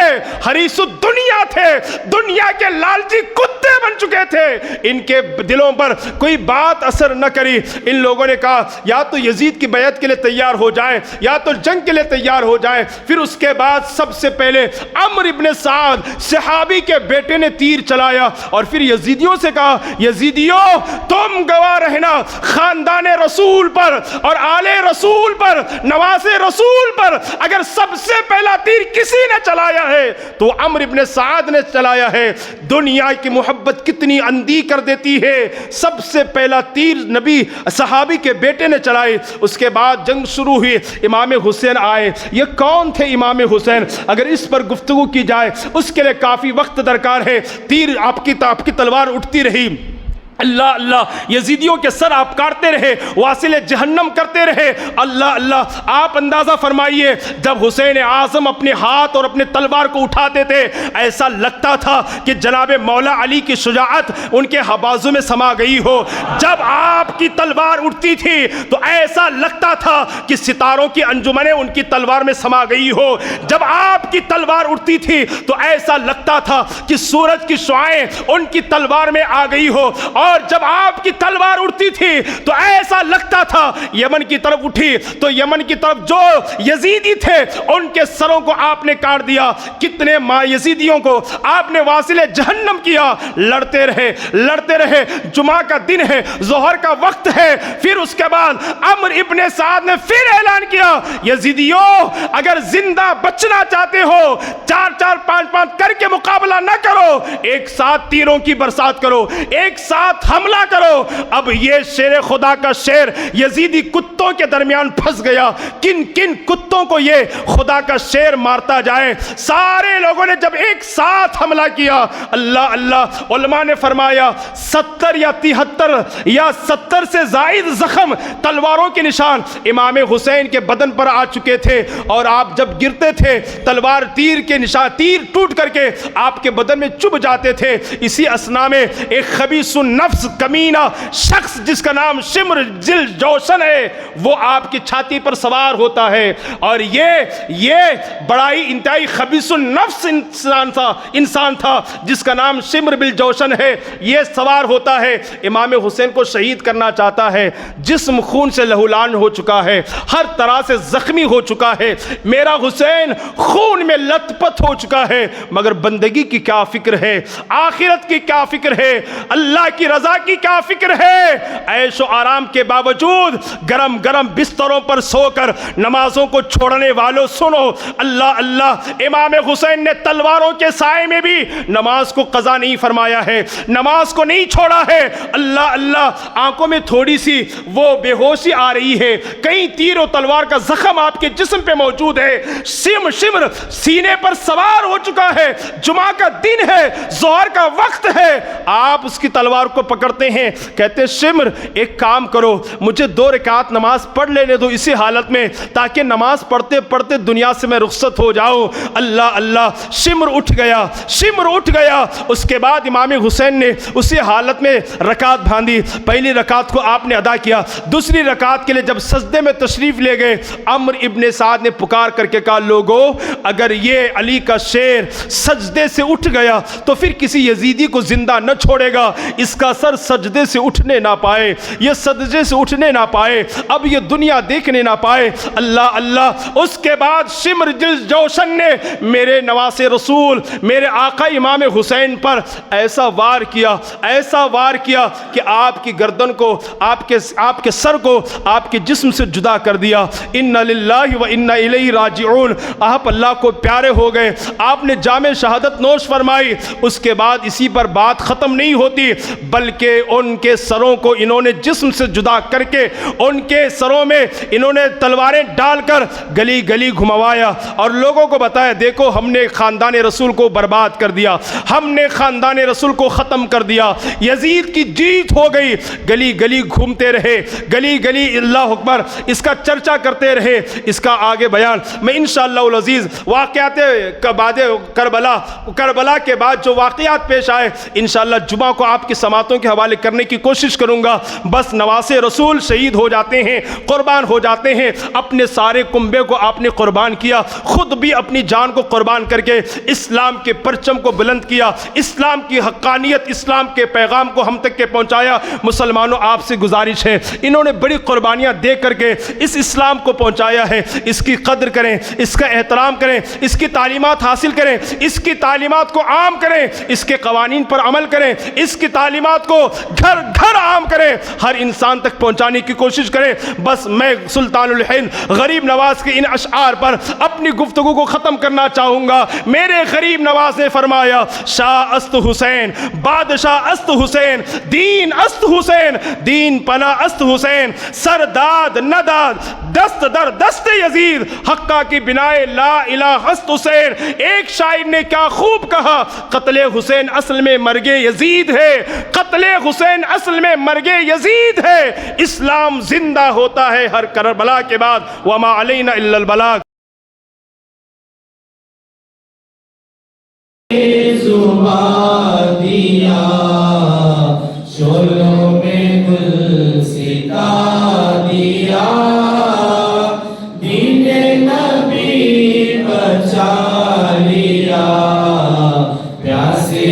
حریص الدنیا تھے, دنیا کے لالچی کتے بن چکے تھے, ان کے دلوں پر کوئی بات اثر نہ کری. ان لوگوں نے کہا یا تو یزید کی بیعت کے لیے تیار ہو جائیں یا تو جنگ کے لیے تیار ہو جائیں. پھر اس کے بعد سب سے پہلے عمرو ابن سعد صحابی کے بیٹے نے تیر چلایا, اور پھر یزیدیوں سے کہا یزیدیوں تم گواہ رہنا خاندان رسول پر اور آل رسول پر, نواز رسول پر, اگر سب سے پہلا تیر کسی نے چلایا ہے تو عمرو ابن سعد نے چلایا ہے. دنیا کی محبت کتنی اندھی کر دیتی ہے, سب سے پہلا تیر نبی صحابی کے بیٹے نے چلائے. اس کے بعد جنگ شروع ہوئی, امام حسین آئے. یہ کون تھے امام حسین؟ اگر اس پر گفتگو کی جائے اس کے لیے کافی وقت درکار ہے. تیر آپ کی تلوار اٹھتی رہی, اللہ اللہ یزیدیوں کے سر آپ کاٹتے رہے، واصل جہنم کرتے رہے۔ اللہ اللہ آپ اندازہ فرمائیے جب حسین اعظم اپنے ہاتھ اور اپنے تلوار کو اٹھاتے تھے ایسا لگتا تھا کہ جناب مولا علی کی شجاعت ان کے بازو میں سما گئی ہو۔ جب آپ کی تلوار اٹھتی تھی تو ایسا لگتا تھا کہ ستاروں کی انجمنیں ان کی تلوار میں سما گئی ہو۔ جب آپ کی تلوار اٹھتی تھی تو ایسا لگتا تھا کہ سورج کی شعاعیں ان کی تلوار میں آ گئی ہو، اور جب آپ کی تلوار اٹھتی تھی تو ایسا لگتا تھا یمن کی طرف اٹھی تو یمن کی طرف جو یزیدی تھے ان کے سروں کو آپ نے کاٹ دیا۔ کتنے یزیدیوں کو آپ نے واصل جہنم کیا۔ لڑتے رہے۔ جمعہ کا دن ہے، ظہر کا وقت ہے، پھر اس کے بعد عمرو ابن سعد نے پھر اعلان کیا یزیدیوں اگر زندہ بچنا چاہتے ہو 4 5 کر کے مقابلہ نہ کرو، ایک ساتھ تیروں کی برسات کرو، ایک ساتھ حملہ کرو۔ اب یہ شیر خدا کا شیر یزیدی کتوں کے درمیان پھنس گیا۔ کن کتوں کو یہ خدا کا شیر مارتا جائے؟ سارے لوگوں نے جب ایک ساتھ حملہ کیا، اللہ اللہ علماء نے فرمایا 70 یا 73 یا 70 سے زائد زخم تلواروں کے نشان امام حسین کے بدن پر آ چکے تھے، اور آپ جب گرتے تھے تلوار تیر کے نشان، تیر ٹوٹ کر کے آپ کے بدن میں چبھ جاتے تھے۔ اسی اسنا میں ایک خبیث النفس کمینہ شخص جس کا نام شمر دل جوشن ہے وہ آپ کی چھاتی پر سوار ہوتا ہے، اور یہ بڑا ہی انتہائی خبیث النفس انسان تھا جس کا نام شمر بل جوشن ہے۔ یہ سوار ہوتا ہے، امام حسین کو شہید کرنا چاہتا ہے، جسم خون سے لہولان ہو چکا ہے، ہر طرح سے زخمی ہو چکا ہے، میرا حسین خون میں لت پت ہو چکا ہے، مگر بندگی کی کیا فکر ہے، آخرت کی کیا فکر ہے، اللہ کی رضا کی کیا فکر ہے؟ عیش و آرام کے باوجود گرم گرم بستروں پر سو کر نمازوں کو چھوڑنے والوں سنو، اللہ اللہ امام حسین نے تلواروں کے سائے میں بھی نماز کو قضا نہیں فرمایا ہے، نماز کو نہیں چھوڑا ہے۔ اللہ اللہ آنکھوں میں تھوڑی سی وہ بے ہوشی آ رہی ہے، کہیں تیر و تلوار کا زخم آپ کے جسم پہ موجود ہے، شمر سینے پر سوار ہو چکا ہے، جمعہ کا دن ہے، ظہر کا وقت ہے، آپ اس کی تلوار کو پکڑتے ہیں، کہتے شمر ایک کام کرو مجھے 2 رکعت نماز پڑھ لینے دو اسی حالت میں، تاکہ نماز پڑھتے پڑھتے دنیا سے میں رخصت ہو جاؤں۔ اللہ اللہ شمر اٹھ گیا۔ اس کے بعد امام حسین نے اسی حالت میں رکعت باندھی، پہلی رکعت کو آپ نے ادا کیا، دوسری رکعت کے لیے جب سجدے میں تشریف لے گئے عمرو ابن سعد نے پکار کر کے کہا لوگو اگر یہ علی کا شیر سجدے سے اٹھ گیا تو پھر کسی یزیدی کو زندہ نہ چھوڑے گا، اس کا سر سجدے سے اٹھنے نہ پائے، یہ سجدے سے اٹھنے نہ پائے، اب یہ دنیا دیکھنے نہ پائے۔ اللہ اللہ اس کے بعد شمر دل جوشن نے میرے نواز رسول میرے آقا امام حسین پر ایسا وار کیا کہ آپ کی گردن کو آپ کے سر کو آپ کے جسم سے جدا کر دیا۔ انا للہ و انا الیہ راجعون، آپ اللہ کو پیارے ہو گئے، آپ نے جام شہادت نوش فرمائی۔ اس کے بعد اسی پر بات ختم نہیں ہوتی بلکہ ان کے سروں کو انہوں نے جسم سے جدا کر کے ان کے سروں میں انہوں نے تلواریں ڈال کر گلی گلی گھموایا اور لوگوں کو بتایا دیکھو ہم نے خاندان رسول کو برباد کر دیا، ہم نے خاندان رسول کو ختم کر دیا، یزید کی جیت ہو گئی۔ گلی گلی گھومتے رہے، گلی گلی اللہ اکبر اس کا چرچا کرتے رہے، اس کا آگے بیان میں انشاءاللہ العزیز واقعات کربلا کے بعد جو واقعات پیش آئے انشاءاللہ جمعہ کو آپ کی سماعتوں کے حوالے کرنے کی کوشش کروں گا۔ بس نواز رسول شہید ہو جاتے ہیں، قربان ہو جاتے ہیں، اپنے سارے کنبے کو آپ نے قربان کیا، خود بھی اپنی جان کو قربان کر کے اسلام کے پرچم کو بلند کیا، اسلام کی حقانیت، اسلام کے پیغام کو ہم تک کے پہنچایا۔ مسلمانوں آپ سے گزارش ہے انہوں نے بڑی قربانیاں دے کر کے اس اسلام کو پہنچایا ہے، اس کی قدر کریں، اس کا احترام کریں، اس کی تعلیمات حاصل کریں، اس کی تعلیمات کو عام کریں، اس کے قوانین پر عمل کریں، اس کی تعلیمات کو گھر گھر عام کریں، ہر انسان تک پہنچانے کی کوشش کریں۔ بس میں سلطان الہند غریب نواز کے ان اشعار پر اپنی گفتگو کو ختم کرنا چاہوں گا۔ میرے غریب نواز نے فرمایا شاہ است حسین، بادشاہ است حسین، دین است حسین، دین پناہ است حسین، سرداد نداد دست در دست یزید، حقہ کی بنائے لا الہ است حسین۔ ایک شاعر نے کیا خوب کہا قتل حسین اصل میں مرگ یزید ہے، قتل قتل حسین اصل میں مرگ یزید ہے. اسلام زندہ ہوتا ہے ہر کربلا کے بعد. وما علینا الا البلاغ. زبان دیا شولوں میں گل ستا دیا دین نبی بچا لیا پیاسے